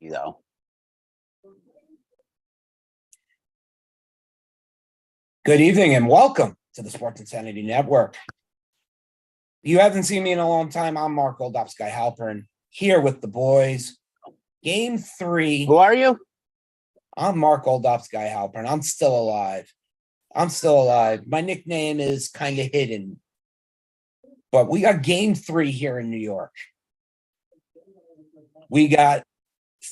though. Good evening and welcome to the Sports Insanity Network. You haven't seen me in a long time. I'm Mark Goldofsky Halpern here with the boys. Game 3. Who are you? I'm Mark Goldofsky Halpern. I'm still alive. My nickname is kind of hidden. But we got game 3 here in New York. We got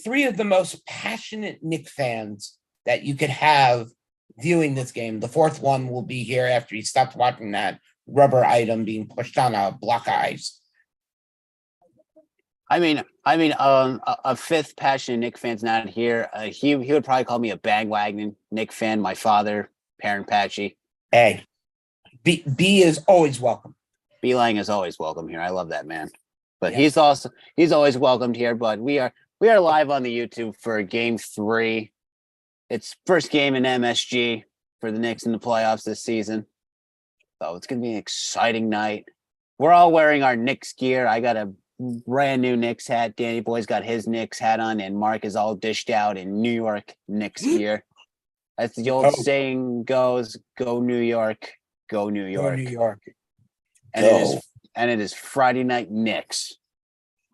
3 of the most passionate Knicks fans that you could have viewing this game. The 4th one will be here after he stops watching that rubber item being pushed on a block of ice. I mean, a 5th passionate Knicks fan's not here. He would probably call me a bandwagon Knicks fan. My father, Parent Patchy. Hey, B is always welcome. B-Lang is always welcome here. I love that man. But Yeah. he's always welcomed here. But we are live on the YouTube for game 3. It's first game in MSG for the Knicks in the playoffs this season. So it's gonna be an exciting night. We're all wearing our Knicks gear. I got a brand new Knicks hat. Danny Boy's got his Knicks hat on, and Mark is all dished out in New York Knicks gear. As the old saying goes, "Go New York, go New York." Go New York. And it is Friday night Knicks.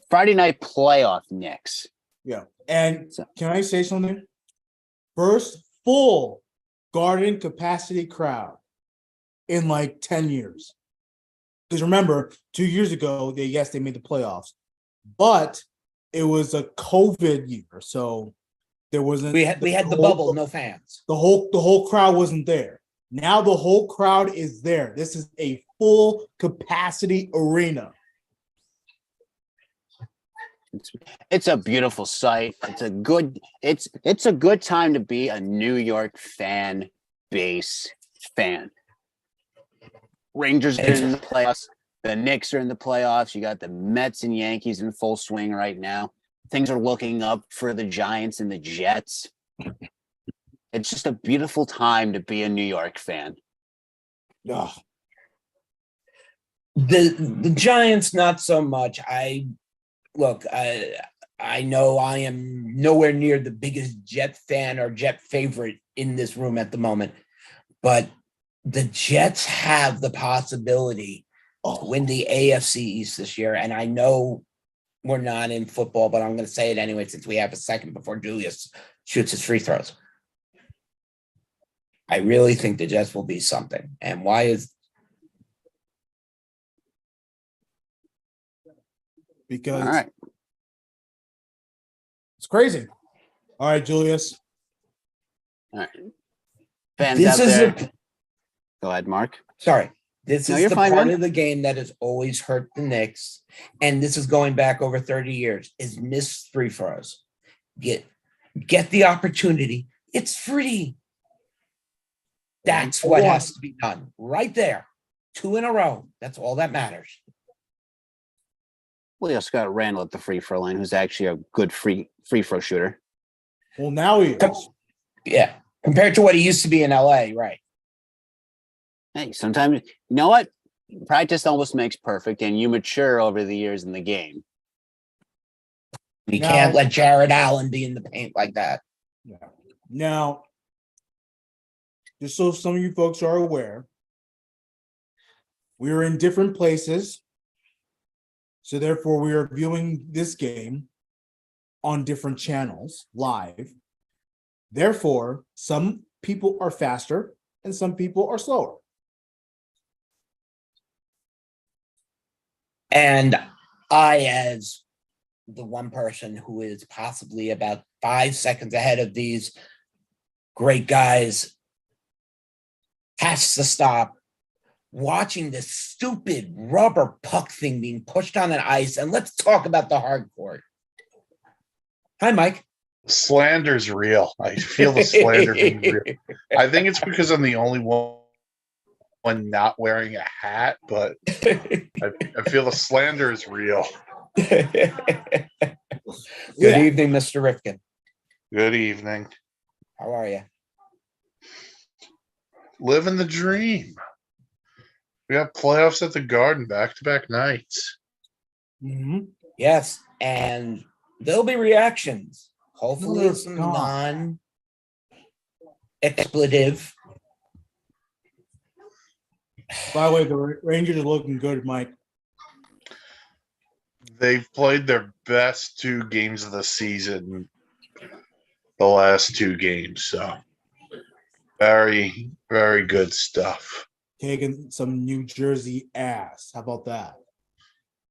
Friday night playoff Knicks. Yeah. And can I say something? First full Garden capacity crowd in like 10 years. Because remember, 2 years ago, they made the playoffs, but it was a COVID year, so there wasn't. We had the bubble, no fans. The whole crowd wasn't there. Now the whole crowd is there. This is a full capacity arena. It's a beautiful sight. It's a good time to be a New York fan base fan. Rangers are in the playoffs. The Knicks are in the playoffs. You got the Mets and Yankees in full swing right now. Things are looking up for the Giants and the Jets. It's just a beautiful time to be a New York fan. Oh. The Giants, not so much. I know I am nowhere near the biggest Jet fan or Jet favorite in this room at the moment, but the Jets have the possibility to win the AFC East this year. And I know we're not in football, but I'm going to say it anyway, since we have a second before Julius shoots his free throws. I really think the Jets will be something. And why is... Because all right. It's crazy. All right, Julius. All right. Fans This out is there. Go ahead, Mark. Sorry. This is the fine, part man. of the game that has always hurt the Knicks, and this is going back over 30 years, is missed free throws. Get the opportunity. It's free. That's what has to be done. Right there. 2 in a row. That's all that matters. We also got Randall at the free throw line, who's actually a good free throw shooter. Well, now he is. Yeah. Compared to what he used to be in LA, right. Hey, sometimes, you know what? Practice almost makes perfect, and you mature over the years in the game. You can't let Jared Allen be in the paint like that. Yeah. Now, just so some of you folks are aware, we are in different places. So therefore, we are viewing this game on different channels live. Therefore, some people are faster and some people are slower. And I, as the one person who is possibly about 5 seconds ahead of these great guys, has to stop watching this stupid rubber puck thing being pushed on an ice. And let's talk about the hard court. Hi, Mike. Slander's real. I feel the slander being real. I think it's because I'm the only one not wearing a hat, but I feel the slander is real. Good evening, Mr. Rifkin. Good evening. How are you? Living the dream. We got playoffs at the Garden back-to-back nights. Mm-hmm. Yes, and there'll be reactions Hopefully, they're it's some not. non-expletive. By the way, the Rangers are looking good, Mike. They've played their best 2 games of the season, the last 2 games. So very, very good stuff. Taking some New Jersey ass. How about that?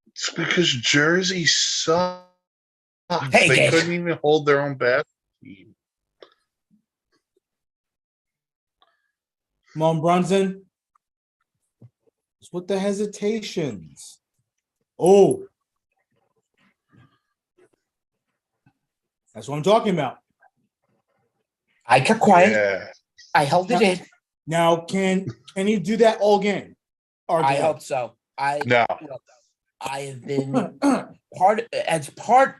It's because Jersey sucks. Take They it. couldn't even hold their own best team. Come on, Brunson. What's with the hesitations? Oh. That's what I'm talking about. I kept quiet. Yeah. I held it in. Now, can you do that all game? I hope so. No. I have been part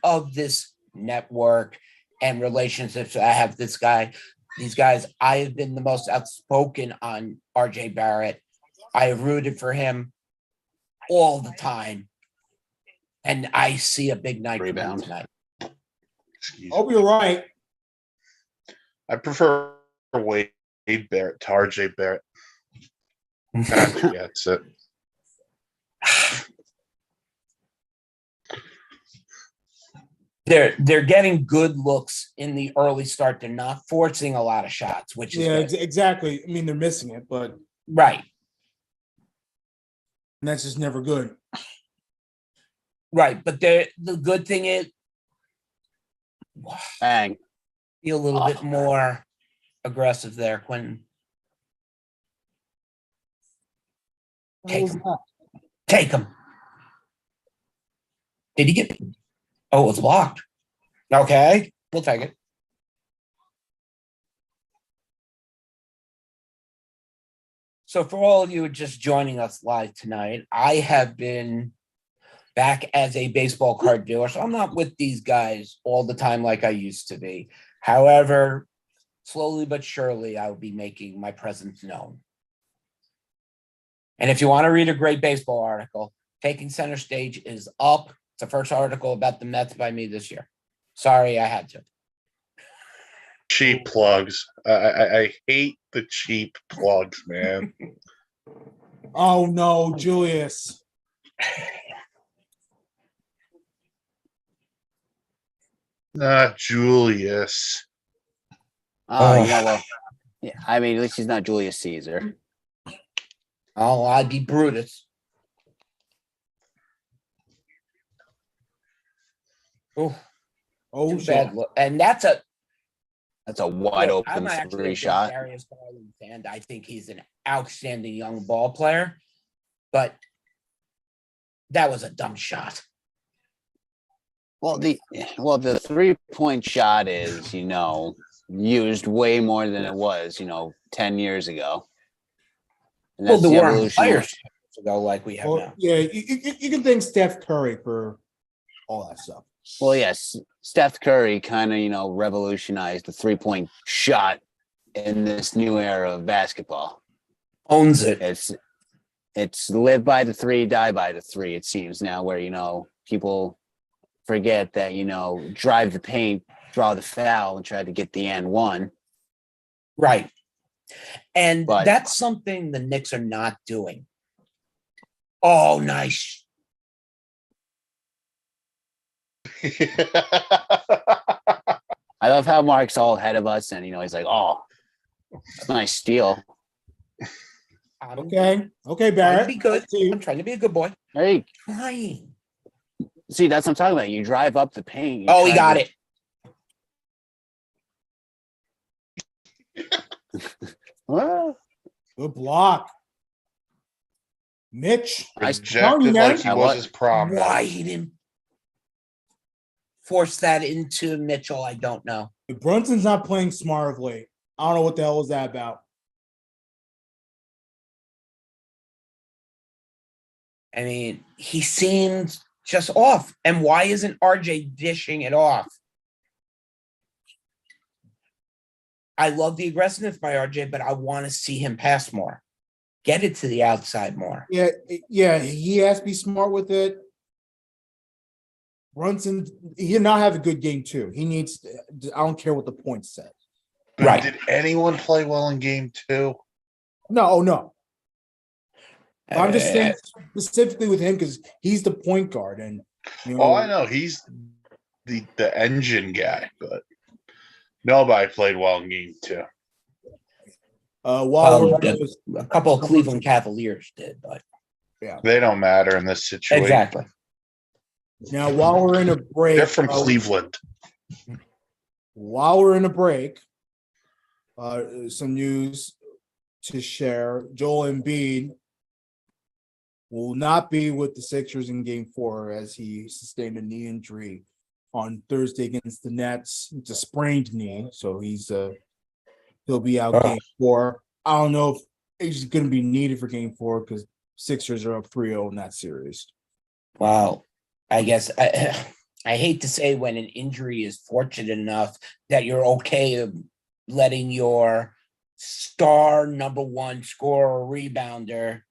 of this network and relationships. I have these guys. I have been the most outspoken on RJ Barrett. I have rooted for him all the time, and I see a big night Rebound. tonight. Hope you're right. I prefer Wade Barrett to RJ Barrett. That's gets it. They're getting good looks in the early start. They're not forcing a lot of shots, which is good. Exactly. I mean, they're missing it, but Right. that's just never good. Right. But the good thing is Bang. be a little bit more aggressive there, Quentin. Take him. Take him. Did he get? Oh, it was blocked. Okay, we'll take it. So for all of you just joining us live tonight, I have been back as a baseball card dealer, so I'm not with these guys all the time like I used to be. However, slowly but surely, I will be making my presence known. And if you want to read a great baseball article, Taking Center Stage is up. It's the first article about the Mets by me this year. Sorry, I had to. Cheap plugs. I hate the cheap plugs, man. Oh no, Julius. Not Julius. Oh, you know, well, yeah. I mean, at least he's not Julius Caesar. Oh, I'd be Brutus. Oh, Too bad look. And that's a wide look, open I'm actually a three big shot. Darius Garland fan. I think he's an outstanding young ball player, but that was a dumb shot. Well, the 3-point shot is, used way more than it was, 10 years ago. And Well, there the weren't evolution. players ago like we have well, now. yeah, you can thank Steph Curry for all that stuff. Well, yes, Steph Curry kind of, revolutionized the 3-point shot in this new era of basketball. Owns it. It's live by the 3, die by the 3, it seems now, where, people forget that, drive the paint, draw the foul, and try to get the and one. Right. And But- that's something the Knicks are not doing. Oh, nice. I love how Mark's all ahead of us, and he's like, "Oh, it's a nice steal." Okay, Trying Barrett. to be good. I see you. I'm trying to be a good boy. Hey, Trying. see, that's what I'm talking about. You drive up the paint. you Oh, he try got to- it. Well, Good block. Mitch. Rejected like he I was was. his prom. Why he didn't force that into Mitchell, I don't know. Brunson's not playing smart of late. I don't know what the hell was that about. I mean, he seems just off. And why isn't RJ dishing it off? I love the aggressiveness by RJ, but I want to see him pass more. Get it to the outside more. Yeah, he has to be smart with it. Brunson, he did not have a good game too. He needs. I don't care what the points said. But Right. did anyone play well in game 2? No. I'm just saying Uh, specifically with him because he's the point guard, and Oh, I know he's the engine guy, but nobody played well in game 2. while Well, we're the- a couple of Cleveland Cavaliers did, but They don't matter in this situation. exactly. now while we're in a break, They're from Cleveland. while we're in a break, some news to share. Joel Embiid will not be with the Sixers in game 4 as he sustained a knee injury on Thursday against the Nets. It's a sprained knee, so he'll be out game 4. I don't know if he's going to be needed for game 4 because Sixers are up 3-0 in that series. Well, I guess I hate to say when an injury is fortunate enough that you're okay of letting your star number 1 scorer or rebounder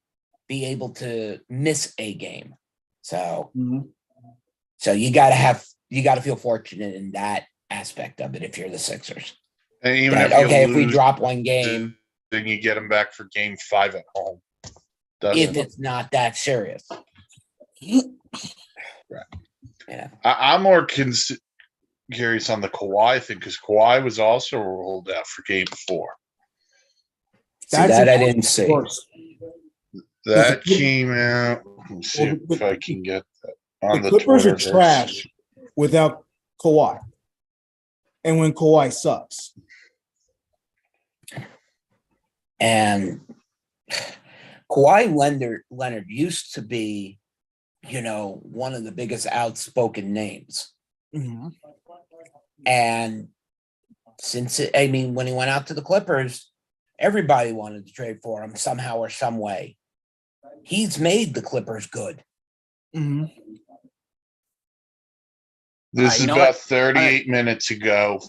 be able to miss a game. So you gotta feel fortunate in that aspect of it if you're the Sixers. And even That, if we drop one game, then you get him back for game 5 at home. if it's not that serious. Right. Yeah. I'm more curious on the Kawhi thing because Kawhi was also ruled out for game 4. That I didn't see. That came out. Let me see if I can get that on The the Clippers are Twitterverse. trash without Kawhi, and when Kawhi sucks. And Kawhi Leonard used to be, one of the biggest outspoken names. And when he went out to the Clippers, everybody wanted to trade for him somehow or some way. He's made the Clippers good. This is you know about what? 38 minutes ago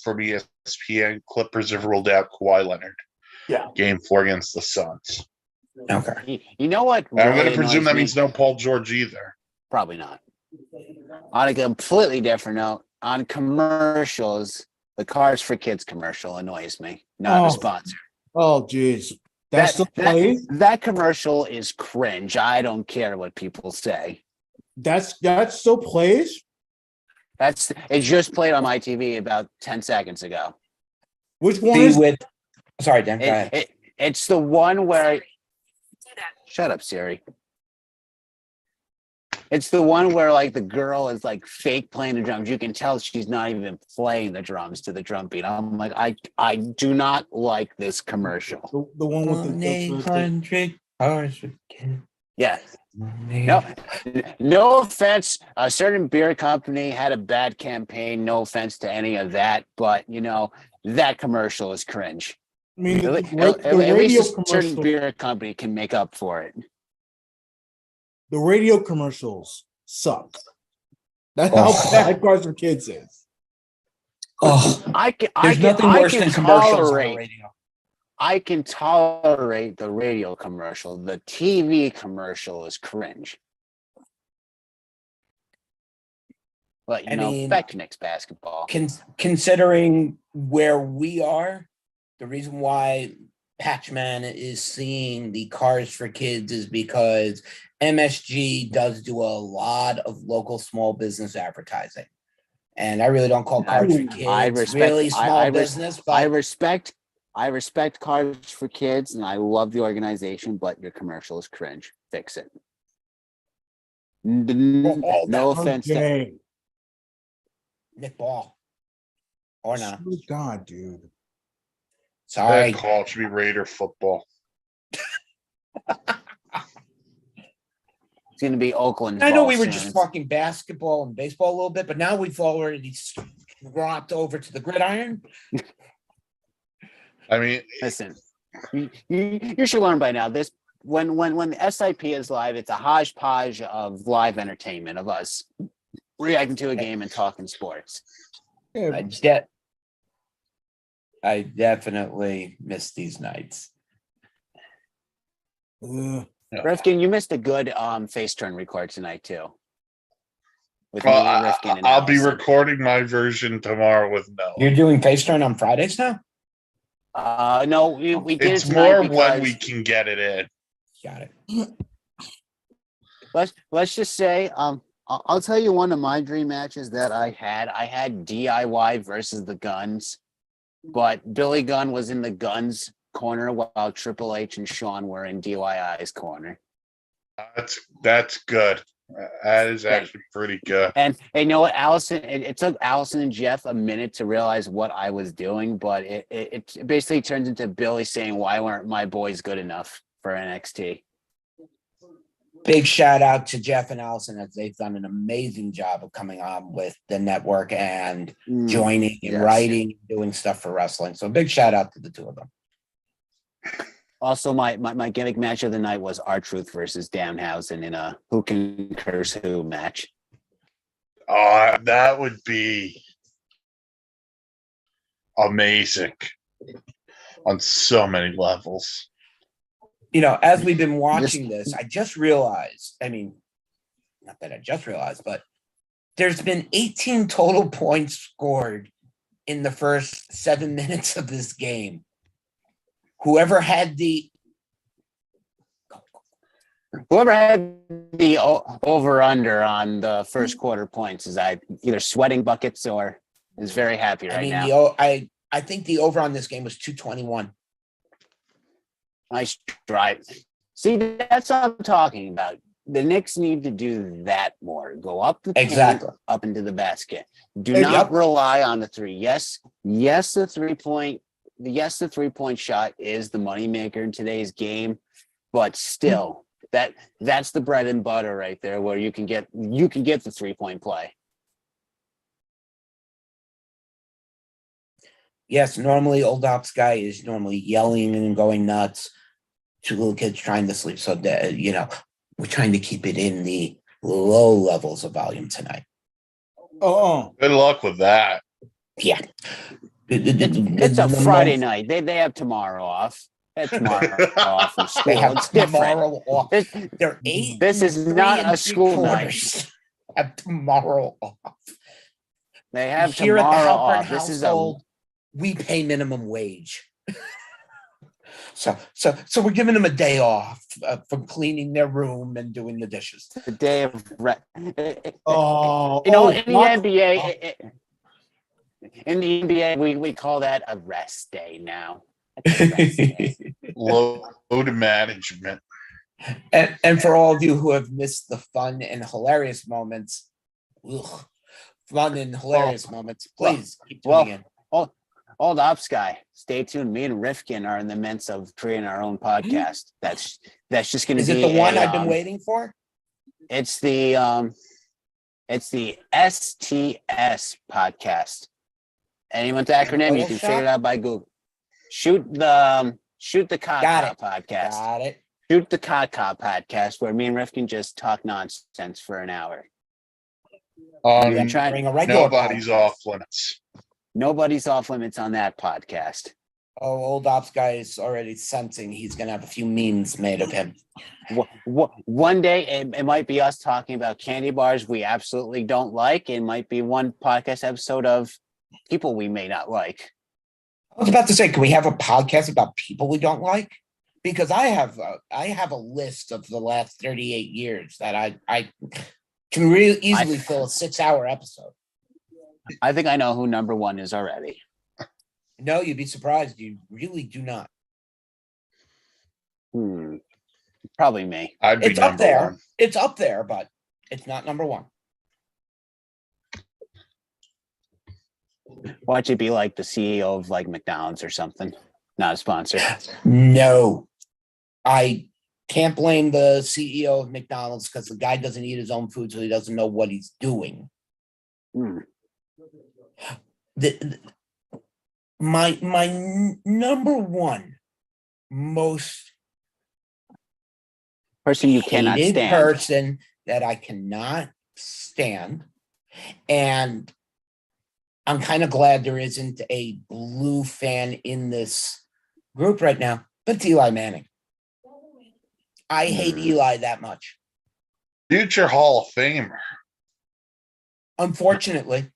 from ESPN. Clippers have ruled out Kawhi Leonard. Yeah. Game 4 against the Suns. Okay. You know what? And I'm going really to presume annoys that me? means no Paul George either. Probably not. On a completely different note, on commercials, the Cars for Kids commercial annoys me. Not a sponsor. Oh, geez. That's the play. That commercial is cringe. I don't care what people say. That's still plays. It just played on my TV about 10 seconds ago. Which one is Sorry, Dan. Go ahead. It's the one where shut up, Siri. It's the one where like the girl is like fake playing the drums. You can tell she's not even playing the drums to the drum beat. I'm like, I do not like this commercial. the one with the 1-800 cars for kids. Yes. No offense. A certain beer company had a bad campaign. No offense to any of that, but that commercial is cringe. I mean, At the least radio a certain commercial. beer company can make up for it. The radio commercials suck. That's how bad Cars for Kids is. Oh, There's nothing worse than commercials on the radio. I can tolerate the radio commercial. The TV commercial is cringe. But back to Knicks basketball. Considering where we are, the reason why Patchman is seeing the Cars for Kids is because MSG does do a lot of local small business advertising. And I really don't call Cars for Kids really small business. But I respect Cars for Kids and I love the organization, but your commercial is cringe. Fix it. No offense to Nick Ball. Or not. Oh, God, dude. Sorry. That call should be Raider football. It's going to be Oakland. I know we were just talking basketball and baseball a little bit, but now we've already dropped over to the gridiron. I mean, listen, you should learn by now. This when the SIP is live, it's a hodgepodge of live entertainment of us reacting to a game and talking sports. I definitely miss these nights. Rifkin, you missed a good face turn record tonight too. with me and Rifkin and I'll be Allison. recording my version tomorrow with Noah. You're doing face turn on Fridays now? No, we did It's it tonight more because when we can get it in. Got it. let's just say I'll tell you one of my dream matches that I had. I had DIY versus the Guns, but Billy Gunn was in the Guns corner while Triple H and Shawn were in DIY's corner. That's good. That is actually pretty good. And you know what, Allison? It took Allison and Jeff a minute to realize what I was doing, but it basically turns into Billy saying, "Why weren't my boys good enough for NXT?" Big shout out to Jeff and Allison as they've done an amazing job of coming on with the network and joining and yes. writing, doing stuff for wrestling. So big shout out to the two of them. Also, my gimmick match of the night was R-Truth versus Danhausen in a who can curse who match. Oh, that would be amazing on so many levels. You know, as we've been watching this, I just realized, I mean, not that I just realized, but there's been 18 total points scored in the first 7 minutes of this game. Whoever had the over under on the first quarter points is either sweating buckets or is very happy right now. I think the over on this game was 221. Nice drive. See, that's what I'm talking about. The Knicks need to do that more. Go up the paint, up into the basket. Do not rely on the three. Yes, the 3-point. Yes, the 3-point shot is the moneymaker in today's game, but still, that's the bread and butter right there, where you can get the 3-point play. Yes, normally old ops guy is normally yelling and going nuts. Two little kids trying to sleep, so that we're trying to keep it in the low levels of volume tonight. Oh, Good luck with that. Yeah. It's a Friday night. They have tomorrow off. They have tomorrow off from school. They have it's different. off. They're 8. This is not a school night. Have tomorrow off. They have Here tomorrow at the Halpern off. This is we pay minimum wage. So we're giving them a day off from cleaning their room and doing the dishes. the day of rest. oh, In the what? NBA, in the NBA, we call that a rest day now. That's a rest day. Load management. And for all of you who have missed the fun and hilarious moments, please keep tuning in. Old ops guy, stay tuned. Me and Rifkin are in the midst of creating our own podcast. That's just going to be. Is it the one I've been waiting for? It's the STS podcast. Anyone's acronym, you can figure it out by Google. Shoot the Cod podcast. Got it. Shoot the Cod podcast, where me and Rifkin just talk nonsense for an hour. Nobody's off limits. Nobody's off limits on that podcast. Oh, old ops guy is already sensing he's going to have a few memes made of him. One day it might be us talking about candy bars we absolutely don't like. It might be one podcast episode of people we may not like. I was about to say, can we have a podcast about people we don't like? Because I have a list of the last 38 years that I can really easily fill a 6-hour episode. I think I know who number one is already. No, you'd be surprised. You really do not. Probably me. I'd be It's up there. one. It's up there, but it's not number one. Watch it be like the CEO of like McDonald's or something. Not a sponsor. No, I can't blame the CEO of McDonald's because the guy doesn't eat his own food, so he doesn't know what he's doing. My number one most person you cannot hated stand. person that I cannot stand, and I'm kind of glad there isn't a blue fan in this group right now, but it's Eli Manning. I hate Eli that much. Future Hall of Famer. Unfortunately.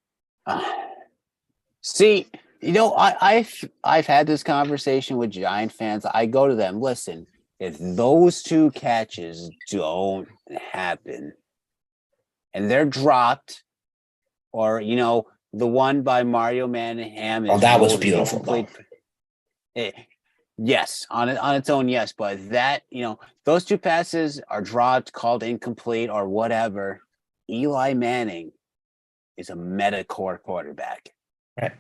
See, I've had this conversation with Giant fans. I go to them. Listen, if those two catches don't happen, and they're dropped, or the one by Mario Manningham. Oh, that was beautiful. Yes, on its own, yes, but that those two passes are dropped, called incomplete, or whatever. Eli Manning is a meta-core quarterback. Right.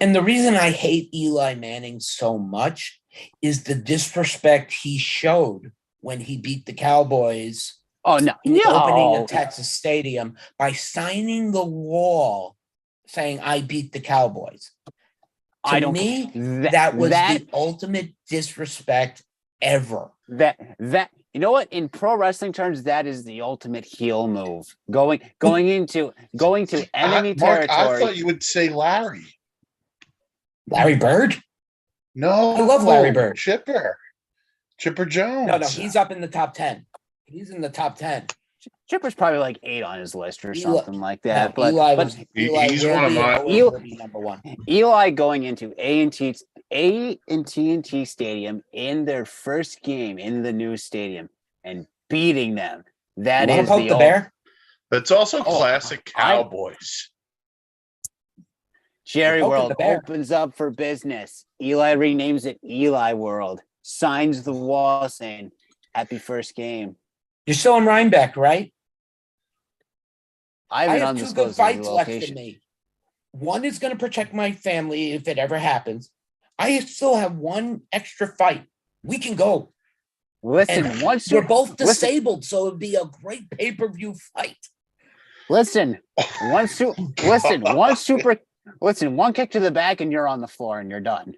And the reason I hate Eli Manning so much is the disrespect he showed when he beat the Cowboys. Oh, no. In the opening of Texas Stadium by signing the wall saying, I beat the Cowboys. To me, that was the ultimate disrespect ever. That you know what? In pro wrestling terms, that is the ultimate heel move. Going into enemy territory. I thought you would say Larry. Larry Bird? No. I love Larry Bird. Chipper Jones. No, he's up in the top 10. He's in the top 10. Chipper's probably like 8 on his list or something like that. No, but he's one of mine. Will be number one. Eli going into AT&T Stadium in their first game in the new stadium and beating them. That is the bear. That's also classic Cowboys. Jerry World opens up for business. Eli renames it Eli World. Signs the wall saying, "Happy first game." You're still in Rhinebeck, right? I have 2 good fights left in me. One is going to protect my family if it ever happens. I still have 1 extra fight. We can go. Listen, we're both disabled, so it'd be a great pay-per-view fight. Listen, one kick to the back and you're on the floor and you're done.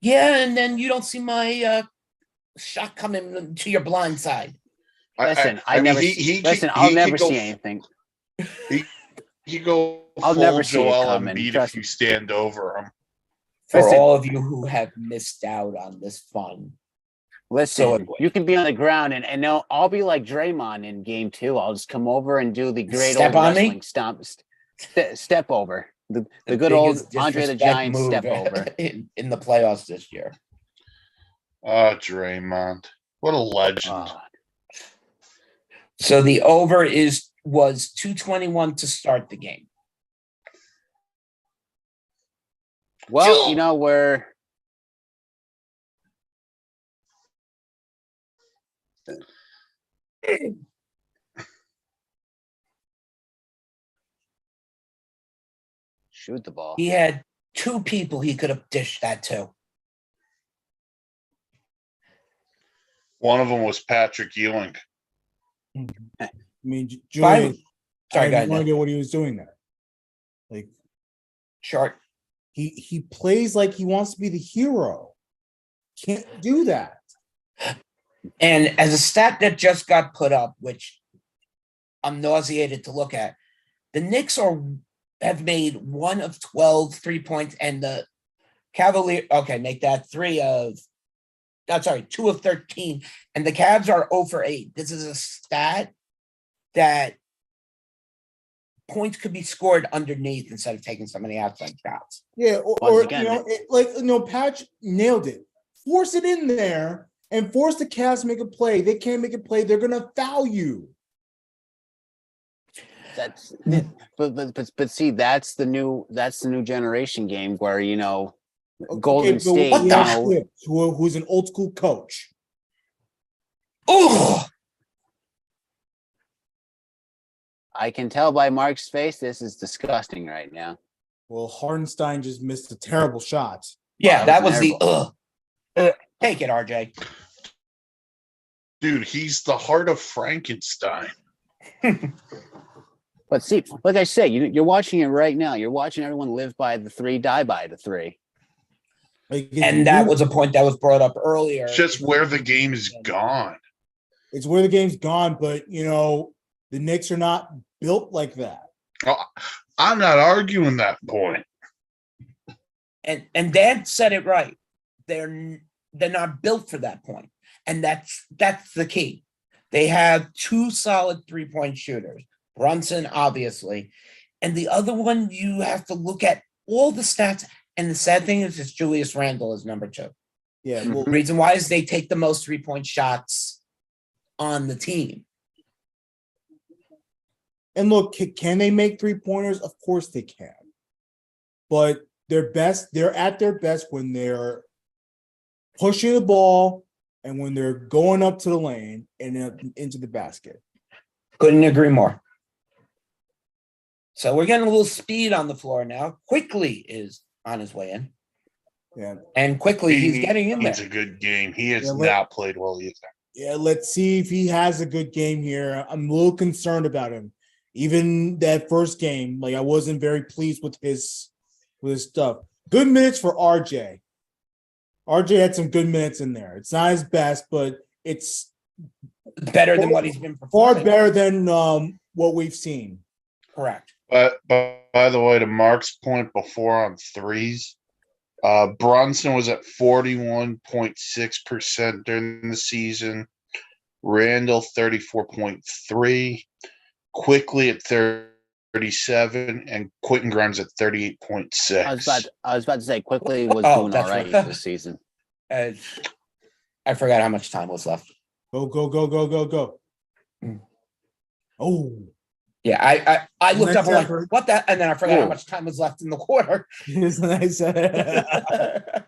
Yeah, and then you don't see my shot coming to your blind side. Listen, I'll never see anything. He go. I'll never see it Joel coming. Embiid if you stand over him. For all of you who have missed out on this fun. Listen, you can be on the ground and I'll be like Draymond in game 2. I'll just come over and do the great old wrestling stomp, step over. The good old Andre the Giant step over. in the playoffs this year. Oh, Draymond. What a legend. So the over was 2:21 to start the game. Well, we're shoot the ball. He had 2 people he could have dished that to. One of them was Patrick Ewing. I mean, Julian, I have no idea what he was doing there. Like, short. He plays like he wants to be the hero. Can't do that. And as a stat that just got put up, which I'm nauseated to look at, the Knicks have made 1 of 12 3-points, and the Cavaliers, make that 2 of 13, and the Cavs are 0 for 8. This is a stat that points could be scored underneath instead of taking so many outside shots. Yeah, Patch nailed it. Force it in there and force the Cavs to make a play. They can't make a play. They're gonna foul you. That's but see, that's the new generation game where Golden State, who's an old school coach. Oh, I can tell by Mark's face this is disgusting right now. Well, Hardenstein just missed a terrible shot. Yeah, that was the take it, RJ. Dude, he's the heart of Frankenstein. But see, like I say, you're watching it right now. You're watching everyone live by the 3, die by the 3. And that was a point that was brought up earlier. It's just where the game is gone. It's where the game's gone, but the Knicks are not built like that. I'm not arguing that point. And Dan said it right. They're not built for that point. And that's the key. They have 2 solid 3-point shooters. Brunson, obviously, And the other one, you have to look at all the stats. And the sad thing is, it's Julius Randle is number 2. Yeah, The well, reason why is they take the most 3-point shots on the team. and look, can they make 3-pointers? Of course they can. But they're at their best when they're pushing the ball and when they're going up to the lane and into the basket. Couldn't agree more. So we're getting a little speed on the floor now. Quickly is on his way in. Yeah. And quickly he's getting in there. It's a good game. He has Yeah, not played well either. Yeah, let's see if he has a good game here. I'm a little concerned about him. Even that first game, like I wasn't very pleased with his stuff. Good minutes for RJ. RJ had some good minutes in there. It's not his best, but it's Better than what he's been far performing. better than what we've seen. Correct. But by the way, to Mark's point before on threes, Brunson was at 41.6% during the season. Randall 34.3, Quickly at 37, and Quentin Grimes at 38.6. I was about to say Quickly was Oh, doing all that's right right. this season. I forgot how much time was left. Go. Mm. Oh. Yeah, I looked up Nice like effort. what that, and then I forgot how Ooh. much time was left in the quarter. It's nice. I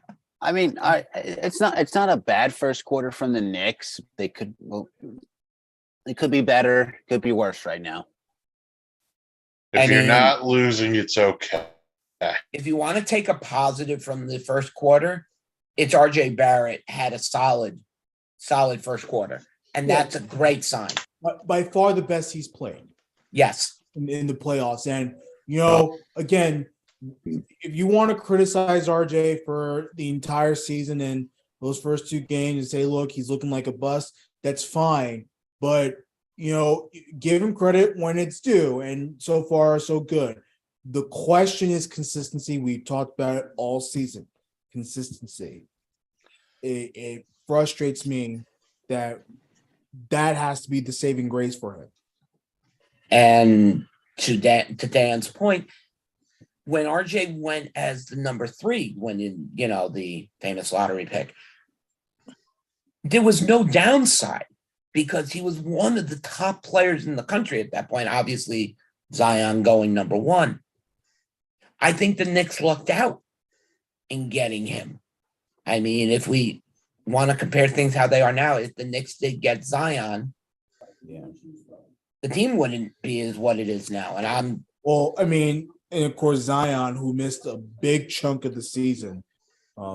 mean, it's not a bad first quarter from the Knicks. They could be better, could be worse right now. If you're mean, not losing, it's okay. if you want to take a positive from the first quarter, it's RJ Barrett had a solid first quarter, and Yeah. that's a great sign. By far the best he's played Yes. in the playoffs. And, again, if you want to criticize RJ for the entire season and those first 2 games and say, look, he's looking like a bust, that's fine. But, give him credit when it's due. And so far, so good. The question is consistency. We've talked about it all season. Consistency. It frustrates me that has to be the saving grace for him. And to Dan's point, when RJ went as the number 3, when in the famous lottery pick, there was no downside because he was one of the top players in the country at that point. Obviously, Zion going number 1. I think the Knicks lucked out in getting him. I mean, if we want to compare things how they are now, if the Knicks did get Zion, the team wouldn't be as what it is now. And and of course, Zion, who missed a big chunk of the season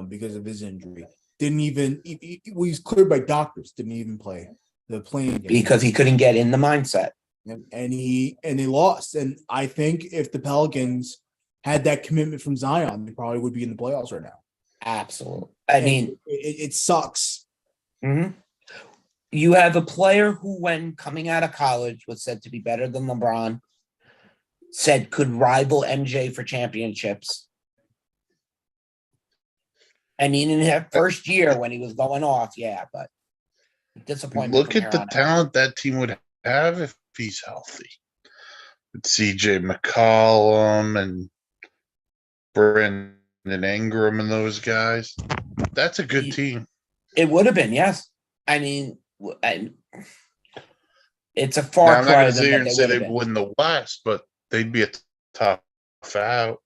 because of his injury, didn't even he was cleared by doctors, didn't even play the playing game because he couldn't get in the mindset. and they lost. And I think if the Pelicans had that commitment from Zion, they probably would be in the playoffs right now. Absolutely. I mean, it sucks. Mm-hmm. You have a player who, when coming out of college, was said to be better than LeBron, said could rival MJ for championships. I mean, in that first year when he was going off, but disappointment. Look at the talent that team would have if he's healthy. With CJ McCollum and Brandon Ingram and those guys. That's a good team. It would have been, yes. I mean, it's a far now, I'm not cry going to sit here and say they'd they'd win the West, but they'd be a tough out.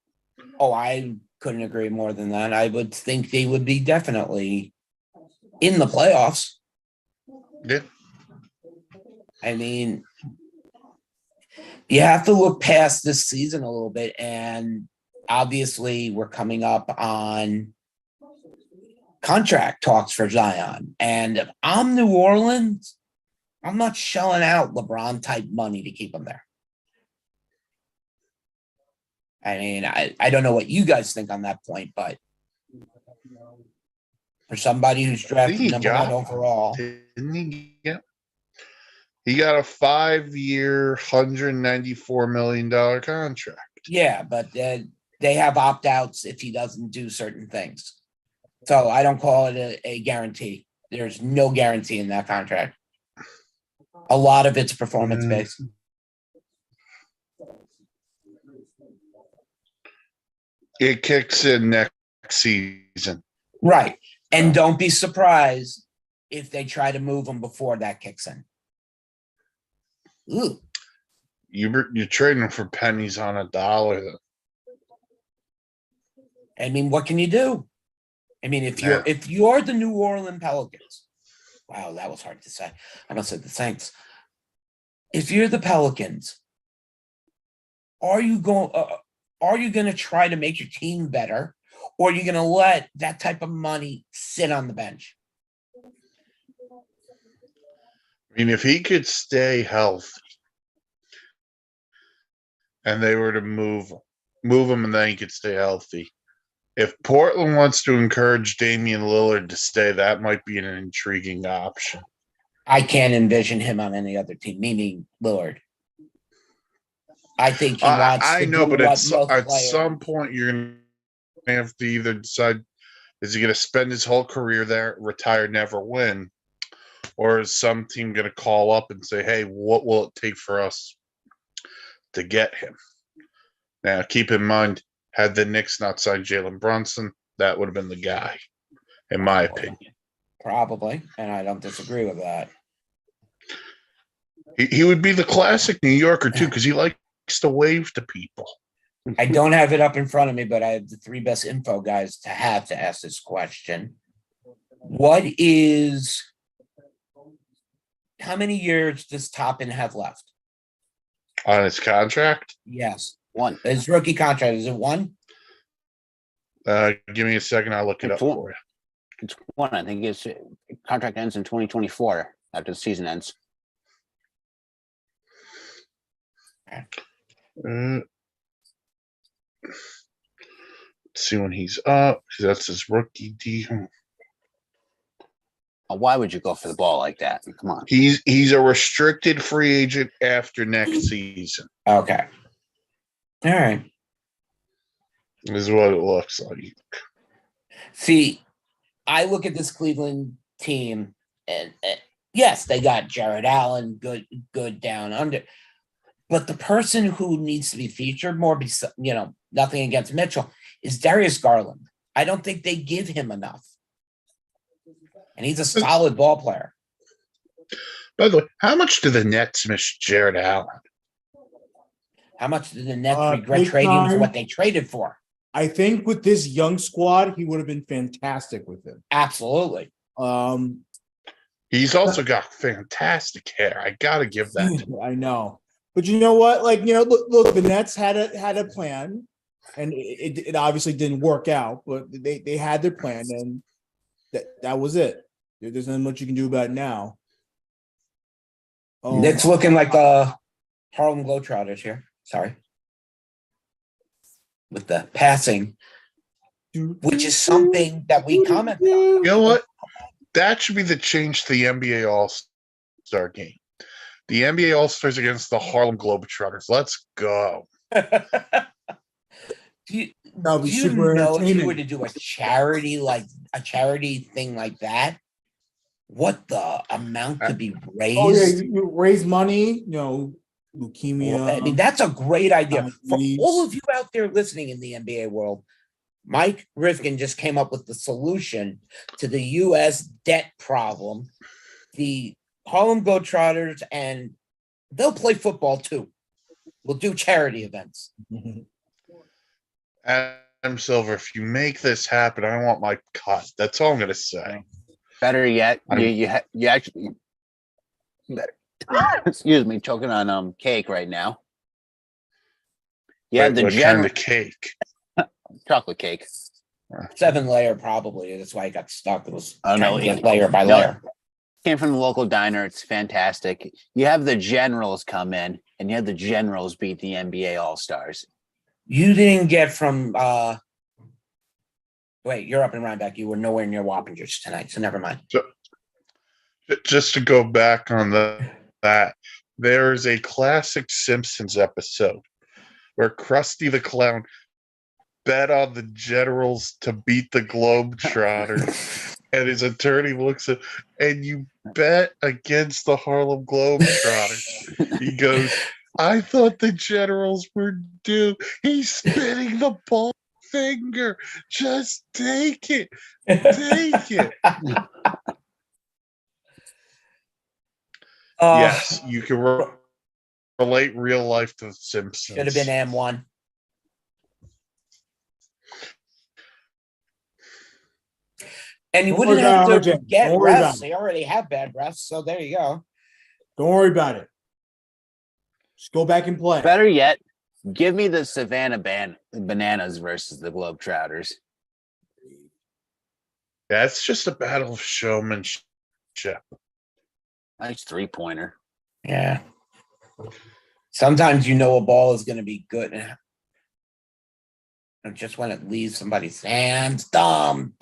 Oh, I couldn't agree more than that. I would think they would be definitely in the playoffs. Yeah. I mean, you have to look past this season a little bit, and obviously we're coming up on contract talks for Zion. And if I'm New Orleans, I'm not shelling out LeBron type money to keep him there. I mean, I don't know what you guys think on that point, but for somebody who's drafted number 1 overall. Didn't he get? He got a 5-year, $194 million contract. Yeah, but they have opt-outs if he doesn't do certain things. So I don't call it a guarantee. There's no guarantee in that contract. A lot of it's performance-based. It kicks in next season. Right. And don't be surprised if they try to move him before that kicks in. Ooh. You're trading for pennies on a dollar. I mean, what can you do? I mean, if you're the New Orleans Pelicans, wow, that was hard to say. I must say the Saints. If you're the Pelicans, are you going to try to make your team better, or are you going to let that type of money sit on the bench? I mean, if he could stay healthy, and they were to move him, and then he could stay healthy. If Portland wants to encourage Damian Lillard to stay, that might be an intriguing option. I can't envision him on any other team, meaning Lillard. I think he wants I to know, do but what at some point you're going to have to either decide, is he going to spend his whole career there, retire, never win, or is some team going to call up and say, hey, what will it take for us to get him? Now, keep in mind, had the Knicks not signed Jalen Brunson, that would have been the guy, in my opinion. Probably, and I don't disagree with that. He would be the classic New Yorker, too, because he likes to wave to people. I don't have it up in front of me, but I have the three best info guys to ask this question. How many years does Toppin have left? On his contract? Yes. 1. His rookie contract, is it 1? Give me a second. I'll look it up for you. It's 1. I think his contract ends in 2024 after the season ends. Let's see when he's up. That's his rookie deal. Why would you go for the ball like that? Come on. He's a restricted free agent after next season. Okay. All right. This is what it looks like. See, I look at this Cleveland team, and yes, they got Jared Allen, good down under. But the person who needs to be featured more, nothing against Mitchell, is Darius Garland. I don't think they give him enough. And he's a solid ball player. By the way, how much do the Nets miss Jared Allen? How much did the Nets regret trading him for what they traded for? I think with this young squad, he would have been fantastic with him. Absolutely. He's also got fantastic hair. I gotta give that to him. I know. But you know what? Look, the Nets had a plan, and it obviously didn't work out, but they had their plan, and that was it. There's not much you can do about it now. It's looking like the Harlem Globetrotters here. Sorry. With the passing, which is something that we commented on. You know what? That should be the change to the NBA All-Star game. The NBA All-Stars against the Harlem Globetrotters. Let's go. Do you know if you were to do a charity thing like that, what the amount could be raised? Oh yeah, you raise money, leukemia. I mean, that's a great idea. For all of you out there listening in the NBA world, Mike Rifkin just came up with the solution to the U.S. debt problem. The Harlem Globetrotters, and they'll play football too. We'll do charity events. Adam Silver, if you make this happen, I want my cut. That's all I'm going to say. Better yet, you actually better. Excuse me, choking on cake right now. Yeah, the kind of cake. Chocolate cake. 7-layer probably. That's why it got stuck. It was layer by layer. Came from the local diner. It's fantastic. You have the Generals come in, and you have the Generals beat the NBA All-Stars. You didn't get from wait, you're up in Rhinebeck. You were nowhere near Wappingers tonight, so never mind. Just to go back on that, there's a classic Simpsons episode where Krusty the Clown bet on the Generals to beat the Globetrotters. And his attorney looks at, and you bet against the Harlem Globetrotters. He goes, I thought the Generals were due. He's spinning the ball. finger. Just take it. Take it. Yes, you can relate real life to the Simpsons. Should have been M1. And you Don't wouldn't worry about have it, to Jim. get Don't worry about refs. it. They already have bad refs, so there you go. Don't worry about it. Just go back and play. Better yet, give me the Savannah Bananas versus the Globetrotters. That's just a battle of showmanship. Nice 3-pointer. Yeah. Sometimes you know a ball is going to be good. And just when it leaves somebody's hands, dumb.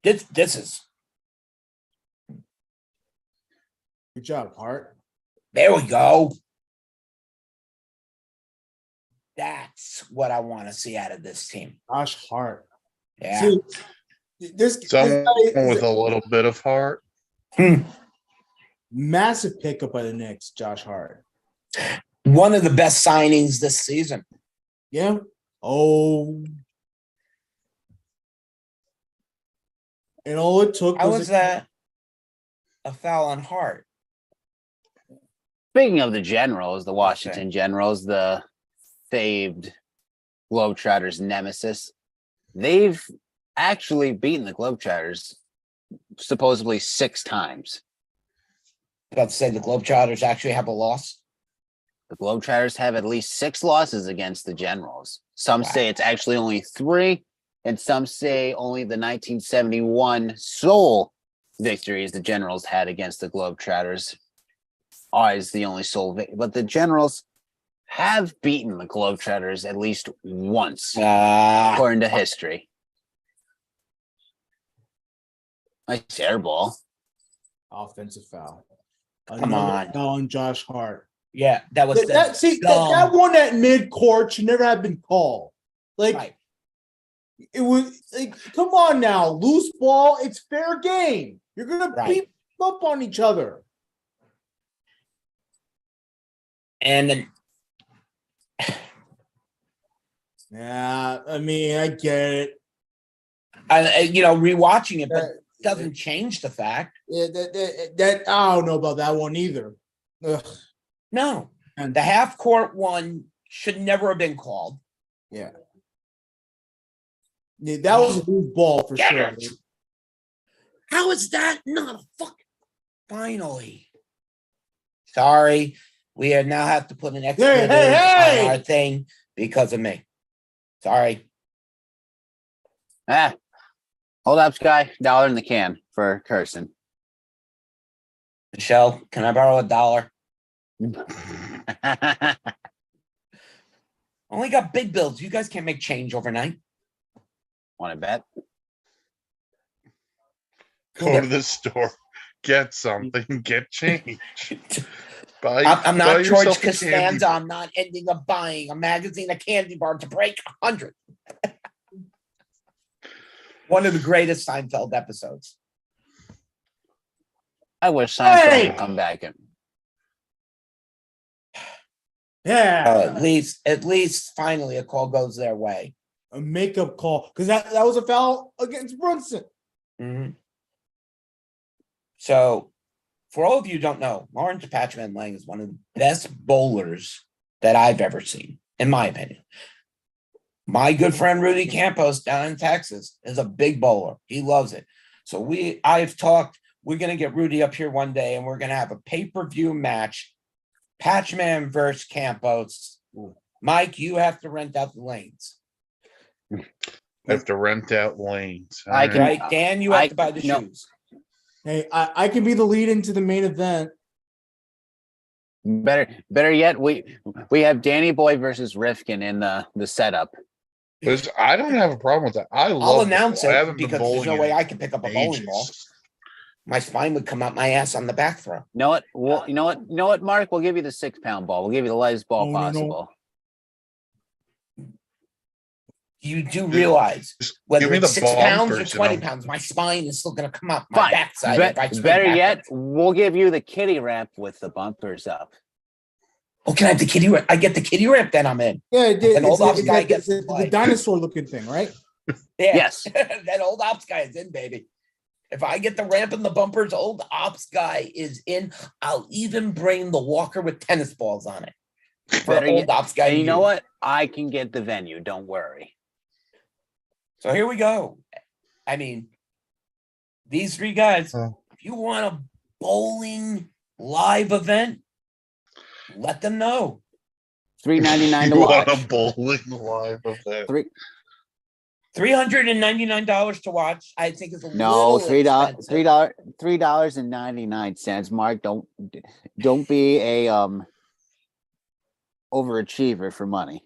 This is. Good job, Hart. There we go. That's what I want to see out of this team. Josh Hart. Yeah. See, this Someone guy is with a little bit of heart. Hmm. massive pickup by the Knicks, Josh Hart. One of the best signings this season. Yeah. Oh. And all it took How was was that a foul on Hart? Speaking of the Generals, the Washington Generals, the famed Globetrotters nemesis, they've actually beaten the Globetrotters supposedly 6 times. About to say the Globetrotters actually have a loss. The Globetrotters have at least 6 losses against the Generals. Some Wow. say it's actually only 3, and some say only the 1971 sole victories the Generals had against the Globetrotters is the only sole victory. But the Generals have beaten the Globetrotters at least once, according to history. Nice air ball. offensive foul. Come on. Foul on Josh Hart. Yeah, that was that one at mid-court should never have been called. Like, right. it was like, come on now, loose ball. It's fair game. You're gonna Right. beat up on each other. And then Yeah, I mean, I get it. rewatching it, but doesn't change the fact. Yeah, that I don't know about that one either. Ugh. No, And the half court one should never have been called. yeah, that was a loose ball for Get sure. it. How is that not a fuck? Finally. Sorry. We now have to put an expletive hey! on our thing because of me. Sorry. Hold up, Sky. $1 in the can for cursing. Michelle, can I borrow $1? Only got big bills. You guys can't make change overnight. Want to bet? Go to the store, get something, get change. I'm buy not George yourself a candy Costanza. bar. I'm not ending up buying a magazine, a candy bar to break 100. One of the greatest Seinfeld episodes. I wish Seinfeld Hey! would come back and Yeah, At least finally a call goes their way. a makeup call because that was a foul against Brunson. Mhm. So, for all of you who don't know, Lawrence Patchman Lang is one of the best bowlers that I've ever seen, in my opinion. My good friend Rudy Campos down in Texas is a big bowler. He loves it. So I've talked, we're going to get Rudy up here one day and we're going to have a pay-per-view match, Patchman versus Campos. Mike, you have to rent out the lanes. I have to rent out lanes. I can- Right? Dan, you have to buy the no. shoes. Hey, I can be the lead into the main event. better yet, we have Danny Boy versus Rifkin in the setup. Because I don't have a problem with that. I'll announce I it haven't been because there's bowling no in way I can pick up a bowling ages. ball. My spine would come out my ass on the back throw. You know what? Well, you know what, Mark? We'll give you the 6-pound ball. We'll give you the lightest ball No, no, no. possible. You do realize Just whether give me it's the 6 pounds or bumpers and 20 I'll- pounds, my spine is still going to come out my Fine. backside. if I swing Better yet, backwards. we'll give you the kitty wrap with the bumpers up. Oh, can I have the kitty ramp? I get the kitty ramp, then I'm in. Yeah, An old ops guy gets to the play. dinosaur looking thing, right? Yeah. Yes. That old ops guy is in, baby. If I get the ramp and the bumpers, old ops guy is in. I'll even bring the walker with tennis balls on it. For Better old yet- ops guy. And to you know use. what? I can get the venue. Don't worry. So here we go. I mean, these three guys, Oh. if you want a bowling live event, let them know. $3.99 to You want watch. a bowling live event? Three $399 to watch, I think, is a no little $3 expensive. $3.99. Mark, don't be a overachiever for money.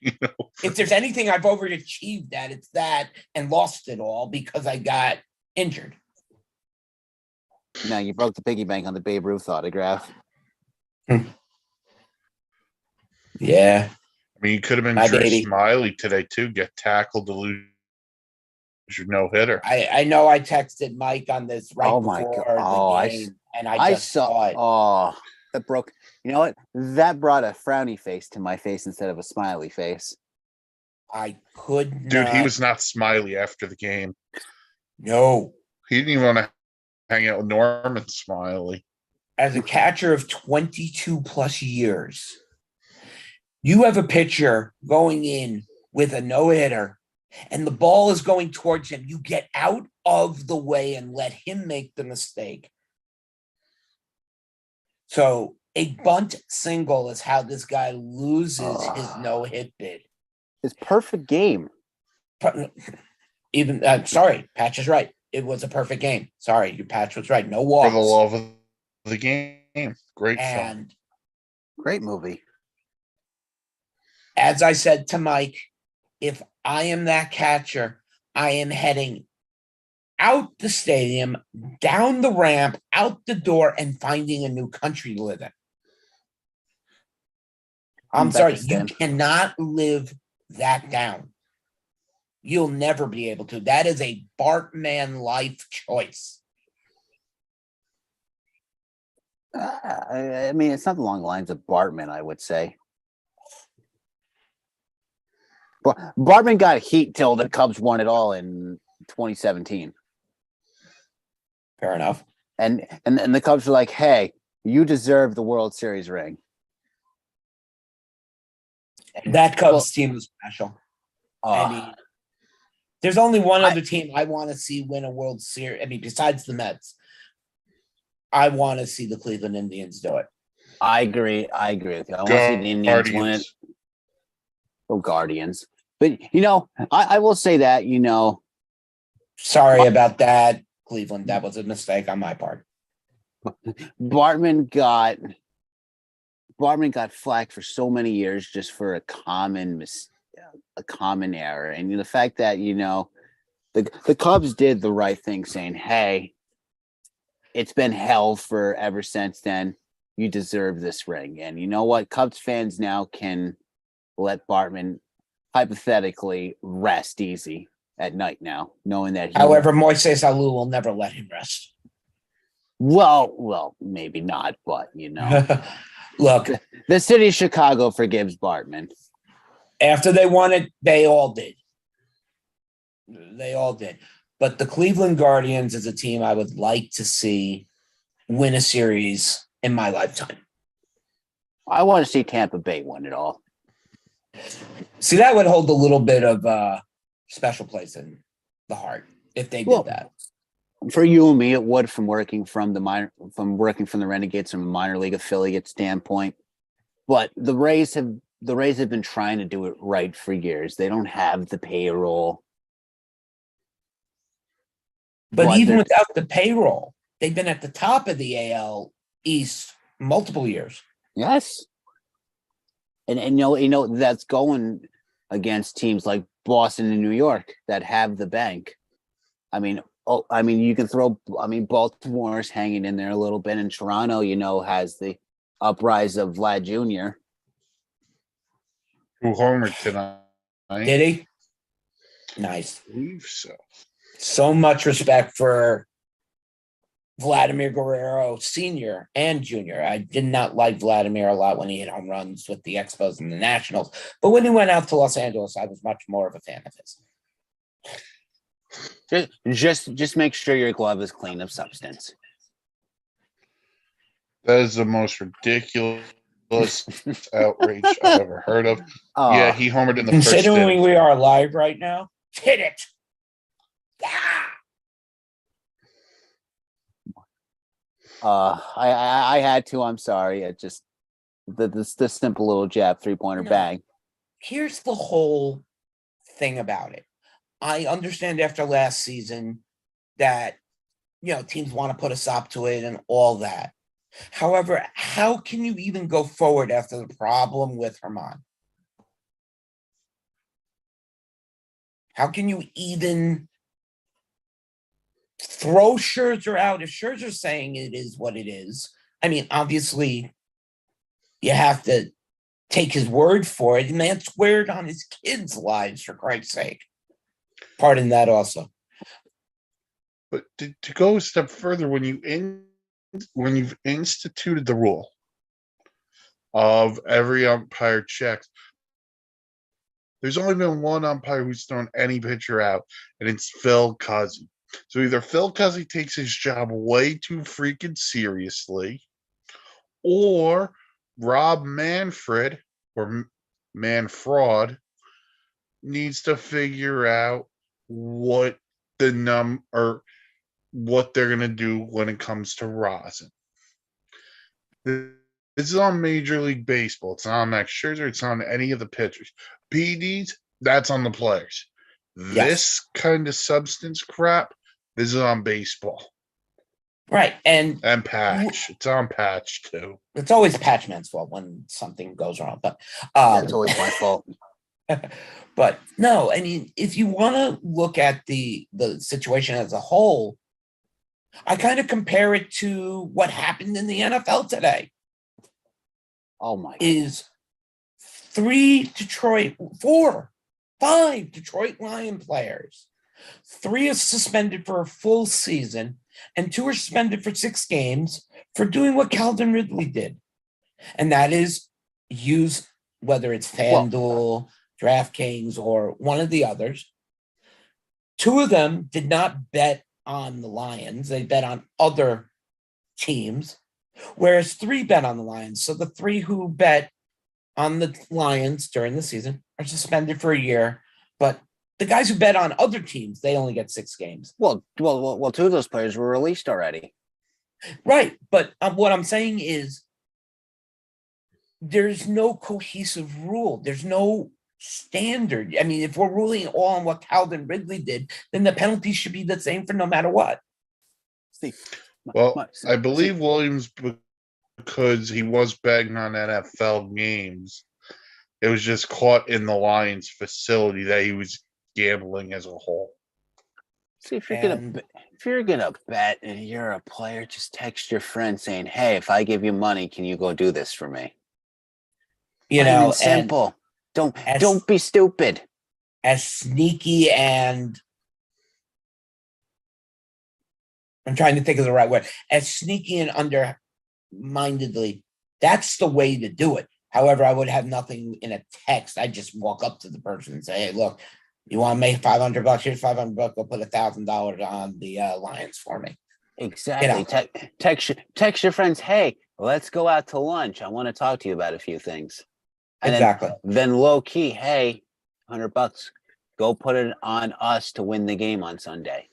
You know, If there's anything I've overachieved at, it's that, and lost it all because I got injured. No, you broke the piggy bank on the Babe Ruth autograph. Yeah. I mean, you could have been My Drew baby. Smiley today too. Get tackled to lose your no hitter. I know I texted Mike on this right Oh my before God. Oh, the game, and I just saw it. Oh, that broke. You know what? That brought a frowny face to my face instead of a smiley face. I could Dude, not. he was not Smiley after the game. No. He didn't even want to hang out with Norman Smiley. As a catcher of 22 plus years, you have a pitcher going in with a no-hitter and the ball is going towards him. You get out of the way and let him make the mistake. So a bunt single is how this guy loses his no-hit bid. His perfect game. Even sorry, Patch is right. It was a perfect game. Sorry, your Patch was right. No For walks. the love of the game. Great film. And Great movie. as I said to Mike, if I am that catcher, I am heading out the stadium, down the ramp, out the door, and finding a new country to live in. I'm sorry, you Uzbekistan. cannot live that down. You'll never be able to. That is a Bartman life choice. I mean, it's not along the lines of Bartman, I would say. Bartman got heat till the Cubs won it all in 2017. Fair enough. And the Cubs were like, hey, you deserve the World Series ring. That Cubs team was special. I Oh, mean, there's only one other team I want to see win a World Series. I mean, besides the Mets, I want to see the Cleveland Indians do it. I agree with you. I want to see the Indians win it. Oh, Guardians. But, I will say that, Sorry about that, Cleveland. That was a mistake on my part. Bartman got flack for so many years just for a common error. And the fact that, the Cubs did the right thing saying, hey, it's been hell for ever since then. You deserve this ring. And you know what? Cubs fans now can let Bartman hypothetically rest easy at night now, knowing that However, Moises Alou will never let him rest. Well, maybe not, but Look, the city of Chicago forgives Bartman. after they won it, they all did. They all did. But the Cleveland Guardians is a team I would like to see win a series in my lifetime. I want to see Tampa Bay win it all. See, that would hold a little bit of special place in the heart if they did that. For you and me, it would from working from the Renegades from a minor league affiliate standpoint. But the Rays have been trying to do it right for years. They don't have the payroll. But even without the payroll, they've been at the top of the AL East multiple years. Yes. And that's going against teams like Boston and New York that have the bank. You can throw. Baltimore's hanging in there a little bit, and Toronto, has the uprise of Vlad Jr. Who homered tonight? Did he? Nice. I believe so. So much respect for Vladimir Guerrero Sr. and Jr. I did not like Vladimir a lot when he hit home runs with the Expos and the Nationals, but when he went out to Los Angeles, I was much more of a fan of his. Just make sure your glove is clean of substance. That is the most ridiculous outrage I've ever heard of. Yeah, he homered in the first Considering inning. we are live right now, hit it. Ah! I had to. I'm sorry. It just the simple little jab 3-pointer No. bag. Here's the whole thing about it. I understand after last season that, teams want to put a stop to it and all that. However, how can you even go forward after the problem with Herman? How can you even throw Scherzer out if Scherzer's saying it is what it is? I mean, obviously, you have to take his word for it. The man sweared on his kids' lives, for Christ's sake. Pardon that also. But to go a step further, when you've instituted the rule of every umpire checks, there's only been one umpire who's thrown any pitcher out, and it's Phil Cuzzy. So either Phil Cuzzy takes his job way too freaking seriously, or Rob Manfred or Manfraud needs to figure out what what they're gonna do when it comes to rosin. This is on Major League Baseball. It's not on Max Scherzer. It's on any of the pitchers. PDs, that's on the players. Yes. This kind of substance crap, this is on baseball. Right. And Patch. It's on Patch too. it's always Patchman's fault when something goes wrong. But It's always my fault. But no, I mean, if you want to look at the situation as a whole, I kind of compare it to what happened in the NFL today. Oh my! Is 5 Detroit Lion players. 3 are suspended for a full season, and 2 are suspended for 6 games for doing what Calvin Ridley did. And that is use, whether it's FanDuel, DraftKings, or one of the others. 2 of them did not bet on the Lions. They bet on other teams, whereas 3 bet on the Lions. So the 3 who bet on the Lions during the season are suspended for a year, but the guys who bet on other teams, they only get 6 games. Well, 2 of those players were released already. Right, but what I'm saying is there's no cohesive rule. There's no standard. I mean, if we're ruling all on what Calvin Ridley did, then the penalties should be the same for no matter what. I believe Williams, because he was betting on NFL games, it was just caught in the Lions facility that he was gambling as a whole. See, if you're gonna bet and you're a player, just text your friend saying, "Hey, if I give you money, can you go do this for me?" Simple. Don't be stupid. As sneaky and I'm trying to think of the right word. As sneaky and undermindedly, that's the way to do it. However, I would have nothing in a text. I just walk up to the person and say, "Hey, look, you want to make $500? Here's $500. Go put $1,000 on the Lions for me." Exactly. Text your friends. Hey, let's go out to lunch. I want to talk to you about a few things. And exactly. Then low key, hey, $100. Go put it on us to win the game on Sunday.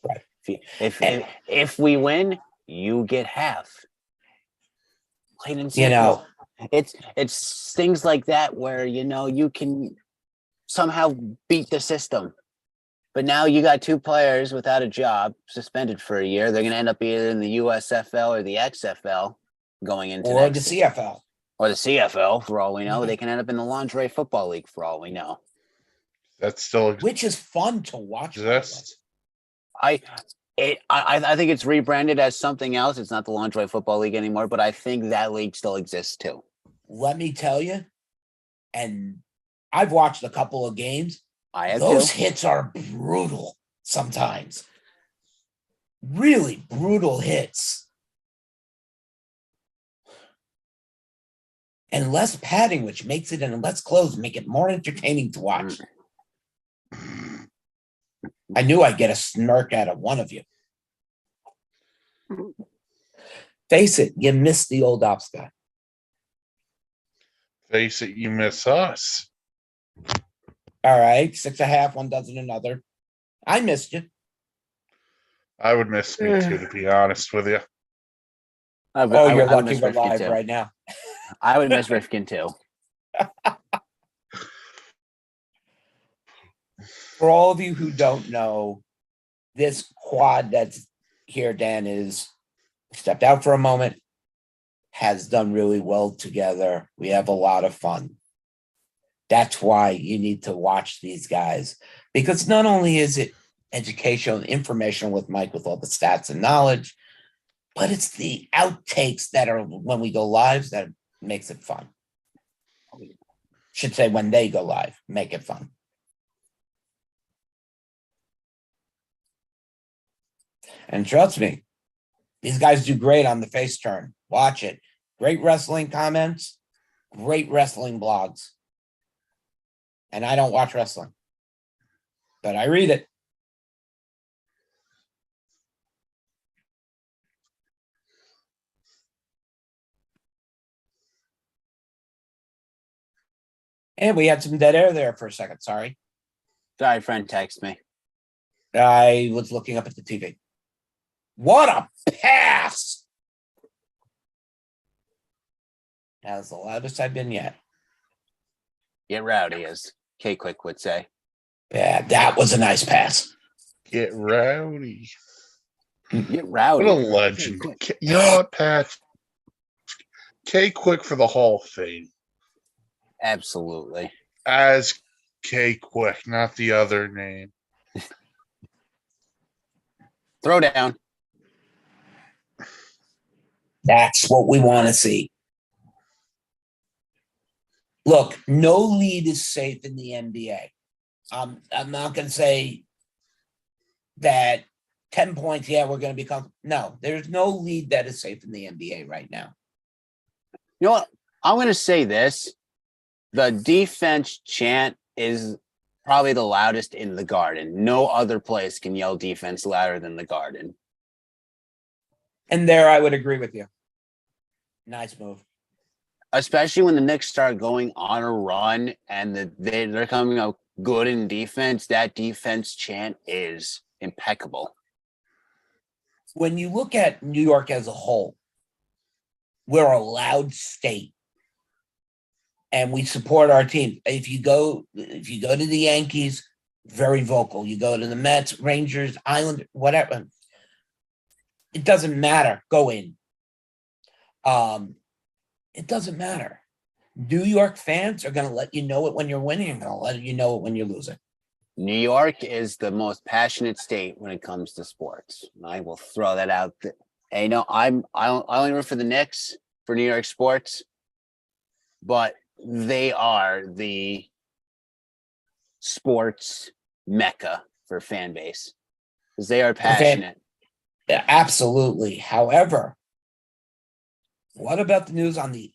Right. If we win, you get half. Plain and simple. It's things like that where you can somehow beat the system. But now you got 2 players without a job, suspended for a year. They're going to end up either in the USFL or the XFL going into or the CFL. Or the CFL, for all we know. They can end up in the Lingerie Football League, for all we know. That's still which is fun to watch. I think it's rebranded as something else. It's not the Lingerie Football League anymore, but I think that league still exists too. Let me tell you, and I've watched a couple of games. I have Those too. hits are brutal sometimes. really brutal hits. And less padding, which makes it, and less clothes, make it more entertaining to watch. I knew I'd get a smirk out of one of you. Face it, you missed the old ops guy. Face it, you miss us. All right, 6.5, one dozen another. I missed you. I would miss me too, to be honest with you. I would- Oh, I you're would- I would lucky miss we're Rifkin live too. right now. I would miss Rifkin too. For all of you who don't know, this quad that's here, Dan, is stepped out for a moment, has done really well together. We have a lot of fun. That's why you need to watch these guys, because not only is it educational and informational with Mike with all the stats and knowledge, but it's the outtakes that are when we go live that makes it fun. Should say when they go live, make it fun. And trust me, these guys do great on the face turn. Watch it. Great wrestling comments, great wrestling blogs. And I don't watch wrestling, but I read it. And we had some dead air there for a second. Sorry. Sorry, friend text me. I was looking up at the TV. What a pass! That's the loudest I've been yet. Get rowdy, as K Quick would say. Yeah, that was a nice pass. Get rowdy. Get rowdy. What a legend. You know what, Pat? K Quick for the Hall of Fame. Absolutely. As K Quick, not the other name. Throw down. That's what we want to see. Look, no lead is safe in the NBA. I'm not going to say that 10 points, yeah, we're going to become. No, there's no lead that is safe in the NBA right now. You know what? I'm going to say this. The defense chant is probably the loudest in the Garden. No other place can yell defense louder than the Garden. And there I would agree with you. Nice move. Especially when the Knicks start going on a run and they're coming out good in defense. That defense chant is impeccable. When you look at New York as a whole, we're a loud state. And we support our team. If you go to the Yankees, very vocal. You go to the Mets, Rangers, Islanders, whatever. It doesn't matter. Go in. It doesn't matter. New York fans are going to let you know it when you're winning and going to let you know it when you're losing. New York is the most passionate state when it comes to sports. I will throw that out. Hey, no, I only root for the Knicks for New York sports, but they are the sports mecca for fan base because they are passionate. Yeah, absolutely. However, what about the news on the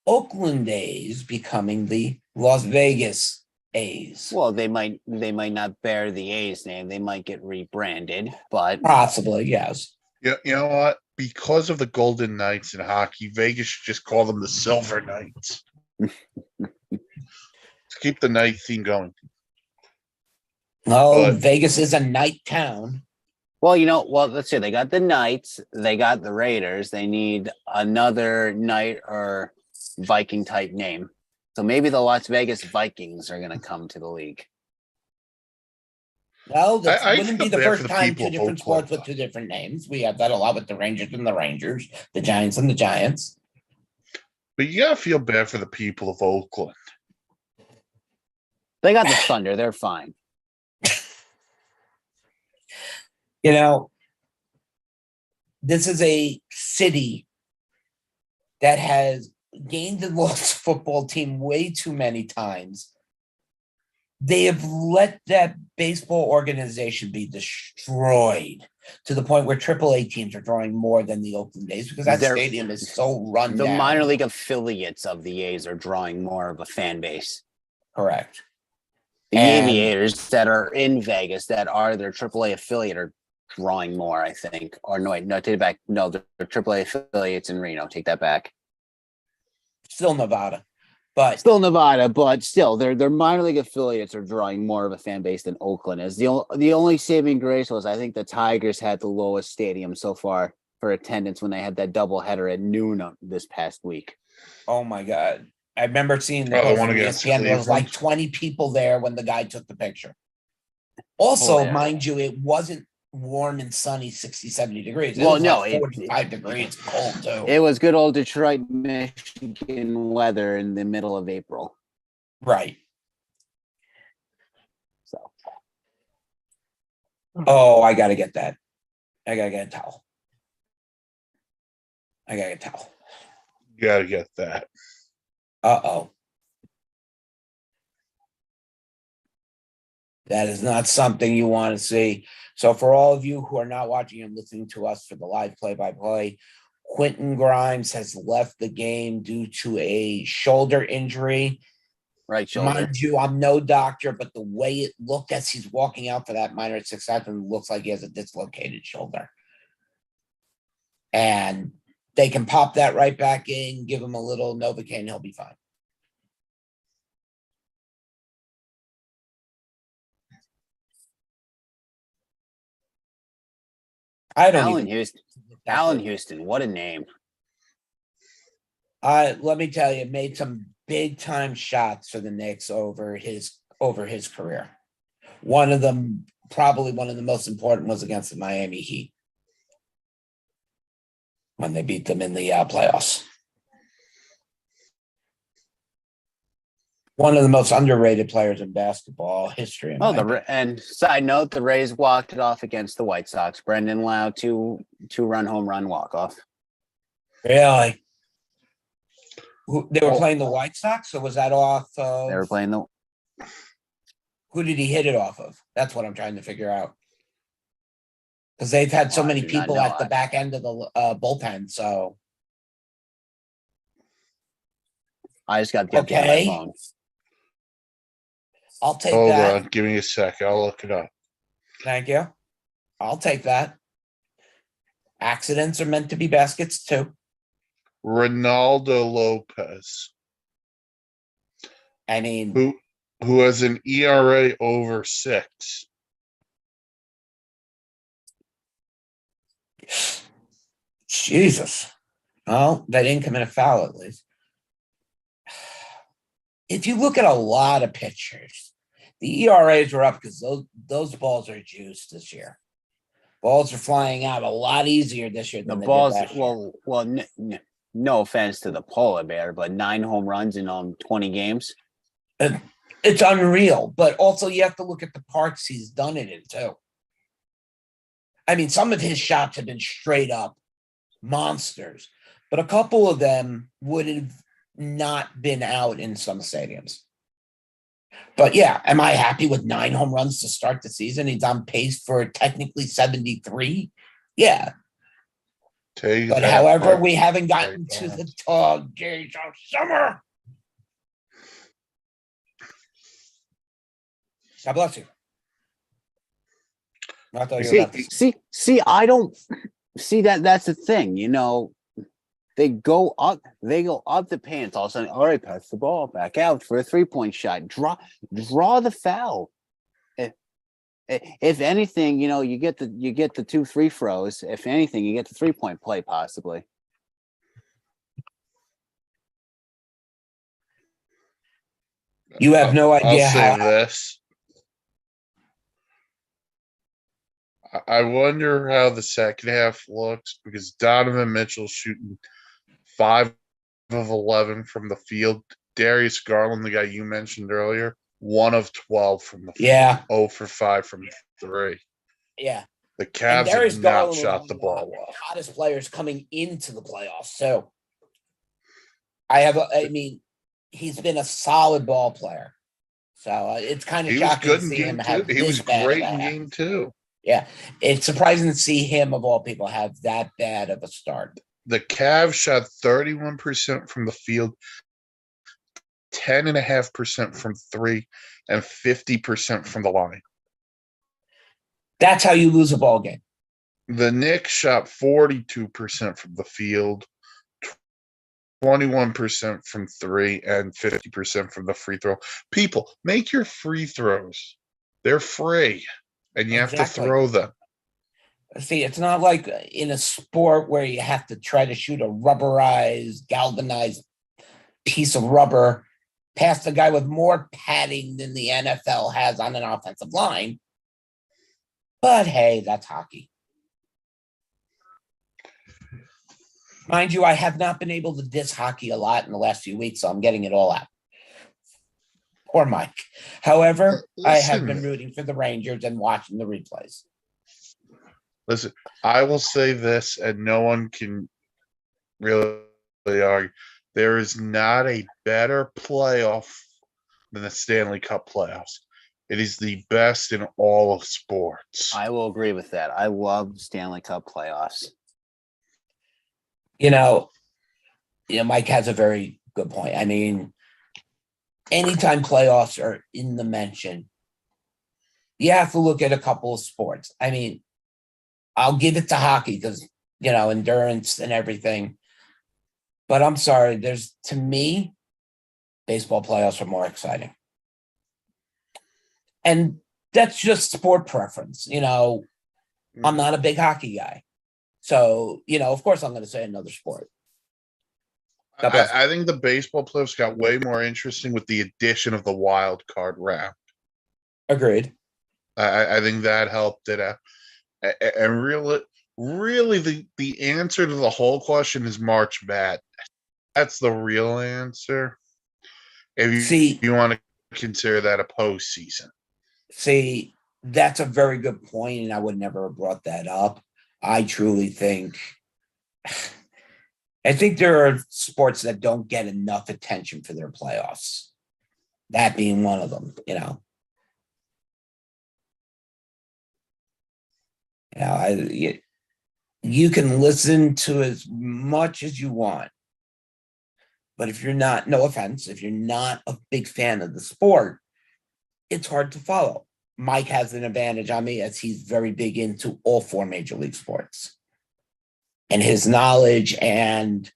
Oakland A's becoming the Las Vegas A's? Well, they might not bear the A's name. They might get rebranded, but Possibly, yes. You know what? Because of the Golden Knights in hockey, Vegas should just call them the Silver Knights. To keep the night theme going. Oh, But- Vegas is a night town. well, let's say they got the Knights, they got the Raiders. They need another Knight or Viking type name. So maybe the Las Vegas Vikings are going to come to the league. Well, that I wouldn't be feel the bad first for the time people two of different Oakland, sports with two different names. We have that a lot with the Rangers and the Rangers, the Giants and the Giants. But you gotta feel bad for the people of Oakland. They got the Thunder. They're fine. You know, this is a city that has gained and lost football team way too many times. They have let that baseball organization be destroyed. to the point where AAA teams are drawing more than the Oakland A's because that stadium is so run The down. minor league affiliates of the A's are drawing more of a fan base. Correct. The And- Aviators that are in Vegas that are their AAA affiliate are drawing more, I think. Or no, wait, no, take it back. No, the AAA affiliates in Reno. Take that back. Still Nevada, but Still Nevada, but still, their minor league affiliates are drawing more of a fan base than Oakland is. The only saving grace was I think the Tigers had the lowest stadium so far for attendance when they had that doubleheader at noon this past week. oh my God. I remember seeing the Oh, the post one from against ESPN. There was like Cleveland? 20 people there when the guy took the picture. Also, Oh, yeah. mind you, it wasn't warm and sunny 60, 70 degrees. It Well, was no, like 45 degrees cold too. It was good old Detroit, Michigan weather in the middle of April. Right. So Oh, I gotta get that. I gotta get a towel. I gotta get a towel. You gotta get that. Uh-oh. That is not something you want to see. So for all of you who are not watching and listening to us for the live play-by-play, Quentin Grimes has left the game due to a shoulder injury. right shoulder. Mind you, I'm no doctor, but the way it looked as he's walking out for that minor at 6 seconds looks like he has a dislocated shoulder. And they can pop that right back in, give him a little Novocaine, he'll be fine. I don't Allen even. Houston. Allen Houston, what a name. Let me tell you, made some big time shots for the Knicks over his career. One of them, probably one of the most important, was against the Miami Heat when they beat them in the playoffs. One of the most underrated players in basketball history. in Oh, my opinion. and side note, the Rays walked it off against the White Sox. Brendan Lau, two-run home run walk-off. Really? They were Oh. playing the White Sox, or was that off of? They were playing the Who did he hit it off of? That's what I'm trying to figure out. Because they've had so Oh, I many do not people know. at the back end of the bullpen. So I just got the update on Okay. my phone. I'll take Hold that. on, give me a sec. I'll look it up. Thank you. I'll take that. Accidents are meant to be baskets too. Ronaldo Lopez, I mean, who has an ERA over 6. Jesus. Well, they didn't commit a foul at least. If you look at a lot of pitchers, the ERAs are up because those balls are juiced this year. Balls are flying out a lot easier this year The than they balls, did last year. no offense to the polar bear, but 9 home runs in 20 games. It's unreal, but also you have to look at the parks he's done it in too. I mean, some of his shots have been straight up monsters, but a couple of them would have not been out in some stadiums. But yeah, am I happy with 9 home runs to start the season? He's on pace for technically 73. Yeah. Take But that, however, Mike. we haven't gotten Right to on. the dog days of summer. God bless you. I thought you were about to See, I don't see that. That's the thing, They go up the pants all of a sudden. All right, pass the ball back out for a 3-point shot. Draw the foul. If anything, you get the 2 free throws. If anything, you get the 3-point play possibly. You have no I'll idea say how. this. I wonder how the second half looks because Donovan Mitchell's shooting 5 of 11 from the field. Darius Garland, the guy you mentioned earlier, 1 of 12 from the field. Yeah. 0 for 5 from 3. Yeah. The And Cavs Darius have not Garland was shot one the of ball well. hottest players coming into the playoffs. So he's been a solid ball player. So it's kind of He was shocking good to in see him game 2. have He this was bad great of a in half. game 2. Yeah, it's surprising to see him of all people have that bad of a start. The Cavs shot 31% from the field, 10.5% from three, and 50% from the line. That's how you lose a ball game. The Knicks shot 42% from the field, 21% from three, and 50% from the free throw. People, make your free throws. They're free, and you have to Exactly. throw them. See, it's not like in a sport where you have to try to shoot a rubberized, galvanized piece of rubber past the guy with more padding than the NFL has on an offensive line. But hey, that's hockey. Mind you, I have not been able to diss hockey a lot in the last few weeks, so I'm getting it all out. Poor Mike. However, I have been rooting for the Rangers and watching the replays. Listen, I will say this, and no one can really argue. There is not a better playoff than the Stanley Cup playoffs. It is the best in all of sports. I will agree with that. I love Stanley Cup playoffs. Mike has a very good point. I mean, anytime playoffs are in the mention, you have to look at a couple of sports. I mean, I'll give it to hockey because, endurance and everything. But I'm sorry, to me, baseball playoffs are more exciting. And that's just sport preference. I'm not a big hockey guy. So, of course I'm going to say another sport. I think the baseball playoffs got way more interesting with the addition of the wild card round. Agreed. I think that helped it out. And really, the answer to the whole question is March Madness. That's the real answer. If you want to consider that a postseason. See, that's a very good point, and I would never have brought that up. I truly think there are sports that don't get enough attention for their playoffs. That being one of them, you can listen to as much as you want, but if you're not, no offense, if you're not a big fan of the sport, it's hard to follow. Mike has an advantage on me as he's very big into all four major league sports. And his knowledge and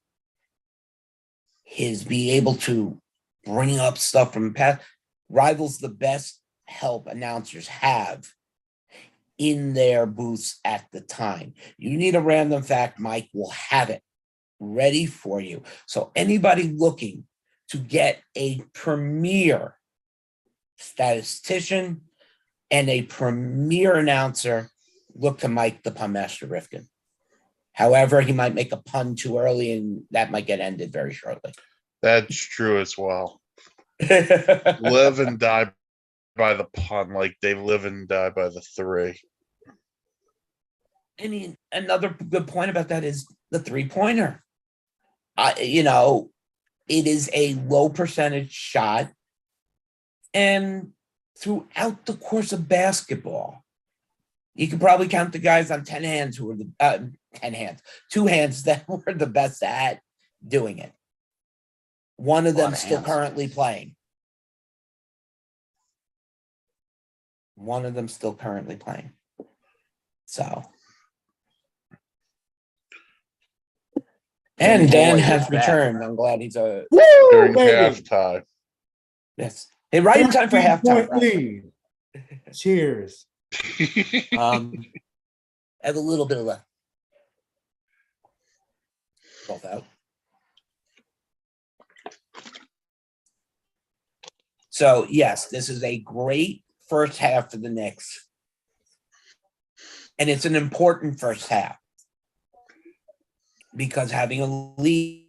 his being able to bring up stuff from the past rivals the best help announcers have in their booths at the time. You need a random fact, Mike will have it ready for you. So anybody looking to get a premier statistician and a premier announcer, look to Mike the Pun Master Rifkin. However, he might make a pun too early and that might get ended very shortly. That's true as well. Live and die by the pun like they live and die by the three. I mean, another good point about that is the three-pointer. It is a low percentage shot. And throughout the course of basketball, you can probably count the guys on 10 hands who were two hands that were the best at doing it. One of them still currently playing. So. And Dan has returned. I'm glad he's during baby. halftime. Yes. Hey, right in time for halftime. Right? Cheers. I have a little bit of left. Both out. So, yes, this is a great first half for the Knicks. And it's an important first half. Because having a lead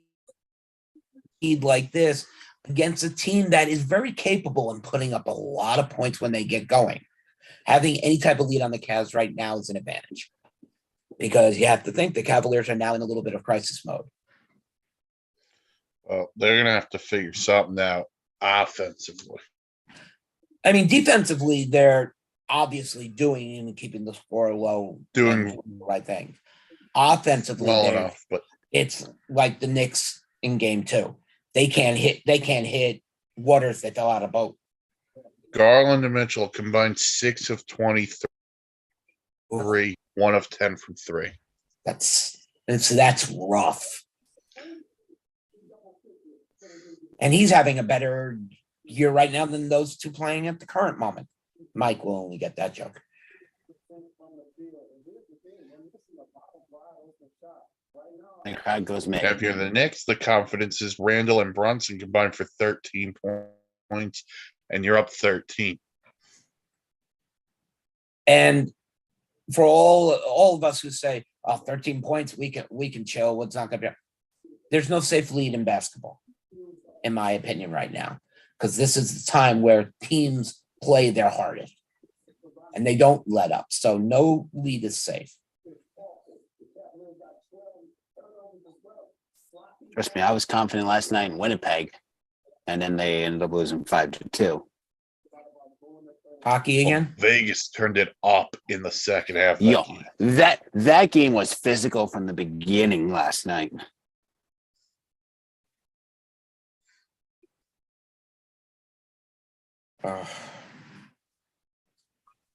like this against a team that is very capable in putting up a lot of points when they get going, having any type of lead on the Cavs right now is an advantage. Because you have to think the Cavaliers are now in a little bit of crisis mode. Well, they're going to have to figure something out offensively. I mean, defensively, they're obviously doing and keeping the score low, Doing and the right thing. Offensively, well enough, but it's like the Knicks in game 2. They can't hit waters that fell out of boat. Garland and Mitchell combined 6 of 23, 1 of 10 from 3. That's rough. And he's having a better year right now than those two playing at the current moment. Mike will only get that joke. The crowd goes mad. If you're the Knicks, the confidence is Randall and Brunson combined for 13 points, and you're up 13. And for all of us who say, "Oh, 13 points, we can chill. What's not going to be?" There's no safe lead in basketball, in my opinion, right now, because this is the time where teams play their hardest and they don't let up. So no lead is safe. Trust me, I was confident last night in Winnipeg, and then they ended up losing 5-2. Hockey again? Vegas turned it up in the second half. Yo, that game was physical from the beginning last night.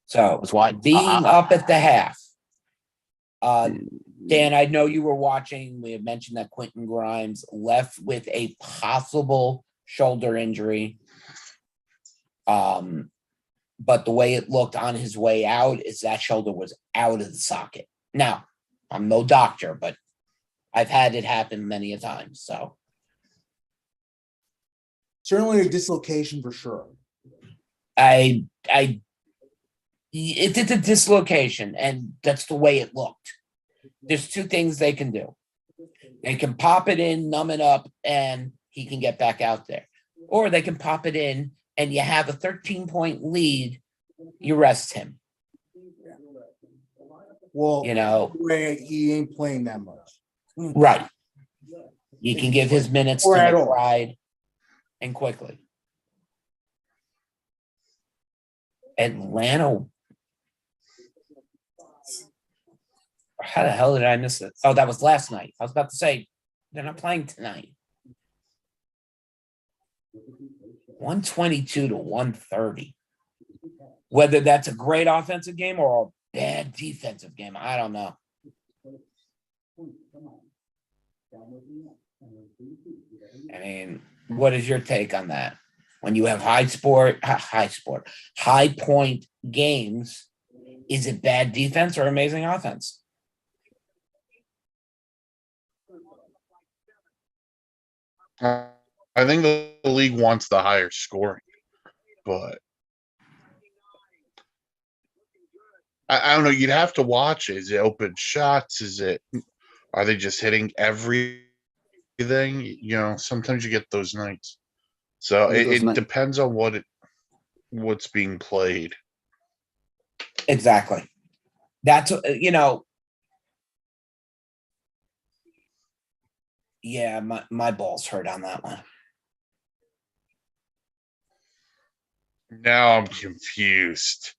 So Was what being up at the half. Dan, I know you were watching. We had mentioned that Quentin Grimes left with a possible shoulder injury. But the way it looked on his way out is that shoulder was out of the socket. Now, I'm no doctor, but I've had it happen many a time. So Certainly a dislocation for sure. it's a dislocation, and that's the way it looked. There's two things they can do. They can pop it in, numb it up, and he can get back out there. Or they can pop it in, and you have a 13-point lead, you rest him. Well, You know, he ain't playing that much. right. You can give his minutes to Or at all. McBride and quickly. Atlanta. How the hell did I miss it? Oh, that was last night. I was about to say they're not playing tonight. 122 to 130. Whether that's a great offensive game or a bad defensive game, I don't know. I mean, what is your take on that? When you have high point games, is it bad defense or amazing offense? I think the league wants the higher scoring, but I don't know. You'd have to watch it. Is it open shots? Are they just hitting everything? Sometimes you get those nights. So it depends on what's being played. Exactly. That's, yeah, my balls hurt on that one. Now I'm confused.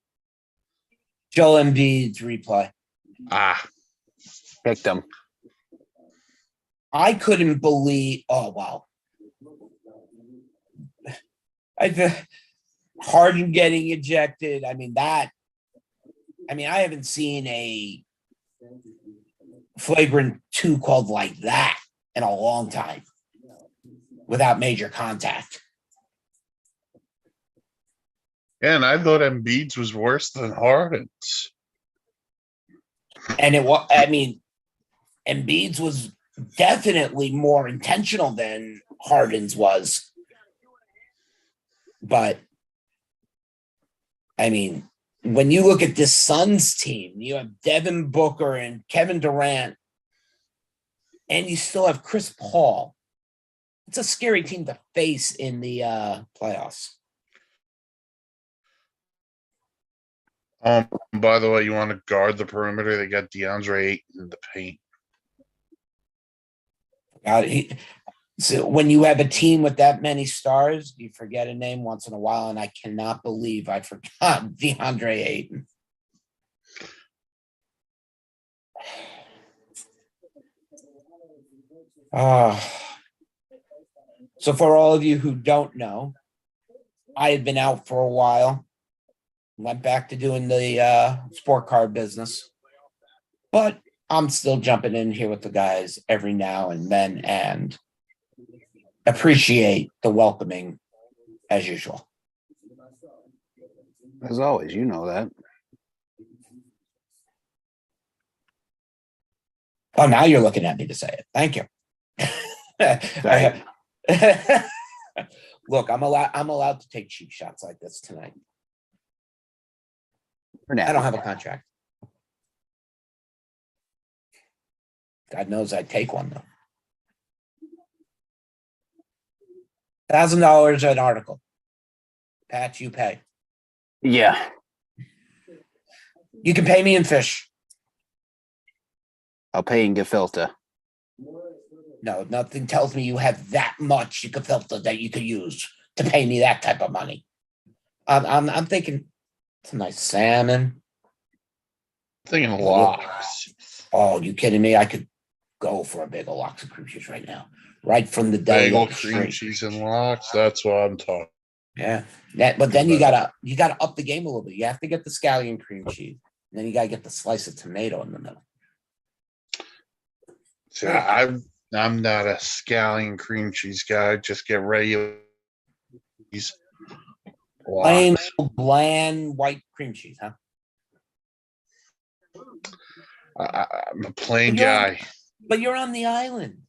Joel Embiid's replay. Picked them. I couldn't believe. Oh wow! Harden getting ejected. I haven't seen a flagrant 2 called like that in a long time without major contact. Yeah, and I thought Embiid's was worse than Harden's. And Embiid's was definitely more intentional than Harden's was. But, when you look at this Suns team, you have Devin Booker and Kevin Durant, and you still have Chris Paul. It's a scary team to face in the playoffs. By the way, you want to guard the perimeter? They got DeAndre Ayton in the paint. So when you have a team with that many stars, you forget a name once in a while, and I cannot believe I forgot DeAndre Ayton. So for all of you who don't know, I had been out for a while, went back to doing the sport car business, but I'm still jumping in here with the guys every now and then and appreciate the welcoming as usual. As always, you know that. Oh, now you're looking at me to say it. Thank you. Look, I'm allowed to take cheap shots like this tonight. For now. I don't have a contract. God knows I'd take one though. $1,000 an article. Pat, you pay. Yeah. You can pay me in fish. I'll pay in gefilte. No, nothing tells me you have that much gefilte that you could use to pay me that type of money. I'm thinking it's a nice salmon. Thinking lox. Oh, you kidding me? I could go for a big lox of cream cheese right now, right from the deli. Bagel, up the cream street. cheese, and lox. That's what I'm talking. Yeah, but then you gotta up the game a little bit. You have to get the scallion cream cheese, and then you gotta get the slice of tomato in the middle. See, I'm not a scallion cream cheese guy. Just get regular cheese. Plain Lox. old bland white cream cheese, huh? I'm a plain But you're on- guy. But you're on the island.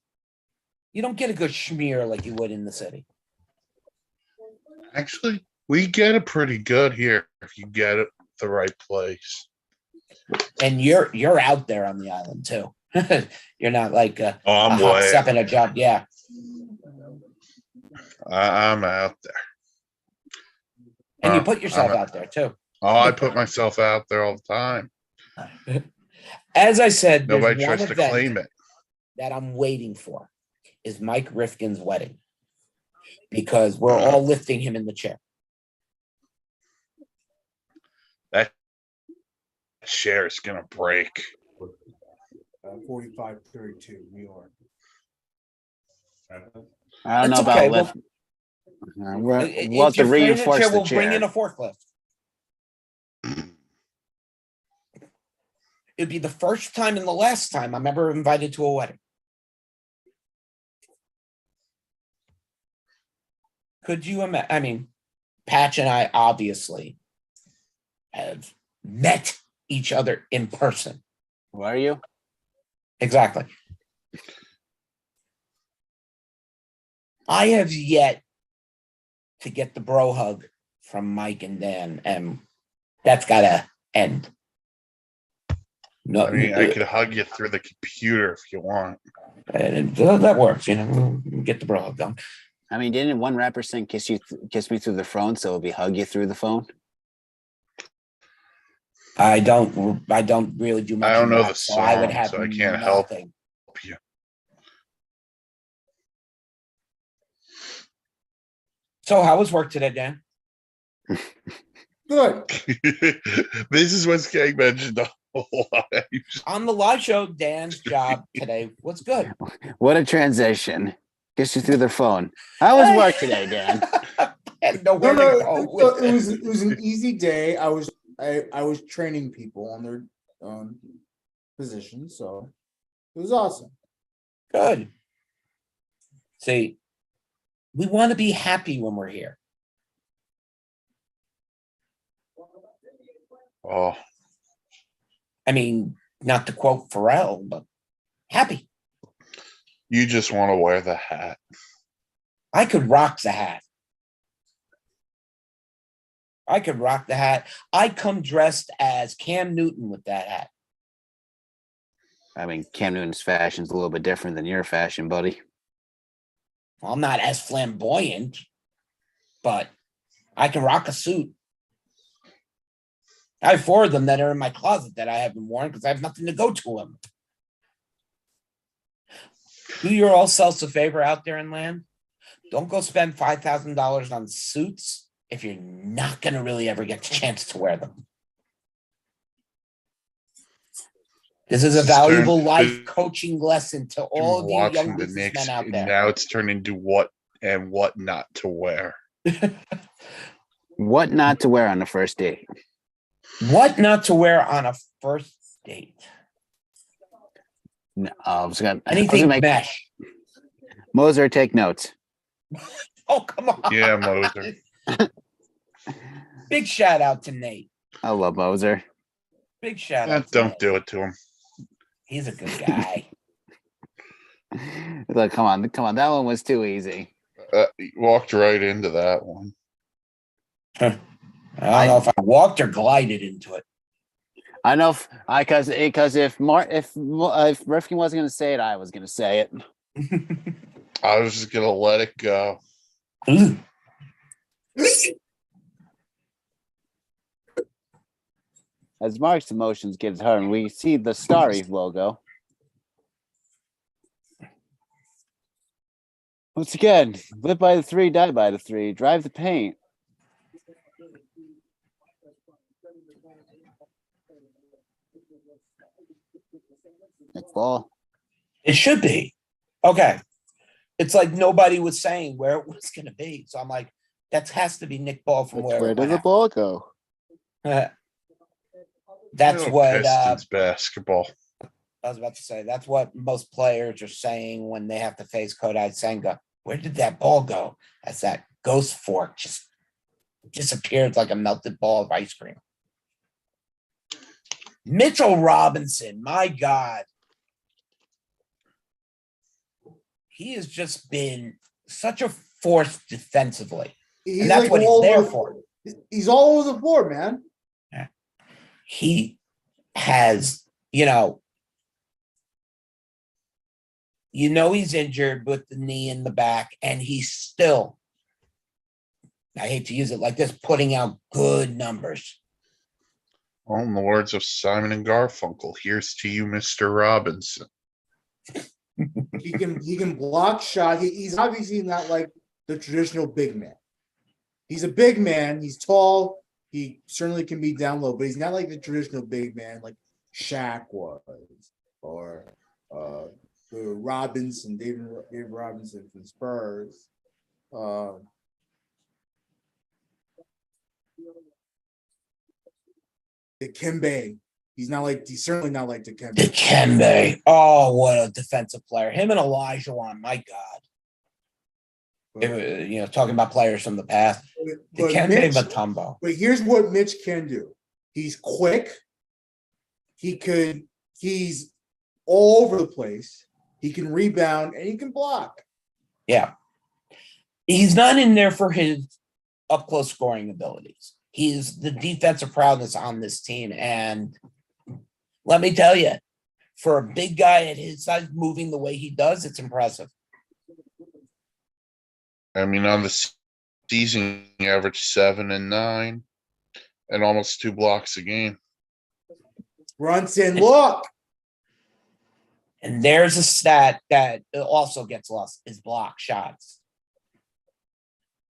You don't get a good schmear like you would in the city. Actually, we get it pretty good here if you get it the right place. And you're out there on the island too. You're not like a I'm hot way step in a job. Yeah. I'm out there. And you Oh, put yourself I'm out there too. Oh, I put myself out there all the time. As I said, there's Nobody one tries to event claim it. that I'm waiting for is Mike Rifkin's wedding because we're all lifting him in the chair. That chair is gonna break. 45-32, New York. I don't know It's about okay, lift. We'll If have to your reinforce furniture the will bring in chair. a forklift. It'd be the first time and the last time I'm ever invited to a wedding. Could you imagine? I mean, Patch and I obviously have met each other in person. Who are you? Exactly. I have yet to get the bro hug from Mike and Dan, and that's got to end. No, I mean, I could hug you through the computer if you want. that works. You know, we'll get the bro hug done. I mean, didn't one rapper sing kiss me through the phone, so it'll be hug you through the phone? I don't really do much. I don't in know rap, the so I would song, have so I can't help nothing. you. So, how was work today, Dan? Good. This is what's getting mentioned a whole lot. On the live show, Dan's job today was good. What a transition. Kiss you through the phone. How was work today, Dan? And nowhere to go with It was an easy day. I was training people on their positions, so it was awesome. Good. See, we want to be happy when we're here. Oh, I mean, not to quote Pharrell, but happy. you just want to wear the hat. I could rock the hat. I come dressed as Cam Newton with that hat. I mean, Cam Newton's fashion's a little bit different than your fashion, buddy. Well, I'm not as flamboyant, but I can rock a suit. I have 4 of them that are in my closet that I haven't worn because I have nothing to go to them. Do yourselves a favor out there in land. Don't go spend $5,000 on suits if you're not going to really ever get the chance to wear them. This is a valuable life coaching lesson to all of you young Watching the businessmen Knicks, out and there. now it's turned into what and what not to wear. What not to wear on the first date? What not to wear on a first date? No, I was gonna Anything make mesh. Moser take notes. Oh, come on. Yeah, Moser. Big shout out to Nate. I love Moser. Big shout out to Don't Nate. do it to him. He's a good guy. Look, come on, that one was too easy. He walked right into that one. I don't know if I walked or glided into it. I know because if Rifkin wasn't going to say it, I was going to say it. I was just gonna let it go. As Mark's emotions get turned, we see the Starry logo. Once again, live by the 3, die by the 3, drive the paint. Nick Ball. It should be. Okay. It's like nobody was saying where it was going to be. So I'm like, that has to be Nick Ball from Where did the ball go? That's Little what Pistons basketball. I was about to say. That's what most players are saying when they have to face Kodai Senga. Where did that ball go? As that ghost fork just disappeared like a melted ball of ice cream. Mitchell Robinson, my God. He has just been such a force defensively. He's and that's like what he's there for. He's all over the floor, man. Yeah. He has, he's injured with the knee in the back, and he's still, I hate to use it like this, putting out good numbers. Well, in the words of Simon and Garfunkel, here's to you, Mr. Robinson. He can block shot. He's obviously not like the traditional big man. He's a big man. He's tall. He certainly can be down low, but he's not like the traditional big man like Shaq was, or Robinson, David Robinson from Spurs. Dikembe. He's certainly not like Dikembe. Dikembe. Oh, what a defensive player. Him and Elijah Wan, my God. Talking about players from the past. Dikembe Mutombo. But here's what Mitch can do. He's quick. He's all over the place. He can rebound and he can block. Yeah. He's not in there for his up-close scoring abilities. He's the defensive prowess on this team. And let me tell you, for a big guy at his size moving the way he does, it's impressive. I mean, on the season, he averaged 7 and 9 and almost 2 blocks a game. Brunson, look. And there's a stat that also gets lost is block shots.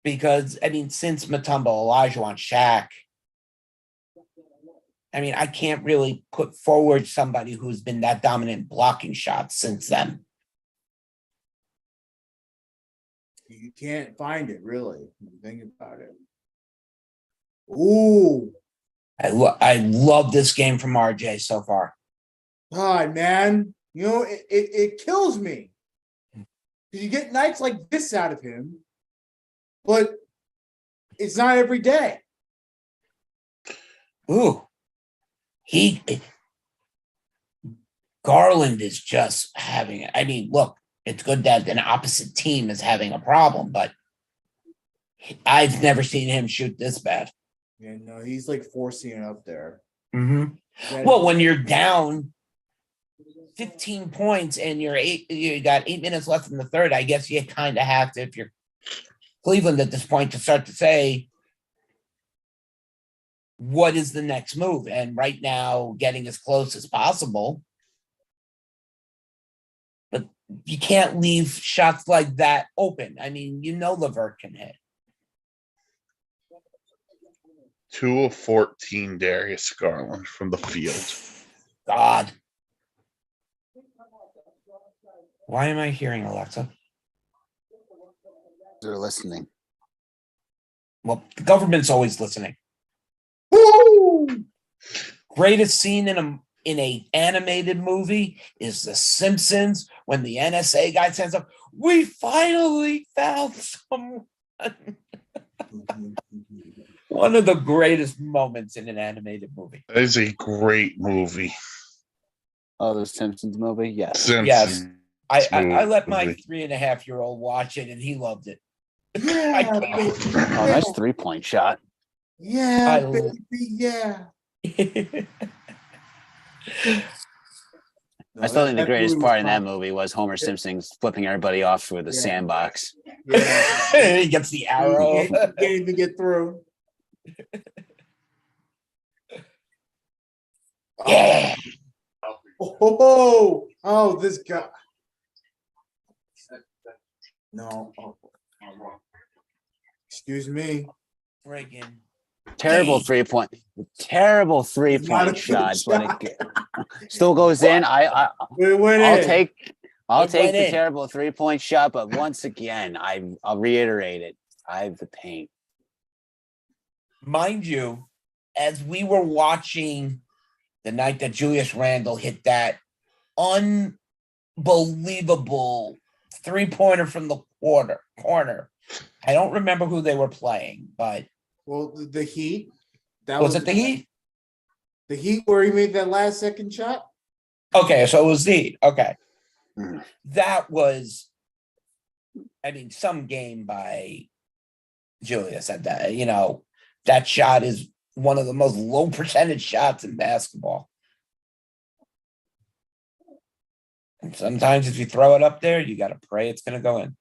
Because, since Mutombo, Olajuwon, Shaq, I can't really put forward somebody who's been that dominant blocking shots since then. You can't find it, really. Think about it. Ooh. I love this game from RJ so far. God, man. It kills me. You get nights like this out of him, but it's not every day. Ooh. Garland is just having it. Look, it's good that an opposite team is having a problem, but I've never seen him shoot this bad. Yeah, no, he's like forcing it up there. Mm-hmm. Well, when you're down 15 points and you got 8 minutes left in the third, I guess you kind of have to, if you're Cleveland at this point, to start to say, what is the next move? And right now, getting as close as possible. But you can't leave shots like that open. I mean, Levert can hit. 2 of 14, Darius Garland from the field. God. Why am I hearing Alexa? They're listening. Well, the government's always listening. Woo! Greatest scene in a animated movie is The Simpsons when the NSA guy stands up. We finally found someone. One of the greatest moments in an animated movie. That is a great movie. Oh, the Simpsons movie? Yes. Yes. I let my movie. 3.5-year-old watch it and he loved it. Yeah, I baby, Oh, nice 3-point shot. yeah, I- baby, yeah. I still think the greatest movie was part in that fun. movie was Homer Simpson's flipping everybody off through the Yeah. sandbox. Yeah, He gets the arrow. he can't even get through. Yeah. Oh, this guy. No. Oh. Excuse me. Friggin' Terrible Hey. 3-point. Terrible It's not a 3-point good shot, shot. but it still goes in. It went I'll in. I'll It take went the in. terrible 3-point shot, but once again, I'll reiterate it. I have the paint. mind you, as we were watching the night that Julius Randle hit that unbelievable 3-pointer from the corner. I don't remember who they were playing, but Well, the Heat. That was it the Heat? The Heat where he made that last second shot? Okay, so it was the Heat. Okay. Mhm. That was, some game by Julius at that. That shot is one of the most low percentage shots in basketball. And sometimes if you throw it up there, you got to pray it's going to go in.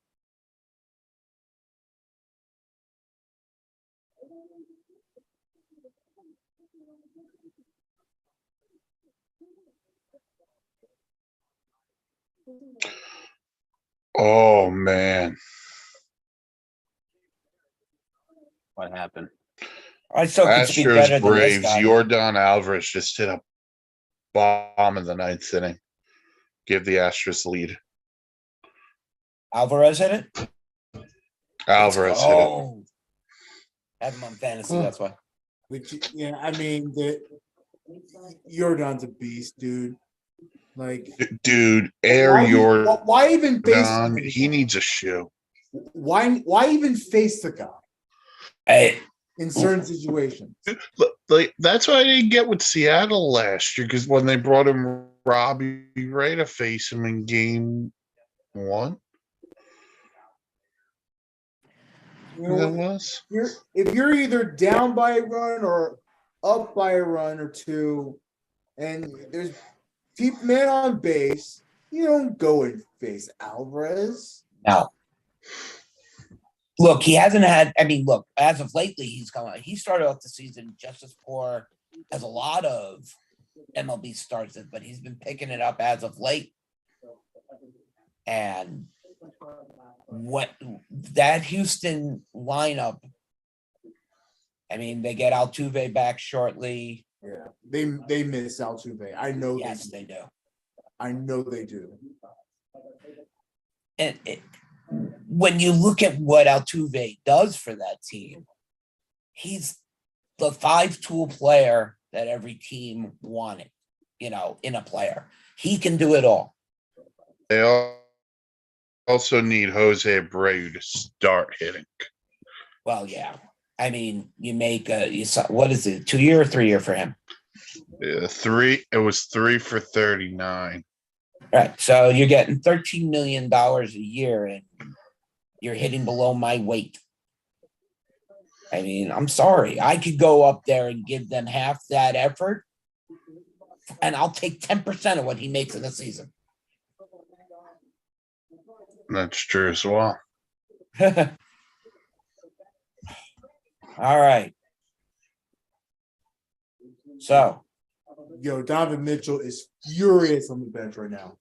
Oh, man. What happened? I still could be better Astros than this Braves. guy. Jordan Alvarez just hit a bomb in the ninth inning. Give the Astros the lead. Alvarez hit it? Alvarez hit it. Oh, have him on fantasy. That's why. Which, Jordan's a beast, dude. Like, Dude, Air Jordan. why even face? He needs a shoe. Why even face the guy Hey, in certain situations? Like that's why I didn't get with Seattle last year, because when they brought him Robbie Ray to face him in game 1, that was. If you're either down by a run or up by a run or two, and there's man on base, you don't go and face Alvarez. no. Look, he hasn't had. As of lately, he's come on. He started off the season just as poor as a lot of MLB starts it, but he's been picking it up as of late. And what that Houston lineup, they get Altuve back shortly. Yeah, they miss Altuve. I know. Yes, they do. I know they do. And when you look at what Altuve does for that team, he's the 5-tool player that every team wanted, in a player. He can do it all. They also need Jose Abreu to start hitting. Well, yeah. You make what is it, 2-year or 3-year for him? 3. It was 3 for 39. Right. So you're getting $13 million a year and you're hitting below my weight. I'm sorry. I could go up there and give them half that effort and I'll take 10% of what he makes in a season. That's true as well. All right. So, Donovan Mitchell is furious on the bench right now.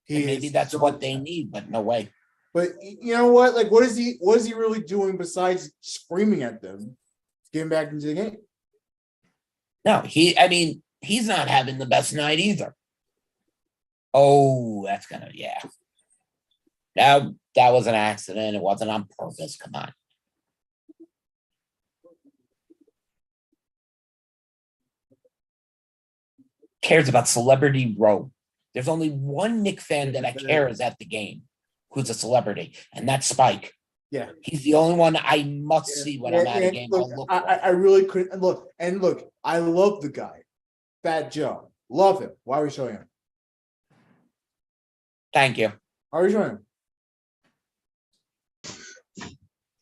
And maybe that's what they need, but no way. But you know what? Like, what is he really doing besides screaming at them? Getting back into the game. No, he's not having the best night either. Oh, that's gonna, yeah. Now that was an accident. It wasn't on purpose. Come on. Cares about Celebrity Row. There's only one Knick fan that I care is at the game, who's a celebrity, and that's Spike. Yeah, he's the only one I must see when I'm at a game. Look, I really couldn't look. I love the guy, Fat Joe. Love him. Why are we showing him? Thank you. Why are we showing him?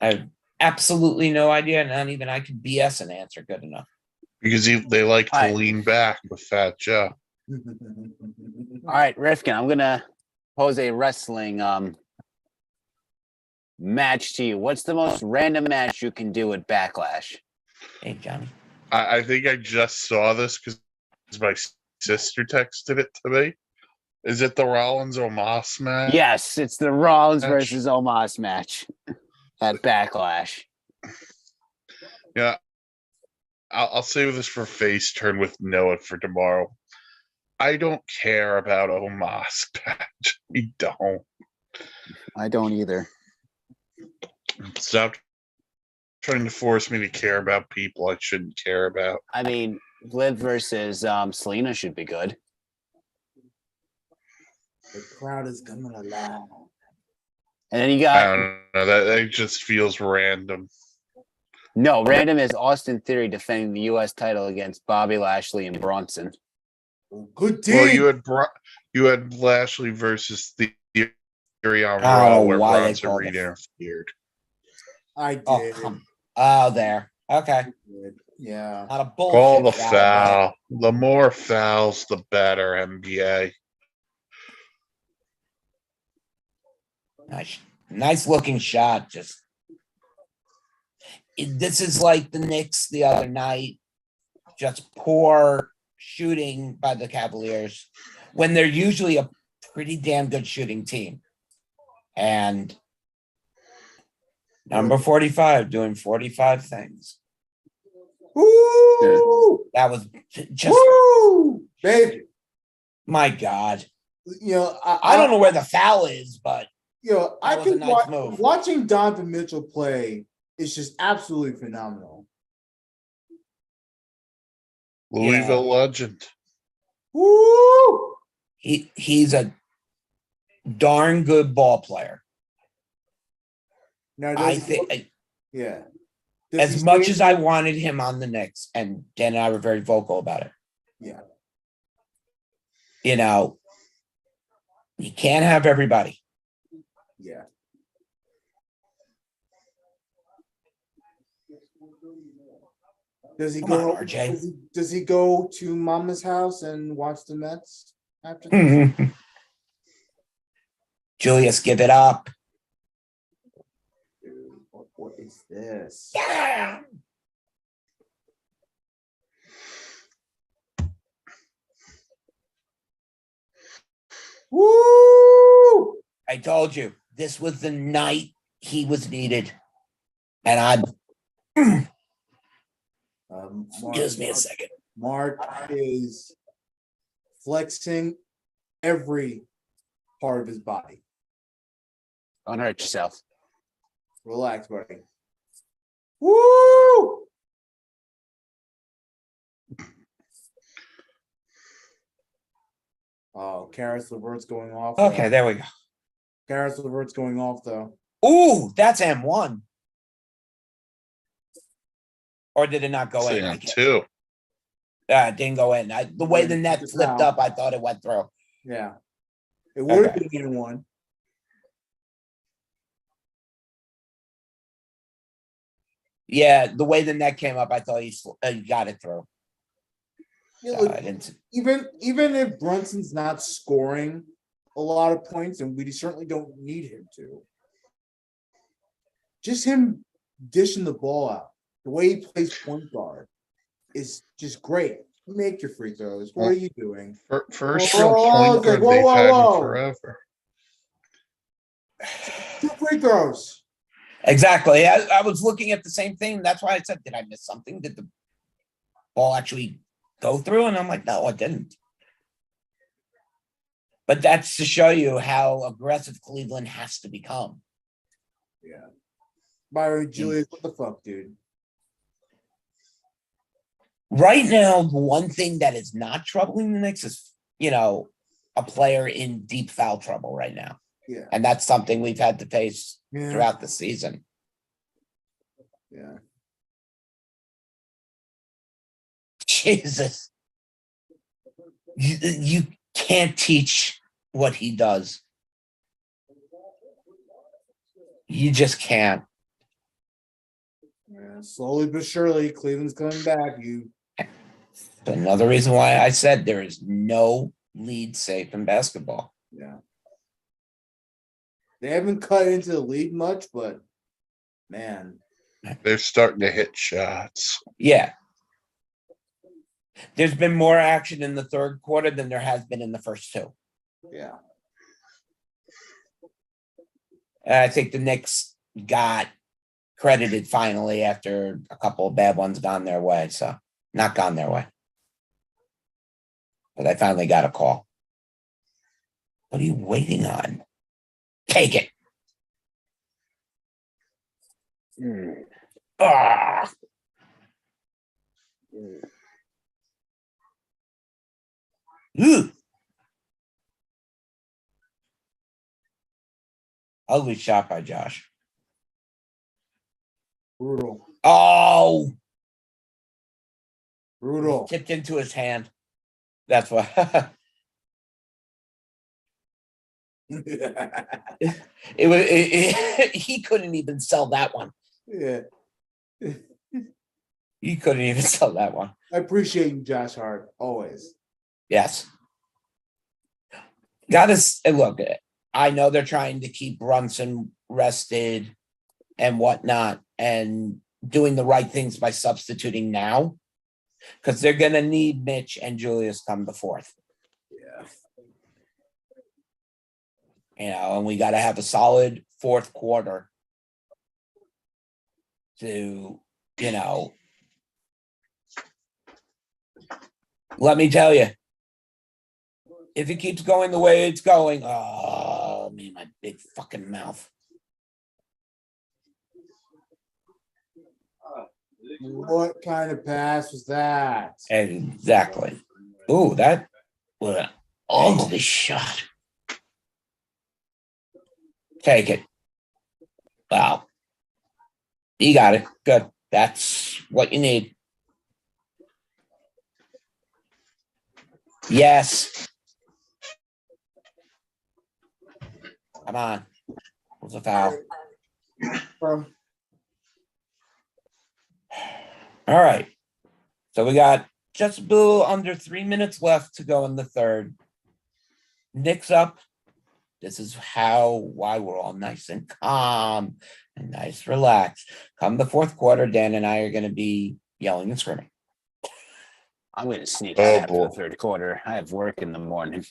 I have absolutely no idea. Not even I could BS an answer good enough. Because they like to Right. lean back with Fat Joe. All right, Rifkin, I'm gonna pose a wrestling match to you. What's the most random match you can do at Backlash? Hey, Johnny. I think I just saw this because my sister texted it to me. Is it the Rollins Omos match? Yes, it's the Rollins Match. versus Omos match at Backlash. Yeah. I'll save this for face turn with Noah for tomorrow. I don't care about Omos match. We don't. I don't either. Stop trying to force me to care about people I shouldn't care about. I mean, Liv versus Selena should be good. The crowd is coming alive. And then you I got don't know. That just feels random. no random is Austin Theory defending the U.S. title against Bobby Lashley and Bronson. Good team. Well, you had Lashley versus Theory on I don't Raw know where why they Bronson called Reed it. interfered. I did. Oh, there. Okay. Yeah. Not a Call bullshit the foul, foul. The more fouls, the better, NBA. but nice looking shot. This is like the Knicks the other night. Just poor shooting by the Cavaliers when they're usually a pretty damn good shooting team. And number 45 doing 45 things. Woo! That was just, Woo! Baby. my God. You know, I don't know where the foul is, but You know, I That was a can nice watch move. watching Donovan Mitchell play is just absolutely phenomenal. Louisville legend. Woo! he's a darn good ball player. Now, I does he, think yeah. Does as he much stay- as I wanted him on the Knicks, and Dan and I were very vocal about it. Yeah. You know, you can't have everybody. Yeah. Does he Come go? on, RJ. Does he go to Mama's house and watch the Mets after this? Julius, give it up. Dude, what is this? Yeah. Woo! I told you this was the night he was needed, and I. Excuse me a second. Mark is flexing every part of his body. Don't hurt yourself. Relax, buddy. Woo! Oh, Karis LeVert's going off. Okay, there we go. Karis LeVert's going off though. Ooh, that's M1. Or did it not go in? I Saying can't- two. It didn't go in. The way the net Just flipped now. up, I thought it went through. Yeah. It would have Okay. been in one. Yeah, the way the net came up, I thought he got it through. Yeah, look, I didn't. even if Brunson's not scoring a lot of points, and we certainly don't need him to, just him dishing the ball out, the way he plays point guard is just great. Make your free throws. What are you doing? First Whoa, real whoa, point okay, guard whoa, they've whoa, had in whoa. forever. 2 free throws. Exactly. I was looking at the same thing. That's why I said, did I miss something? Did the ball actually go through? And I'm like, no, it didn't. But that's to show you how aggressive Cleveland has to become. Yeah. Byron Julius, what the fuck, dude? Right now, the one thing that is not troubling the Knicks is, a player in deep foul trouble right now. Yeah. And that's something we've had to face Yeah. throughout the season. Yeah. Jesus. You can't teach what he does. You just can't. Yeah. Slowly but surely, Cleveland's coming back. Another reason why I said there is no lead safe in basketball. Yeah. They haven't cut into the league much, but man. They're starting to hit shots. Yeah. There's been more action in the third quarter than there has been in the first two. Yeah. And I think the Knicks got credited finally after a couple of bad ones gone their way. So, not gone their way. But they finally got a call. What are you waiting on? Take it. Ah. Ooh. Ugly shot by Josh. Brutal. Oh, Brutal. tipped into his hand. That's what. It was. He couldn't even sell that one. Yeah. He couldn't even sell that one. I appreciate you, Josh Hart, always. Yes. Got to look. I know they're trying to keep Brunson rested and whatnot, and doing the right things by substituting now, because they're going to need Mitch and Julius come the fourth. Yeah. And we got to have a solid fourth quarter to, let me tell you, if it keeps going the way it's going, oh, man, my big fucking mouth. What kind of pass was that? Exactly. Ooh, that was an ugly shot. Take it. Wow. You got it. Good. That's what you need. Yes. Come on. What's a foul? All right. So we got just a little under 3 minutes left to go in the third. Knicks up. This is why we're all nice and calm and nice, relaxed. Come the fourth quarter, Dan and I are going to be yelling and screaming. I'm going to sneak Oh, out after the boy. third quarter. I have work in the morning.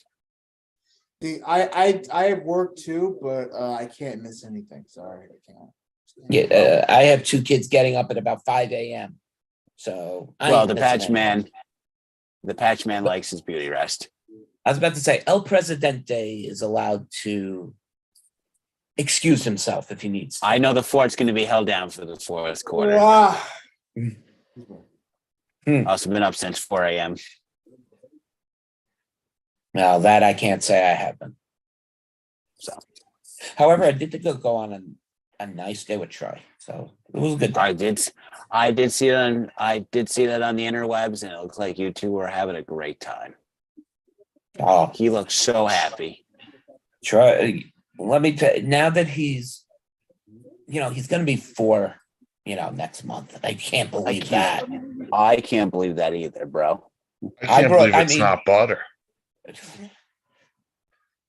See, I have work too, but I can't miss anything. Sorry, I can't. Yeah, I have two kids getting up at about 5 a.m. So Well, the patch man likes his beauty rest. I was about to say El Presidente is allowed to excuse himself if he needs to. I know the fort's going to be held down for the fourth quarter. Ah. Also been up since 4 a.m. Now that I can't say I haven't. So, however, I did go on a nice day with Troy, so it was a good day. I did see that on the interwebs, and it looks like you two were having a great time. Oh, He looks so happy. Troy, let me tell you, now that he's going to be 4, next month. I can't believe that. I can't believe that either, bro. I can't believe it's not butter.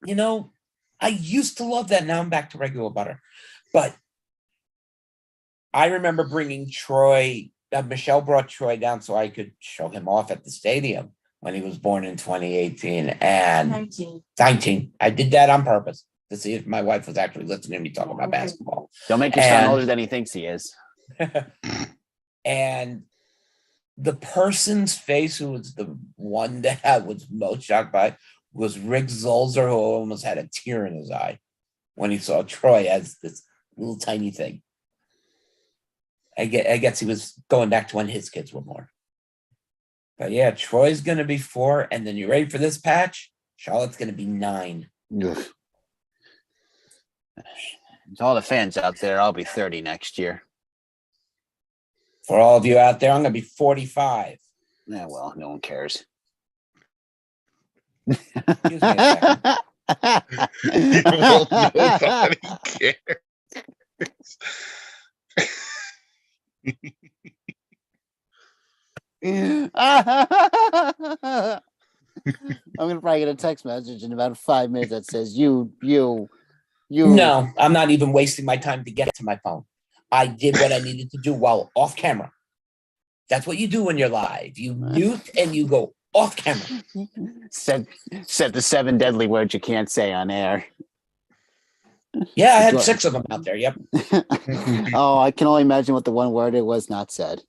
I used to love that. Now I'm back to regular butter. But I remember bringing Troy Michelle brought Troy down so I could show him off at the stadium when he was born in 2018 and 19. I did that on purpose to see if my wife was actually listening to me talking about basketball. Don't make your son older than he thinks he is. And the person's face who was the one that I was most shocked by was Rick Zolzer, who almost had a tear in his eye when he saw Troy as this little tiny thing. I guess he was going back to when his kids were born. But yeah, Troy's going to be 4. And then you ready for this patch? Charlotte's going to be 9. Ugh. To all the fans out there, I'll be 30 next year. For all of you out there, I'm going to be 45. Yeah, well, no one cares. Excuse me a second. Well, nobody cares. I'm gonna probably get a text message in about 5 minutes that says you. No, I'm not even wasting my time to get to my phone. I did what I needed to do while off camera. That's what you do when you're live. You mute and you go off camera. Said the 7 deadly words you can't say on air. Yeah, I had 6 of them out there. Yep. Oh, I can only imagine what the one word it was not said.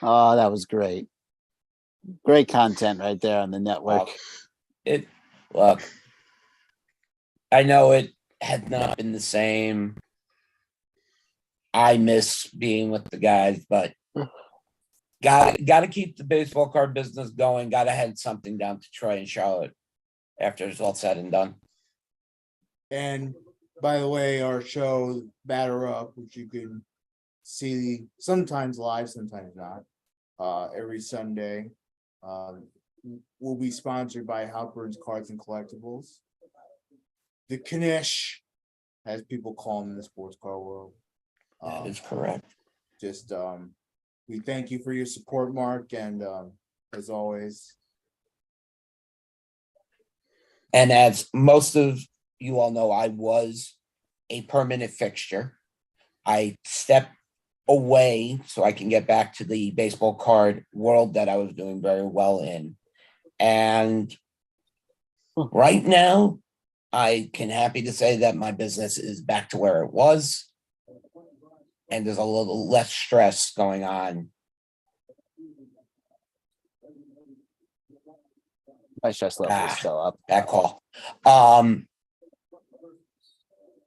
Oh, that was great. Great content right there on the network. Look, I know it had not been the same. I miss being with the guys, but got to keep the baseball card business going. Got to head something down to Troy and Charlotte after it's all said and done. And by the way, our show Batter Up, which you can see sometimes live, sometimes not, every Sunday, will be sponsored by Halpern's Cards and Collectibles. The Knish, as people call them in the sports car world. That is correct. Just we thank you for your support, Mark, and as always. And as most of you all know, I was a permanent fixture. I stepped away so I can get back to the baseball card world that I was doing very well in. And right now, I can happy to say that my business is back to where it was. And there's a little less stress going on. My stress level is still up. That call.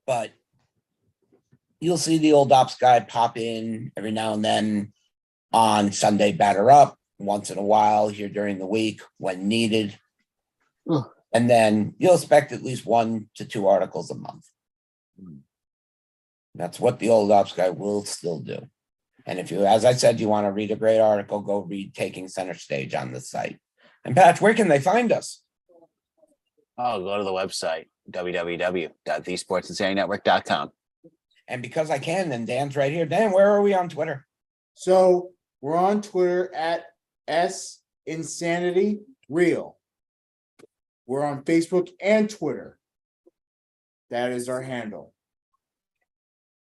But you'll see the old ops guy pop in every now and then on Sunday Batter Up, once in a while here during the week when needed. Ugh. And then you'll expect at least 1 to 2 articles a month. That's what the old ops guy will still do. And if you, as I said, you want to read a great article, go read Taking Center Stage on the site. And Patch, where can they find us? Oh, go to the website, www.thesportsinsanitynetwork.com. And because I can, then Dan's right here. Dan, where are we on Twitter? So we're on Twitter at @SInsanityReal. We're on Facebook and Twitter. That is our handle.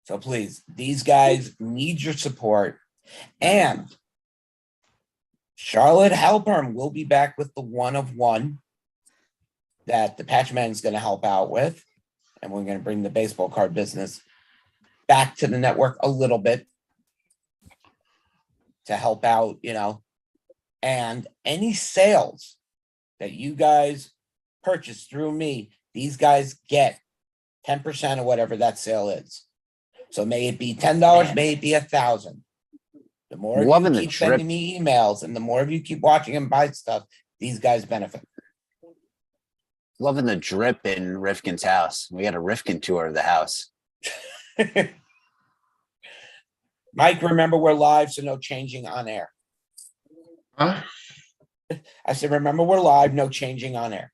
So please, these guys need your support. And Charlotte Halpern will be back with the 1 of 1 that the Patchman is going to help out with. And we're going to bring the baseball card business back to the network a little bit to help out, and any sales that you guys purchase through me, these guys get 10% of whatever that sale is. So may it be $10, may it be $1,000. The more you keep sending me emails and the more of you keep watching and buy stuff, these guys benefit. Loving the drip in Rifkin's house. We got a Rifkin tour of the house. Mike, remember we're live, so no changing on air. Huh? I said, remember we're live, no changing on air.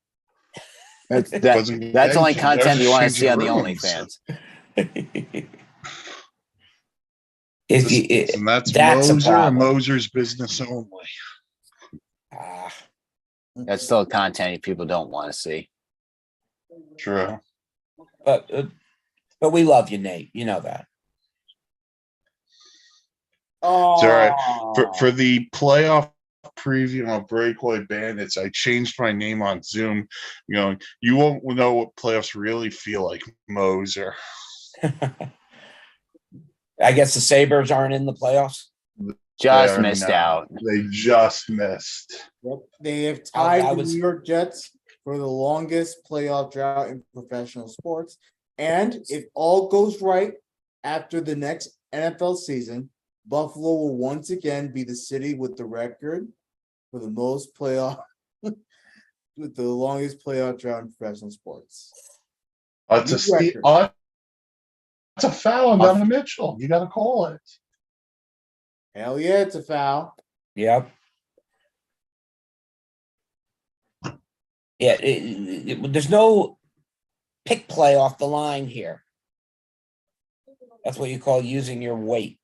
That's only content you want to see on the OnlyFans. And that's Moser and Moser's business only. That's still content people don't want to see. True. But we love you, Nate. You know that. Oh, all right. For the playoff preview on Breakaway Bandits, I changed my name on Zoom. You won't know what playoffs really feel like, Moser. I guess the Sabres aren't in the playoffs. Just They're missed not. out. They just missed. Yep. They have I tied the was- New York Jets for the longest playoff drought in professional sports. And if all goes right after the next NFL season, Buffalo will once again be the city with the record for the most playoff with the longest playoff drought in professional sports. It's New a record. it's a foul on Donovan Mitchell. You got to call it. Hell yeah, it's a foul. Yep. Yeah, there's no pick play off the line here. That's what you call using your weight.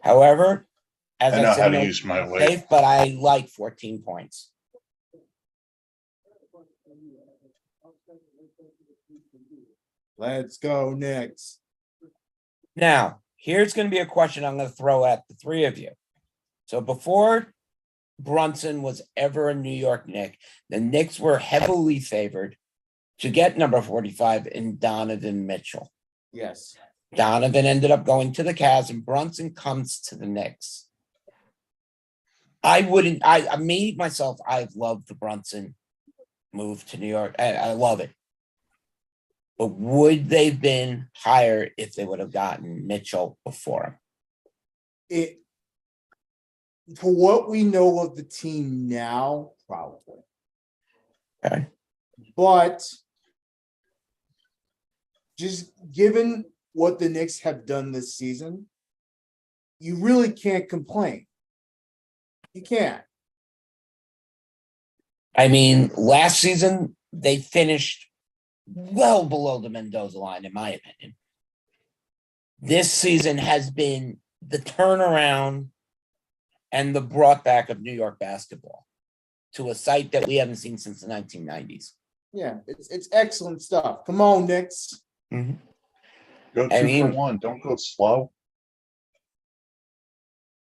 However, as I I, know said, how to no use my weight. safe, but I like 14 points. Let's go, Knicks. Now, here's going to be a question I'm going to throw at the three of you. So before Brunson was ever a New York Knick, the Knicks were heavily favored to get number 45 in Donovan Mitchell. Yes. Donovan ended up going to the Cavs and Brunson comes to the Knicks. I made myself, I've loved the Brunson move to New York. I love it. But would they have been higher if they would have gotten Mitchell before him? It for what we know of the team now, probably. Okay. But just given what the Knicks have done this season, you really can't complain. You can't. I mean, last season they finished well below the Mendoza line, in my opinion. This season has been the turnaround and the brought back of New York basketball to a site that we haven't seen since the 1990s. Yeah, it's excellent stuff. Come on, Knicks. Mm-hmm. Go two for one. Don't go slow.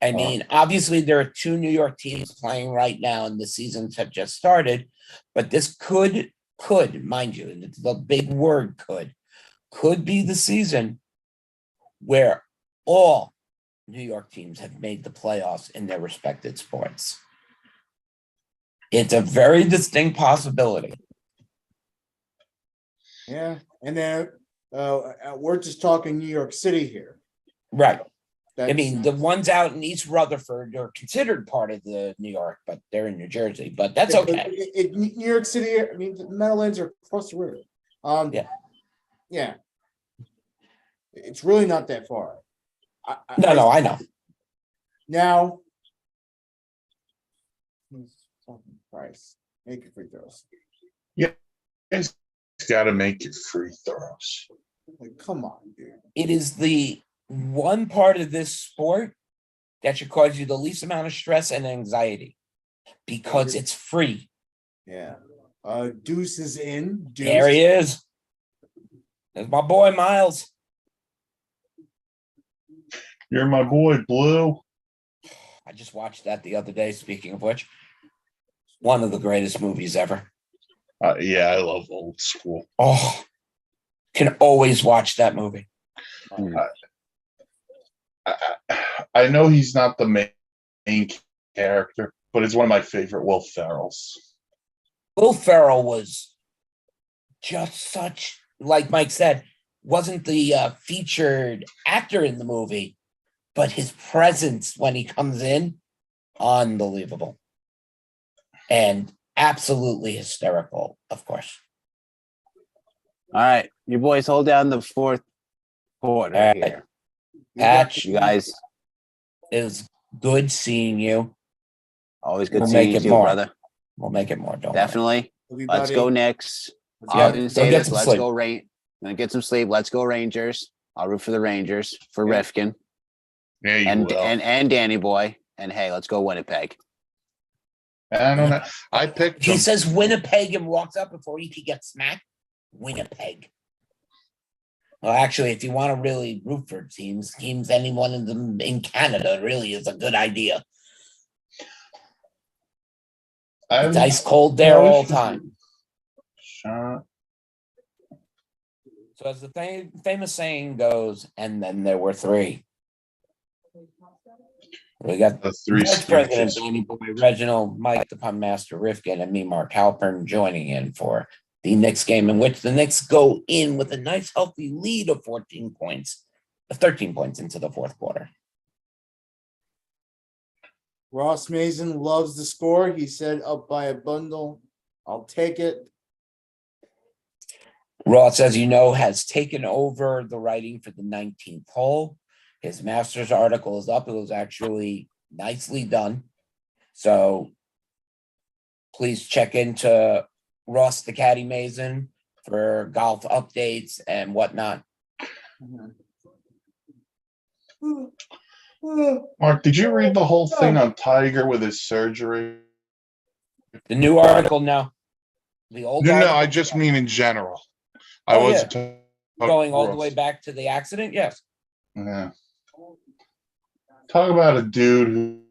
I mean, obviously there are two New York teams playing right now and the seasons have just started, but this could, mind you, and it's the big word could be the season where all New York teams have made the playoffs in their respected sports. It's a very distinct possibility. Yeah, and then we're just talking New York City here. Right. That's, I mean, the ones out in East Rutherford are considered part of the New York, but they're in New Jersey. But that's okay. New York City, I mean, the Meadowlands are across the river. Yeah. It's really not that far. No, I know. Now, price, make it free throws. It's got to make it free throws. Like, come on, dude. It is the one part of this sport that should cause you the least amount of stress and anxiety because it's free. Yeah. Deuce is in. Deuce. There he is. There's my boy Miles. You're my boy, Blue. I just watched that the other day, speaking of which. One of the greatest movies ever. Yeah, I love old school. Oh, can always watch that movie. I know he's not the main character, but it's one of my favorite Will Ferrells. Will Ferrell was just such, like Mike said, wasn't the featured actor in the movie, but his presence when he comes in, unbelievable. And absolutely hysterical, of course. All right, you boys hold down the fourth quarter All right. here. Patch, You guys, it was good seeing you. always good We'll seeing make you it too, more. brother. We'll make it more, don't worry. Definitely. Everybody, Let's go Knicks. let's I'm Yeah, go. gonna go say get this. some Let's sleep. go Rain. I'm gonna get some sleep. Let's go Rangers. I'll root for the Rangers for Yeah. Rifkin Yeah, you and, will. and Danny Boy. And hey, let's go Winnipeg. I don't know. I picked He him. says Winnipeg and walks up before he can get smacked. Winnipeg. Well, actually, if you want to really root for teams, anyone in them in Canada really is a good idea. It's ice cold there all the time. Shot. So as the famous saying goes, and then there were three. We got The three Vice President stooges. Danny Boy, Reginald, Mike the Pun Master Rifkin, and me, Mark Halpern, joining in for the Knicks game, in which the Knicks go in with a nice healthy lead of 13 points into the fourth quarter. Ross Mason loves the score. He said up by a bundle. I'll take it. Ross, as you know, has taken over the writing for the 19th hole. His master's article is up. It was actually nicely done. So please check into Ross the Caddy Mason for golf updates and whatnot. Mark, did you read the whole thing on Tiger with his surgery? The new article now. The old No, article, I just mean in general. I Oh, wasn't going all the way back to the accident. Yes. Yeah. Talk about a dude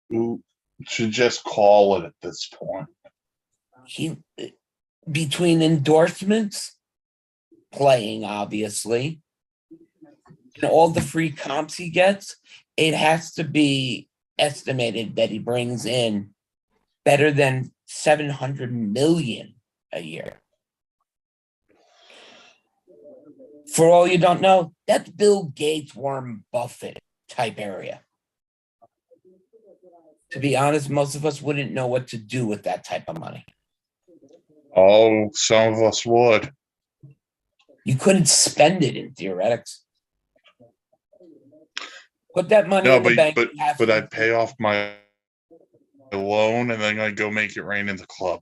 who should just call it at this point. He, between endorsements, playing obviously, and all the free comps he gets, it has to be estimated that he brings in better than $700 million a year. For all you don't know, that's Bill Gates, Warren Buffett type area. To be honest, most of us wouldn't know what to do with that type of money. Oh, some of us would. You couldn't spend it in theoretics. Put that money No, in the bank. but I'd pay off my loan and then I'd go make it rain in the club.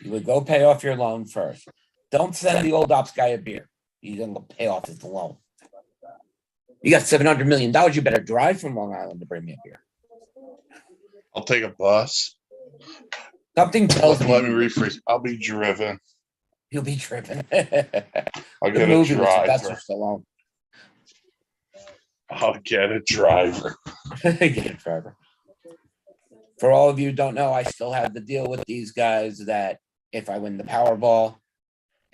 You would go pay off your loan first. Don't send the old ops guy a beer. He's gonna go pay off his loan. You got $700 million. You better drive from Long Island to bring me a beer. I'll take a bus. Something tells me Let me rephrase. I'll be driven. you'll be driven. I'll The get a movie with Sylvester driver. Stallone. I'll get a driver. Get a driver. For all of you who don't know, I still have the deal with these guys that if I win the Powerball,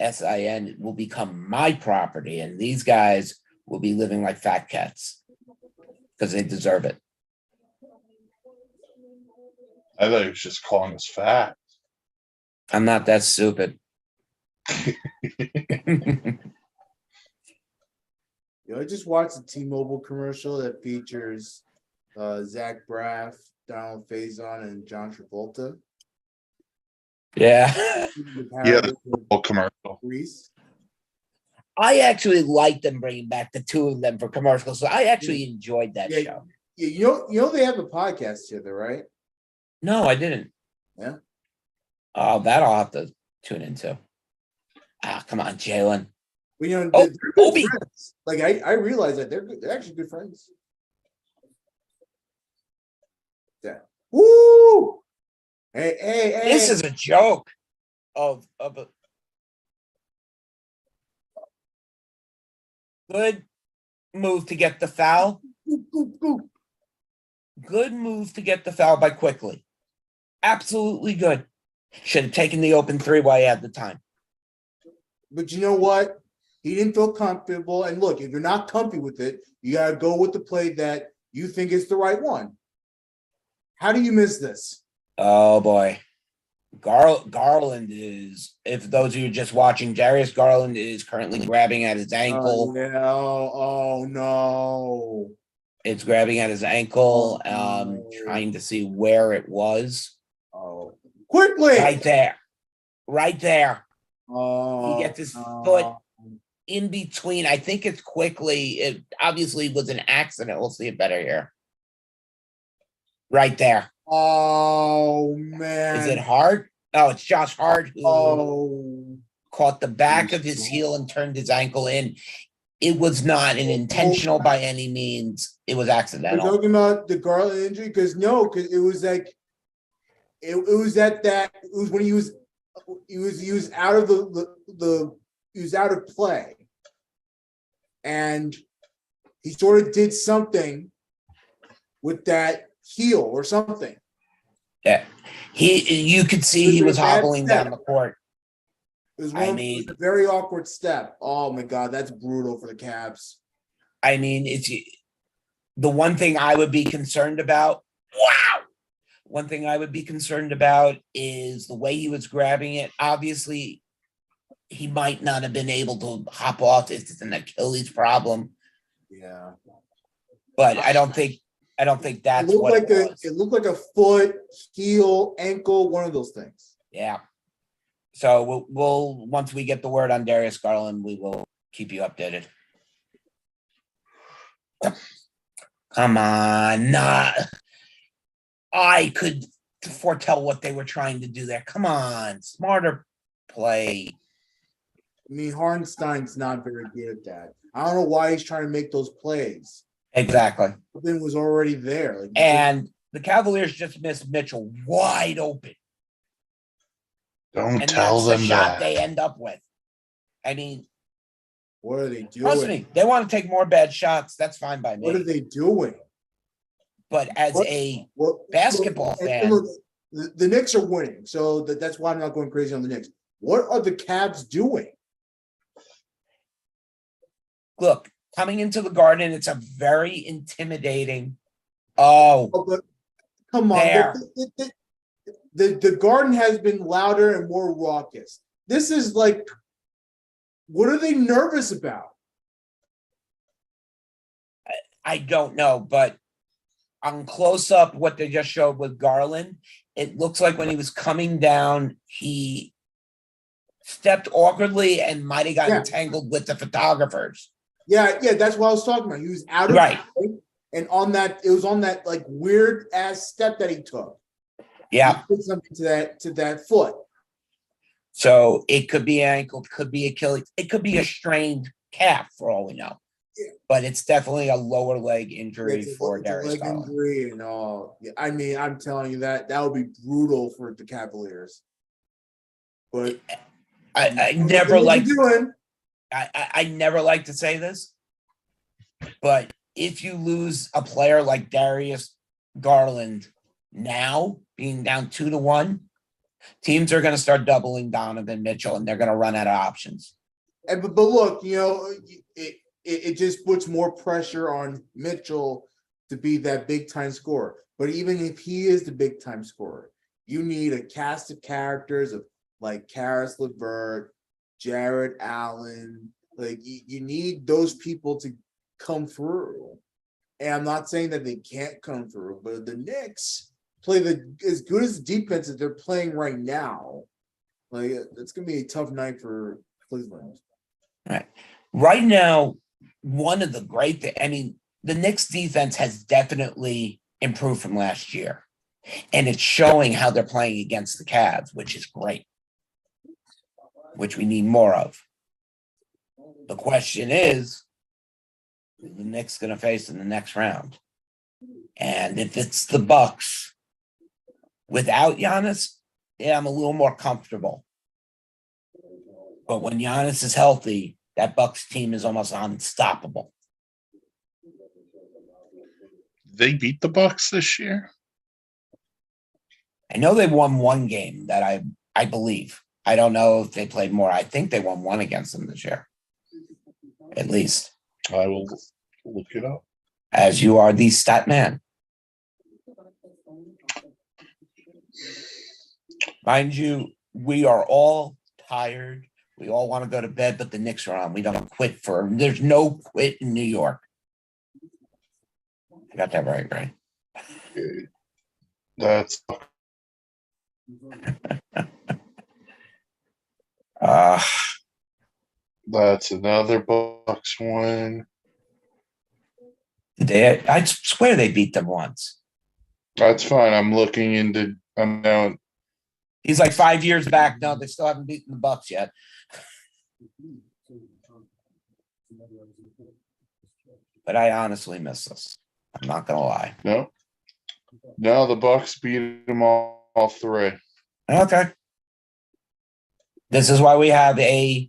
SIN will become my property, and these guys will be living like fat cats because they deserve it. I thought he was just calling us fat. I'm not that stupid. I just watched a T-Mobile commercial that features Zach Braff, Donald Faison, and John Travolta. Yeah. Yeah, the whole commercial. Reese. I actually like them bringing back the two of them for commercials. So I actually enjoyed that show. Yeah, you know they have a podcast together, right? No, I didn't. Yeah. Oh, that I'll have to tune into. Ah, come on, Jalen. But, you know, Oh, they're good Obi. friends. Like I realize that they're good, they're actually good friends. Yeah. Woo! Hey! This is a joke of a good move to get the foul. Good move to get the foul by Quickly. Absolutely good. Should have taken the open three while he had the time. But you know what? He didn't feel comfortable. And look, if you're not comfy with it, you gotta go with the play that you think is the right one. How do you miss this? Oh boy. Garland is, if those of you just watching, Darius Garland is currently grabbing at his ankle. Oh no. It's grabbing at his ankle, no. trying to see where it was. Oh, quickly! Right there. Oh, He gets his foot in between. I think it's Quickly. It obviously was an accident. We'll see it better here. Right there. Oh man. Is it Hart? Oh, it's Josh Hart who caught the back of his heel and turned his ankle in. It was not an intentional by any means. It was accidental. We're talking about the Garland injury? Because it was like it was when he was out of the was out of play, and he sort of did something with that heel or something. Yeah, you could see he was hobbling down the court. It was I it mean- was a very awkward step. Oh my God, that's brutal for the Cavs. I mean, it's the one thing I would be concerned about. Wow. One thing I would be concerned about is the way he was grabbing it. Obviously, he might not have been able to hop off if it's an Achilles problem, Yeah. but I don't think that's what it was. It looked like a foot, heel, ankle, one of those things. Yeah. So we'll once we get the word on Darius Garland, we will keep you updated. Come on, nah. I could foretell what they were trying to do there. Come on, smarter play. I mean, Hartenstein's not very good at that. I don't know why he's trying to make those plays. Exactly. Something was already there. And the Cavaliers just missed Mitchell wide open. Don't And tell that's the them shot that. they end up with. I mean, What are they doing? trust me, they want to take more bad shots. That's fine by What are me. they doing? But as a Well, basketball and fan, look, the Knicks are winning, so that's why I'm not going crazy on the Knicks. What are the Cavs doing? look, coming into the Garden, it's a very intimidating. Oh, Oh, but come on, There. the Garden has been louder and more raucous. This is like, what are they nervous about? I don't know, but on close up, what they just showed with Garland, it looks like when he was coming down, he stepped awkwardly and might have gotten Yeah. tangled with the photographers. Yeah, that's what I was talking about. He was out of Right. play, and it was on that like weird ass step that he took. Yeah. He did something to that foot. So it could be ankle, could be Achilles, it could be a strained calf for all we know. Yeah. But it's definitely a lower leg injury It's for a Darius leg Garland. injury and all. Yeah, I mean, I'm telling you that would be brutal for the Cavaliers. But I what never they're like doing. I never like to say this, but if you lose a player like Darius Garland now, being down 2-1, teams are going to start doubling Donovan Mitchell and they're going to run out of options. And but look, you know, it just puts more pressure on Mitchell to be that big time scorer. But even if he is the big time scorer, you need a cast of characters of like Karis LeVert, Jared Allen. Like you need those people to come through. And I'm not saying that they can't come through, but the Knicks play as good as the defense that they're playing right now. Like it's gonna be a tough night for Cleveland. Right now, one of the great things, I mean, the Knicks defense has definitely improved from last year. And it's showing how they're playing against the Cavs, which is great, which we need more of. The question is, who the Knicks going to face in the next round? And if it's the Bucks without Giannis, yeah, I'm a little more comfortable. But when Giannis is healthy, that Bucks team is almost unstoppable. They beat the Bucks this year. I know they won one game that I believe. I don't know if they played more. I think they won one against them this year. At least. I will look it up. As you are the stat man. Mind you, we are all tired. We all want to go to bed, but the Knicks are on. We don't quit there's no quit in New York. I got that right? That's that's another Bucks win. I swear they beat them once. That's fine. I'm looking into. I'm now. He's like 5 years back. No, they still haven't beaten the Bucks yet. But I honestly miss this. I'm not gonna lie. No, the Bucks beat them all three. Okay. This is why we have a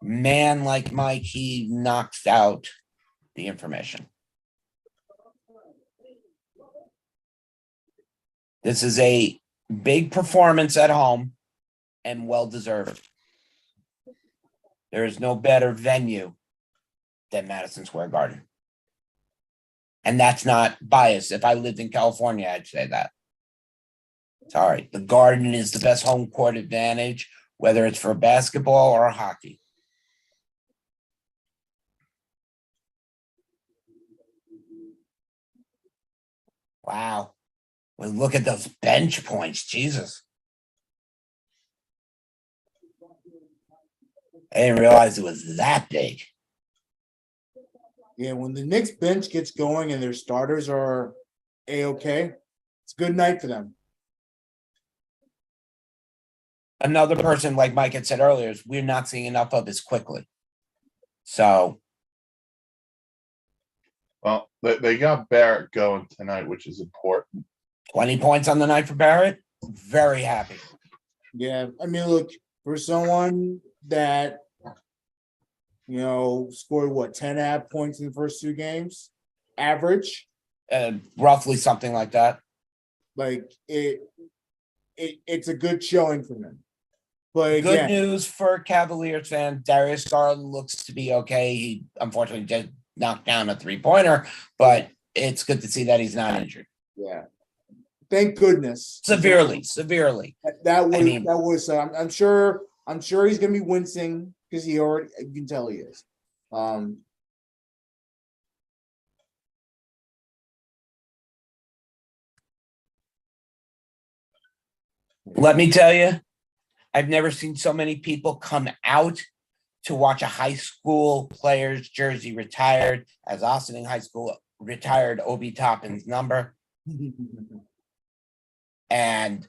man like Mike, he knocks out the information. This is a big performance at home and well-deserved. There is no better venue than Madison Square Garden. And that's not biased. If I lived in California, I'd say that. Sorry, the Garden is the best home court advantage, whether it's for basketball or hockey. Wow. Well, look at those bench points. Jesus. I didn't realize it was that big. Yeah, when the Knicks bench gets going and their starters are A-okay, it's a good night for them. Another person, like Mike had said earlier, is we're not seeing enough of this quickly. So, Well, they got Barrett going tonight, which is important. 20 points on the night for Barrett. Very happy. Yeah, I mean, look, for someone that, scored what, 10.5 points in the first 2 games, average, Roughly something like that. like it's a good showing for them. But Good again, news for Cavaliers fan. Darius Garland looks to be okay. He unfortunately just knocked down a 3-pointer, but it's good to see that he's not injured. yeah, thank goodness. Severely. That was. I'm sure he's gonna be wincing because you can tell he is. Let me tell you, I've never seen so many people come out to watch a high school player's jersey retired, as Austin High School retired Obi Toppin's number. And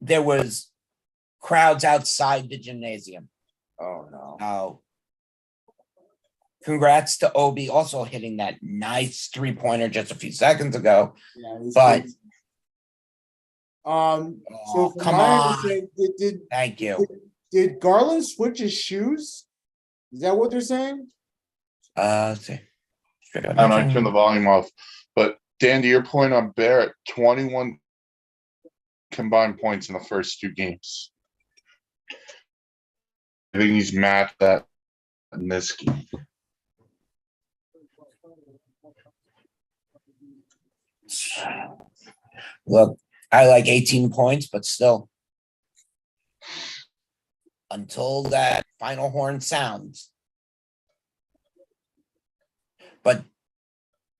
there was crowds outside the gymnasium. Oh no! Oh, congrats to Obi also hitting that nice 3-pointer just a few seconds ago. Yeah, but good. So from come my on. understanding, Thank you. did Garland switch his shoes? Is that what they're saying? Let's see. And I turn the volume off. But Dan, to your point on Barrett, 21 combined points in the first 2 games. I think he's matched that in this game. Look, I like 18 points, but still, until that final horn sounds. But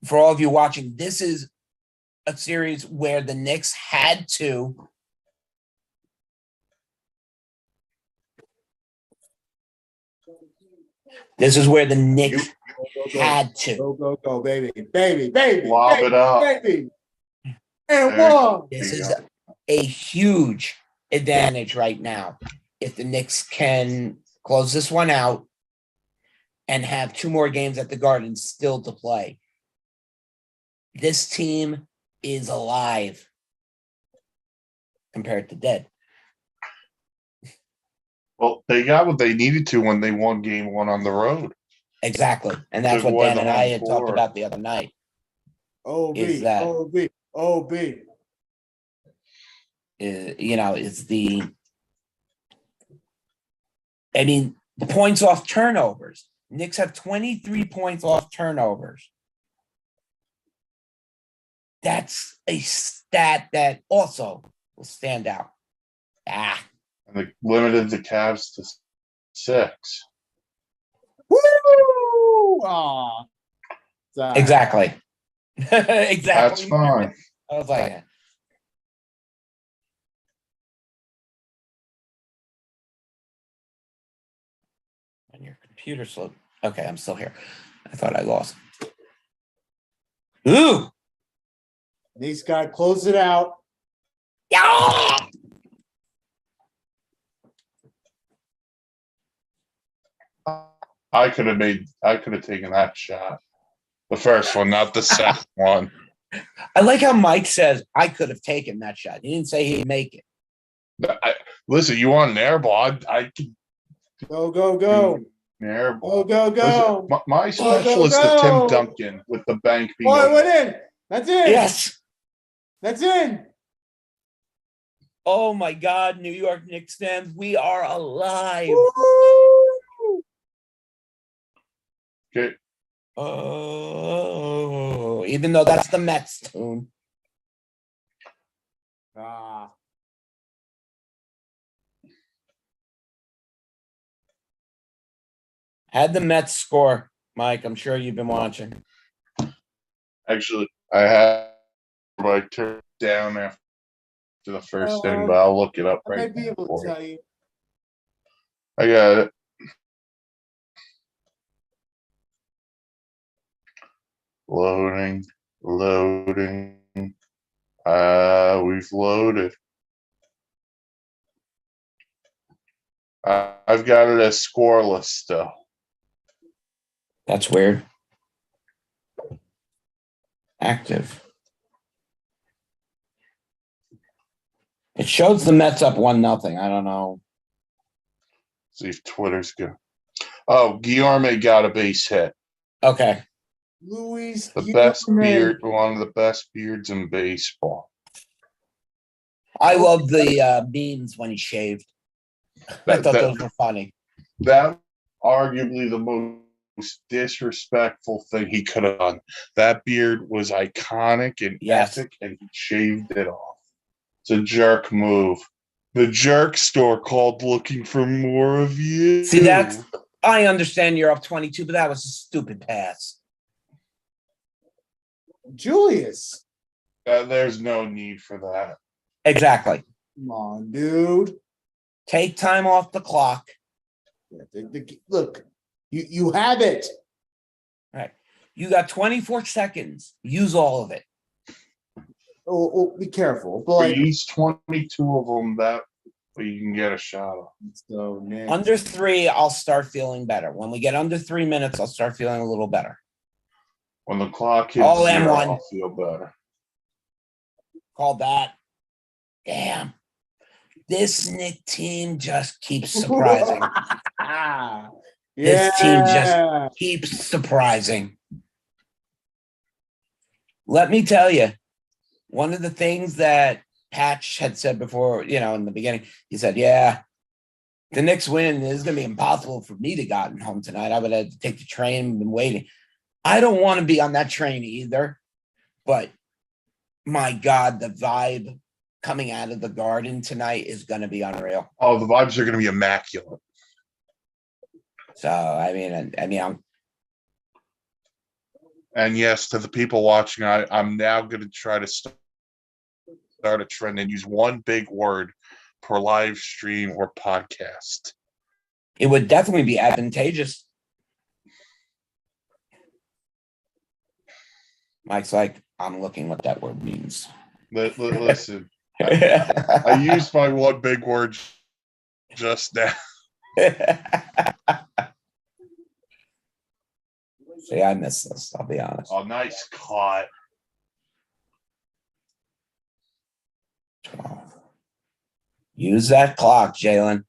for all of you watching, this is a series where the Knicks had to had to. Go, baby, Lob it up. baby. And one. This is a huge advantage right now. If the Knicks can close this one out and have 2 more games at the Garden still to play, this team is alive compared to dead. Well, they got what they needed to when they won game 1 on the road. Exactly. And that's To what Dan avoid and the I home had court. talked about the other night. OB, Is that- OB. Is the points off turnovers. Knicks have 23 points off turnovers. That's a stat that also will stand out. And they limited the Cavs to 6. Woo! Aw. Exactly. Exactly. That's fine. I was like, and your computer slow. Okay, I'm still here. I thought I lost. Ooh. He's got to close it out. Yeah. I could have taken that shot. The first one, not the second one. I like how Mike says, I could have taken that shot. He didn't say he'd make it. Listen, you want an air ball? I could Go, go, go. Airball. Go, go, go. My Go, special go, is the Tim go. Duncan with the bank being Boy, open. went in. That's in. Yes. That's in. Oh my God, New York Knicks fans, we are alive. Woo! Okay. Oh, even though that's the Mets tune. Ah. Had the Mets score, Mike. I'm sure you've been watching. Actually, I have my turn down after the first thing, but I'll look it up I right might be now able for to you. tell you. I got it. Loading. We've loaded. I've got it as scoreless still. That's weird. Active. It shows the Mets up 1-0. I don't know. See if Twitter's good. Oh, Guillorme got a base hit. Okay. Luis The best Guillorme. beard, one of the best beards in baseball. I love the beans when he shaved. I thought those were funny. That arguably the most disrespectful thing he could have done. That beard was iconic and epic, and he shaved it off. It's a jerk move. The jerk store called looking for more of you. See, that's I understand you're up 22, but that was a stupid pass. Julius. There's no need for that. Exactly. Come on, dude. Take time off the clock. Yeah, look, you have it. All right. You got 24 seconds. Use all of it. Oh, be careful. But We use 22 of them that way you can get a shot off. let's go, Nick. Under 3, I'll start feeling better. When we get under 3 minutes, I'll start feeling a little better. When the clock hits All 0, M1. I'll feel better. Call that. Damn. This Knick team just keeps surprising. This team just keeps surprising. Let me tell you, one of the things that Patch had said before, in the beginning, he said, yeah, the Knicks win is going to be impossible for me to gotten home tonight. I would have to take the train and been waiting. I don't want to be on that train either, but my God, the vibe coming out of the Garden tonight is going to be unreal. Oh, the vibes are going to be immaculate. So, I mean, And yes, to the people watching, I'm now going to try to start a trend and use one big word per live stream or podcast. it would definitely be advantageous. Mike's like, I'm looking what that word means. Listen, I used my one big word just now. See, I miss this, I'll be honest. Oh, nice caught. 12. Use that clock, Jalen.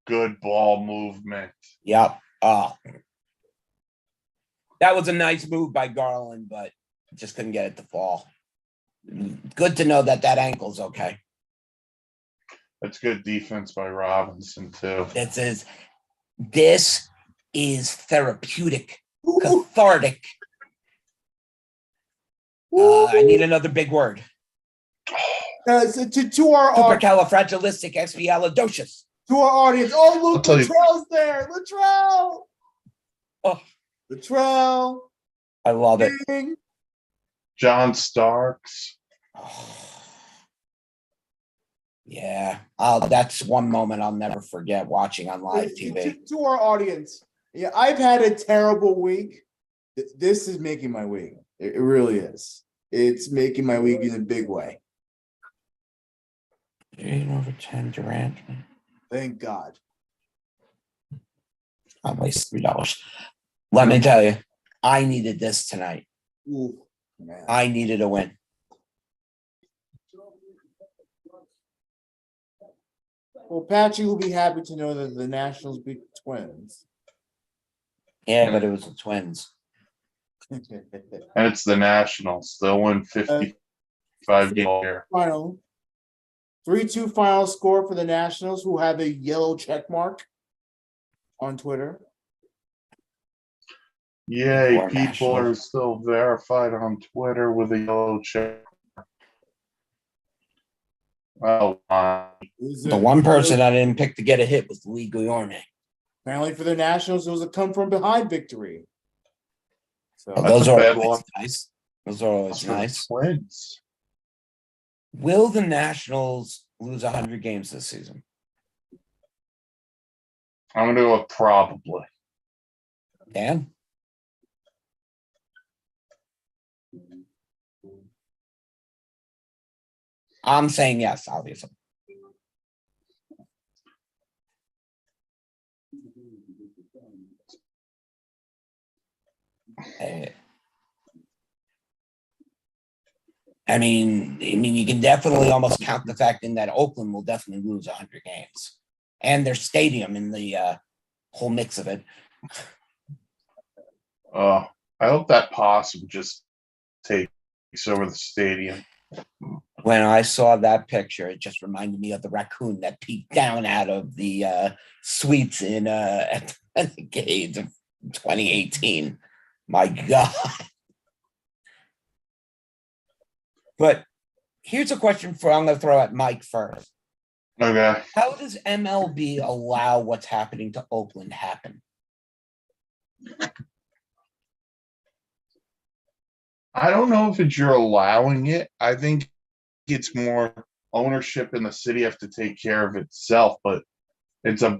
Good ball movement. Yep. Oh. That was a nice move by Garland, but just couldn't get it to fall. Good to know that ankle's okay. That's good defense by Robinson, too. This is therapeutic, cathartic. I need another big word. So to our Supercalifragilisticexpialidocious. To our audience. Oh, look, I'll tell you. Latrell's there. Latrell. Oh, Latrell. I love it. Ding. John Starks. Yeah. That's one moment I'll never forget watching on live TV. To our audience. Yeah, I've had a terrible week. This is making my week. It really is. It's making my week in a big way. 8/10 Durant. Thank God. I wasted $3. Let me tell you, I needed this tonight. Ooh, man. I needed a win. Well, Patchy will be happy to know that the Nationals beat the Twins. Yeah, but it was the Twins. And it's the Nationals. They'll win 55 games here. Final 3-2 final score for the Nationals, who have a yellow check mark on Twitter. Yay, Poor people National. are still verified on Twitter with a yellow check. Oh, The one person I didn't pick to get a hit was Lee Guillorme. Apparently for the Nationals, it was a come from behind victory. So Oh, That's those a are bad always one. nice. Those are always for the nice. Twins. Will the Nationals lose 100 games this season? I'm going to go with probably. Dan? I'm saying yes, obviously. Eh, I mean, you can definitely almost count the fact in that Oakland will definitely lose 100 games, and their stadium in the whole mix of it. I hope that possum just takes over the stadium. When I saw that picture, it just reminded me of the raccoon that peeked down out of the suites in at the Renegades of 2018. My God. But here's a question I'm going to throw at Mike first. Okay. How does MLB allow what's happening to Oakland happen? I don't know if you're allowing it. I think it's more ownership in the city have to take care of itself, but it's a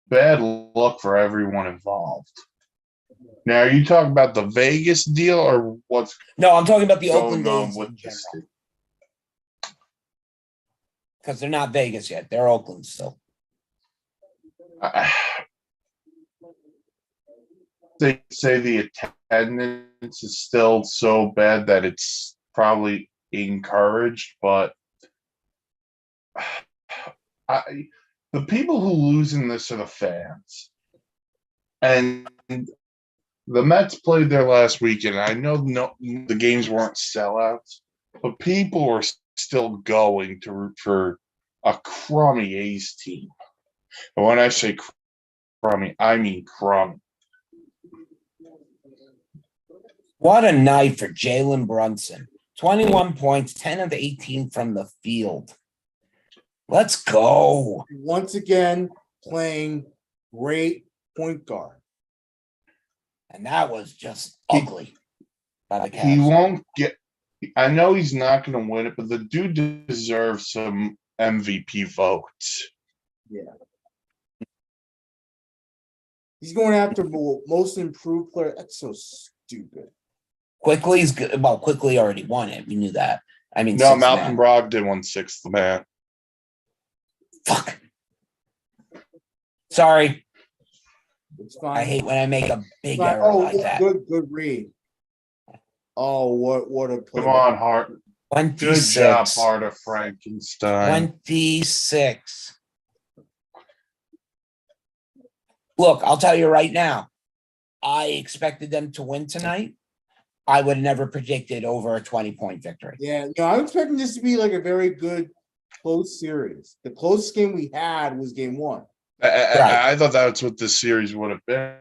bad look for everyone involved. Now, are you talking about the Vegas deal or what's No, I'm talking about the Oakland going on A's with in the general, city? because they're not Vegas yet. They're Oakland still. They say the attendance is still so bad that it's probably encouraged, but the people who lose in this are the fans. And the Mets played there last weekend. I know the games weren't sellouts, but people were still going to root for a crummy A's team. And when I say crummy, I mean crummy. What a night for Jalen Brunson. 21 points, 10 of 18 from the field. Let's go. once again, playing great point guard. And that was just ugly by the Cavs. He won't get. I know he's not going to win it, but the dude deserves some MVP votes. Yeah. He's going after most improved player. That's so stupid. Quickly's good. Well, Quickly already won it. We knew that. I mean, No, sixth Malcolm man. Brogdon won sixth man. Fuck. Sorry. It's fine. I hate when I make a big Fine. error Oh, like that. good read. Oh, what a play. Come on, Hart. Good 26. job, Hart of Frankenstein. 26. Look, I'll tell you right now. I expected them to win tonight. I would have never predicted over a 20-point victory. Yeah, no, I'm expecting this to be like a very good close series. The closest game we had was game one. I thought that's what this series would have been,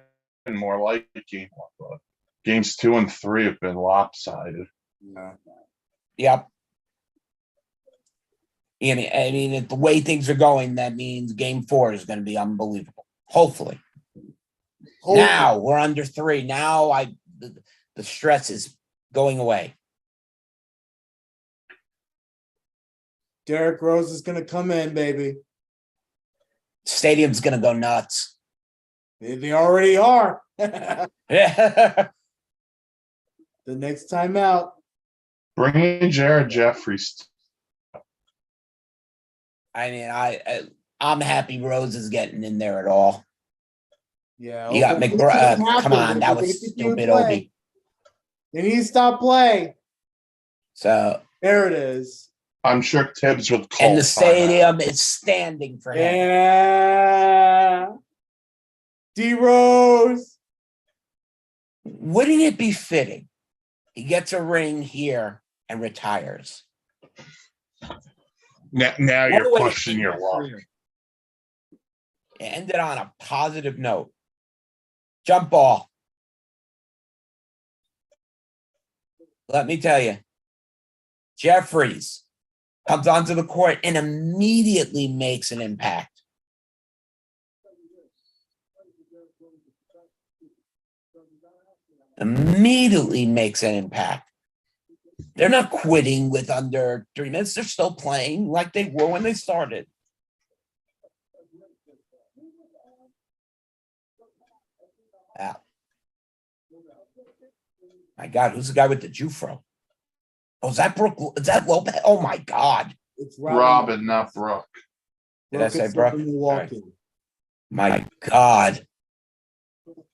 more like game one. But games 2 and 3 have been lopsided. Yeah. Yep. I mean, the way things are going, that means game 4 is going to be unbelievable. Hopefully. Now we're under 3. Now the stress is going away. Derrick Rose is gonna come in, baby. Stadium's going to go nuts. They already are. The next time out. Bring in Jared Jeffries. I mean, I'm happy Rose is getting in there at all. Yeah. You got hopefully McBride. this doesn't happen, Come on, but that they was continue stupid, playing. Obi. They need to stop play. So, There it is. I'm sure Tibbs would call and the timeout. stadium is standing for him. Yeah. D Rose. Wouldn't it be fitting? He gets a ring here and retires. Now What a you're way to pushing end your your luck. career. It ended on a positive note. Jump ball. Let me tell you, Jeffries comes onto the court and immediately makes an impact. Immediately makes an impact. They're not quitting with under 3 minutes. They're still playing like they were when they started. Wow. My God, who's the guy with the Jufro? Oh, is that Brooke? Is that Lopez? Oh my God. It's Robin, not Brooke. Did I say Brooke? Milwaukee. My God.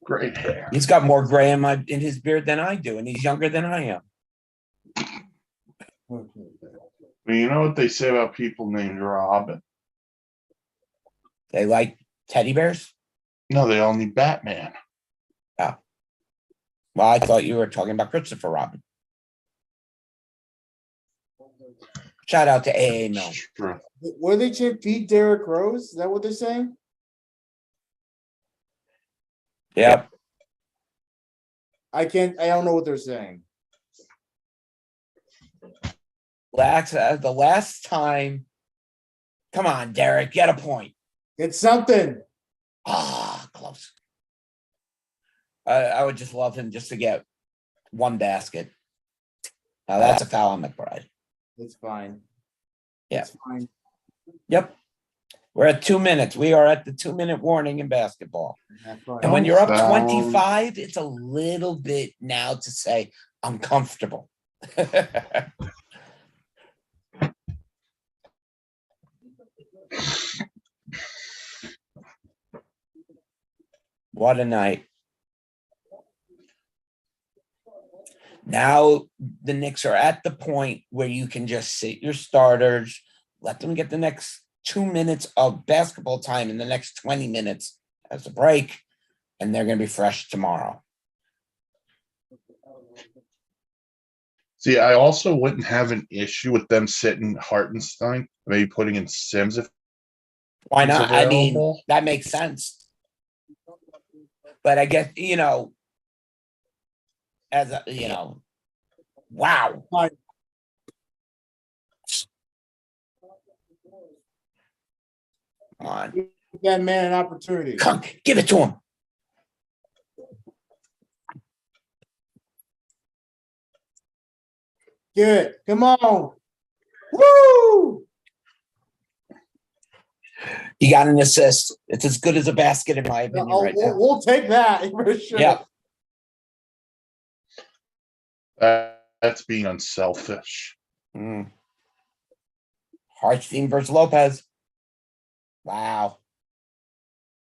Great hair. He's got more gray in his beard than I do, and he's younger than I am. Well, you know what they say about people named Robin? They like teddy bears? No, they all need Batman. Well, I thought you were talking about Christopher Robin. Shout out to AA Mill. It's true. Were they chip Pete Derrick Rose? Is that what they're saying? Yep. I don't know what they're saying. The last time. Come on, Derek, get a point. It's something. Close. I would just love him just to get one basket. Now that's a foul on McBride. It's fine. Yeah. It's fine. Yep. We're at 2 minutes. We are at the 2-minute warning in basketball. That's fine. And when you're up Foul. 25, it's a little bit now to say, I'm comfortable. What a night. Now the Knicks are at the point where you can just sit your starters, let them get the next 2 minutes of basketball time in the next 20 minutes as a break, and they're going to be fresh tomorrow. See, I also wouldn't have an issue with them sitting Hartenstein, maybe putting in Sims if Why he's not? I mean, available. that makes sense. But I guess, wow. Come on. Give that man an opportunity. Come, give it to him. Good. Come on. Woo! He got an assist. It's as good as a basket, in my opinion, right now. We'll take that for sure. Yeah. That's being unselfish. Hartstein versus Lopez. Wow.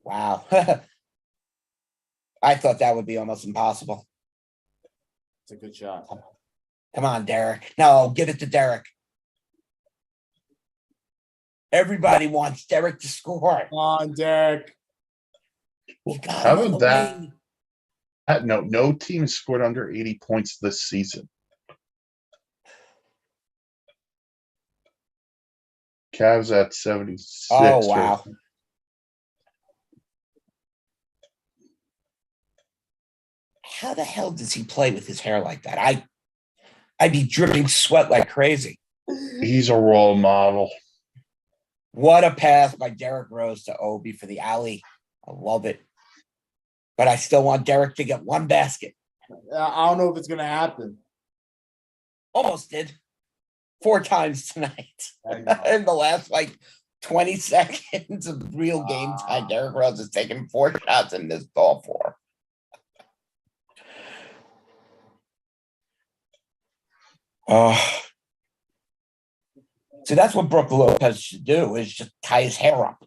I thought that would be almost impossible. It's a good shot. Come on, Derek. No, give it to Derek. Everybody wants Derek to score. Come on, Derek. You got How him on about the that? wing. No team scored under 80 points this season. Cavs at 76. Oh, wow. How the hell does he play with his hair like that? I'd be dripping sweat like crazy. He's a role model. What a pass by Derrick Rose to Obi for the alley. I love it. But I still want Derek to get one basket. I don't know if it's going to happen. Almost did. 4 times tonight. In the last 20 seconds of real game time, Derrick Rose has taken 4 shots and missed all 4. See, that's what Brooke Lopez should do, is just tie his hair up.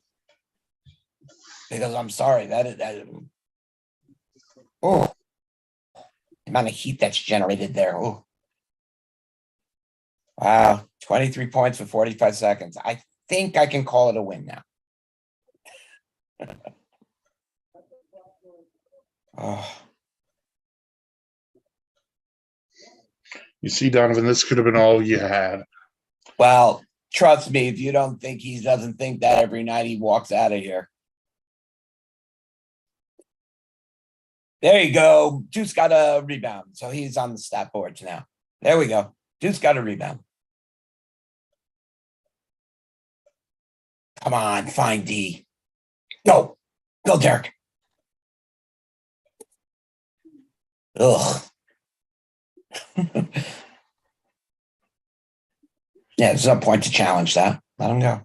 Because I'm sorry, that Oh, the amount of heat that's generated there. Oh, wow. 23 points for 45 seconds. I think I can call it a win now. Oh, You see, Donovan, this could have been all you had. well, trust me, if you don't think he doesn't think that every night he walks out of here. There you go. Juice got a rebound. So he's on the stat boards now. There we go. Juice got a rebound. Come on, find D. Go. Go, Derek. Ugh. Yeah, there's no point to challenge that. Let him go.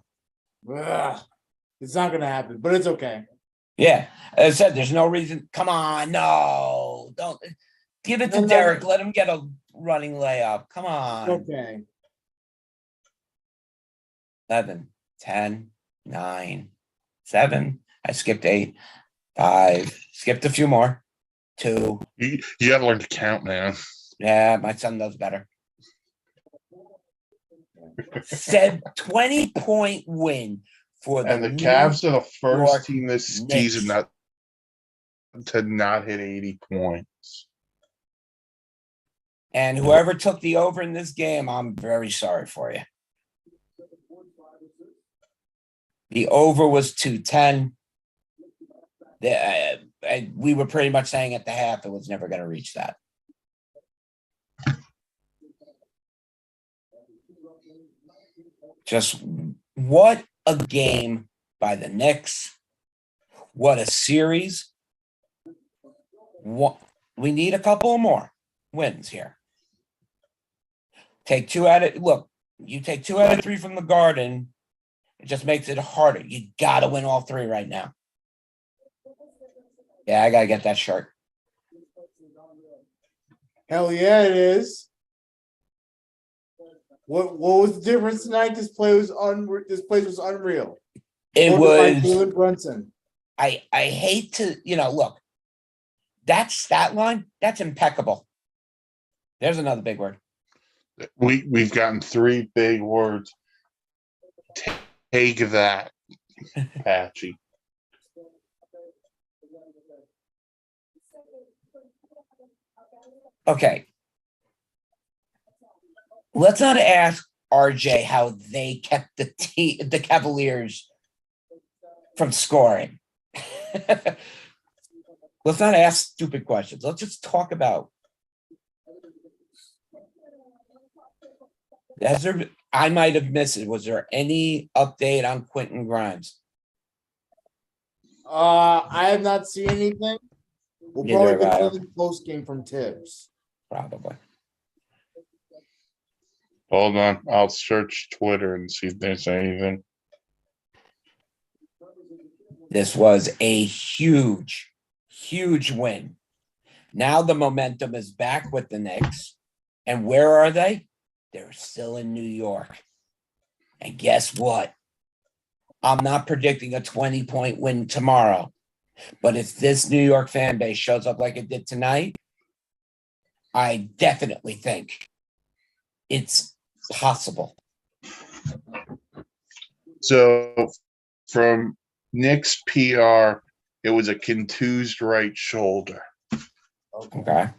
Ugh. It's not gonna happen, but it's okay. Yeah, as I said, there's no reason. Come on, no, don't give it to No. Derek. Let him get a running layup. Come on. Okay. 11, 10, 9, 7. I skipped 8, 5, skipped a few more. 2. You got to learn to count, man. Yeah, my son does better. Said 20-point win for the And the New Cavs are the York first team this Knicks. season to not hit 80 points. And whoever took the over in this game, I'm very sorry for you. The over was 210. We were pretty much saying at the half it was never going to reach that. Just what a game by the Knicks. What a series. What, we need a couple more wins here. Take 2 out of, look, you take 2 out of 3 from the Garden, it just makes it harder. You got to win all 3 right now. Yeah, I got to get that shirt. Hell yeah, it is. What was the difference tonight? This place was unreal. It Voted by was, Jalen Brunson. I hate to, look, that stat line, that's impeccable. There's another big word. We've gotten 3 big words. Take that, Patchy. Okay. Let's not ask RJ how they kept the Cavaliers from scoring. Let's not ask stupid questions. Let's just talk about. I might have missed it. Was there any update on Quentin Grimes? I have not seen anything. We'll Neither probably have get I. another post game from Tibbs. Probably. Hold on. I'll search Twitter and see if there's anything. This was a huge, huge win. Now the momentum is back with the Knicks. And where are they? They're still in New York. And guess what? I'm not predicting a 20-point win tomorrow. But if this New York fan base shows up like it did tonight, I definitely think it's possible. So from Nick's PR, it was a contused right shoulder. Okay.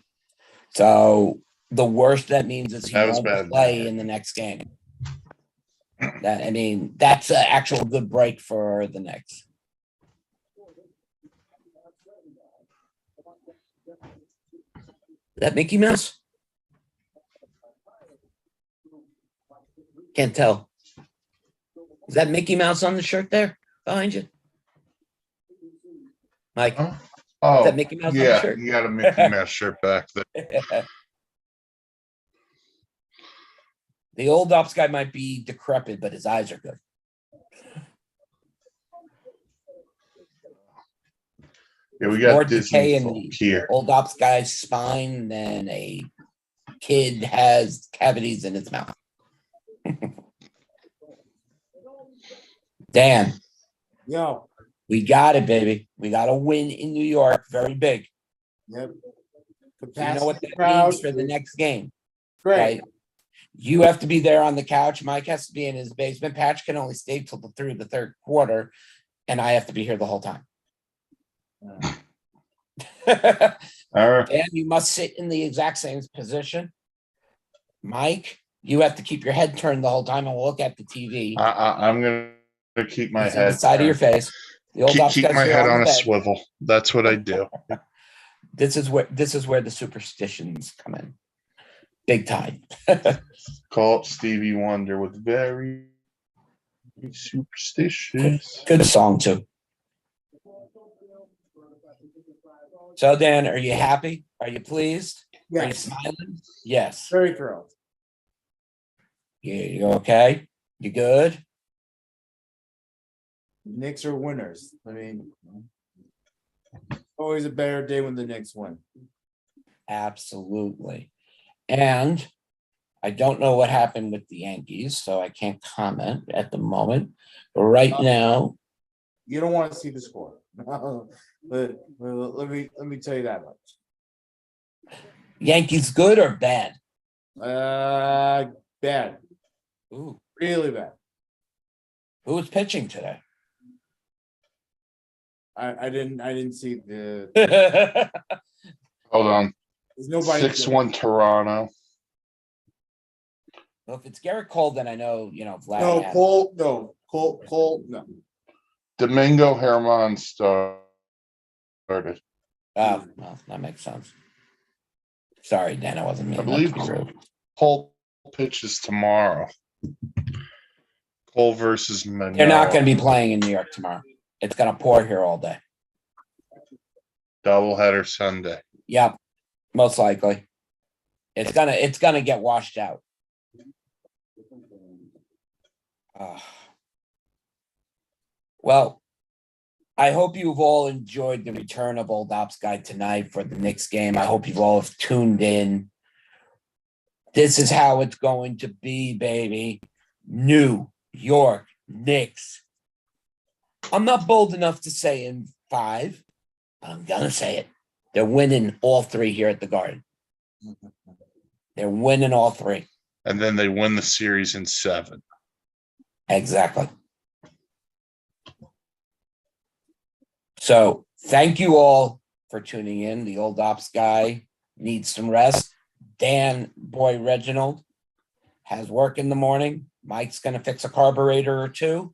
So the worst that means is he That was won't bad. play in the next game. That's an actual good break for the Knicks. Is that Mickey Mouse? Can't tell. Is that Mickey Mouse on the shirt there behind you? Mike, Huh? is Oh, that Mickey Mouse on the yeah, shirt? you got a Mickey Mouse shirt back there. The old ops guy might be decrepit, but his eyes are good. Yeah, we More got decay Disney in folk the here. old ops guy's spine than a kid has cavities in his mouth. Dan, Yo, we got it, baby. We got a win in New York. Very big. Yep. So you know what that Crowd, means for the next game, great. right? You have to be there on the couch. Mike has to be in his basement. Patch can only stay through the third quarter, and I have to be here the whole time. All right. Dan, you must sit in the exact same position. Mike, you have to keep your head turned the whole time and look at the TV. I'm gonna keep my It's in the head side of your turned. face. The old Keep guys my here head on on the a bed. swivel. That's what I do. This is where the superstitions come in, big time. Call it Stevie Wonder with very superstitious. Good song too. So Dan, are you happy? Are you pleased? Are you Yes, smiling? Yes. very thrilled. You okay? You good? Knicks are winners. I mean, always a better day when the Knicks win. Absolutely. And I don't know what happened with the Yankees, so I can't comment at the moment. But right now, You don't want to see the score. But let me tell you that much. Yankees good or bad? Bad, Ooh, really bad. who was pitching today? I didn't see the. Well, Hold on. There's nobody. 6-1 Toronto. if it's Garrett Cole, then I know, Vlad. No, had it. Cole. No, Cole. No. Domingo Herman started. Oh, well, that makes sense. Sorry, Dan, I wasn't I meaning believe to be rude. Cole pitches tomorrow. Cole versus Manoah. They're not going to be playing in New York tomorrow. It's going to pour here all day. Doubleheader Sunday. Yep, most likely. It's gonna get washed out. Well, I hope you've all enjoyed the return of Old Ops Guy tonight for the Knicks game. I hope you've all have tuned in. This is how it's going to be, baby. New York Knicks. I'm not bold enough to say in 5, but I'm gonna say it. They're winning all 3 here at the Garden. They're winning all 3. And then they win the series in 7. Exactly. So thank you all for tuning in. The Old Ops Guy needs some rest. Dan, boy, Reginald has work in the morning. Mike's going to fix a carburetor or 2.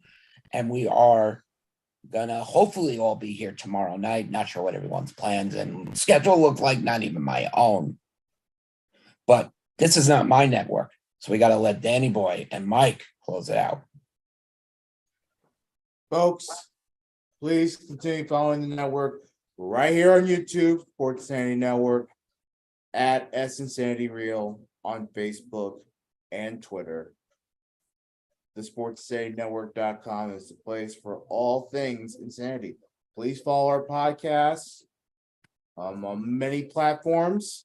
And we are going to hopefully all be here tomorrow night. Not sure what everyone's plans and schedule look like, not even my own. But this is not my network. So we got to let Danny Boy and Mike close it out. Folks, please continue following the network right here on YouTube, Sports Insanity Network, at S Insanity Real on Facebook and Twitter. The SportsInsanityNetwork.com is the place for all things insanity. Please follow our podcasts on many platforms.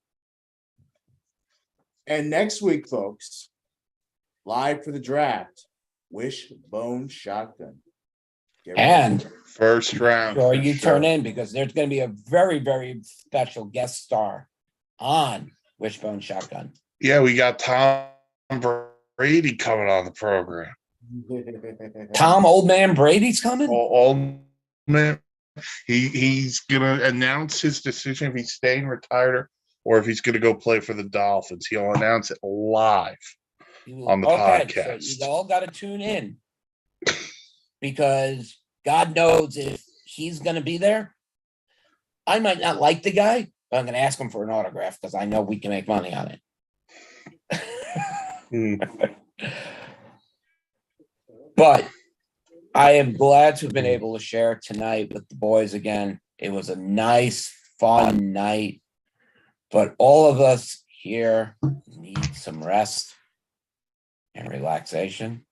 And next week, folks, live for the draft, Wishbone Shotgun. And First round. sure for you sure. turn in because there's going to be a very, very special guest star on Wishbone Shotgun. Yeah, we got Tom Brady coming on the program. Tom Old Man Brady's coming? All man, he's gonna announce his decision if he's staying retired or if he's gonna go play for the Dolphins. He'll announce it live on the podcast. So you all got to tune in because God knows if he's going to be there. I might not like the guy, but I'm going to ask him for an autograph because I know we can make money on it. But I am glad to have been able to share tonight with the boys again. It was a nice, fun night. But all of us here need some rest and relaxation.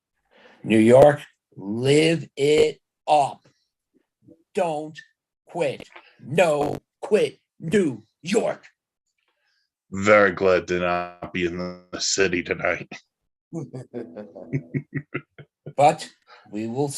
New York, live it up. Don't quit. No quit, New York. Very glad to not be in the city tonight. But we will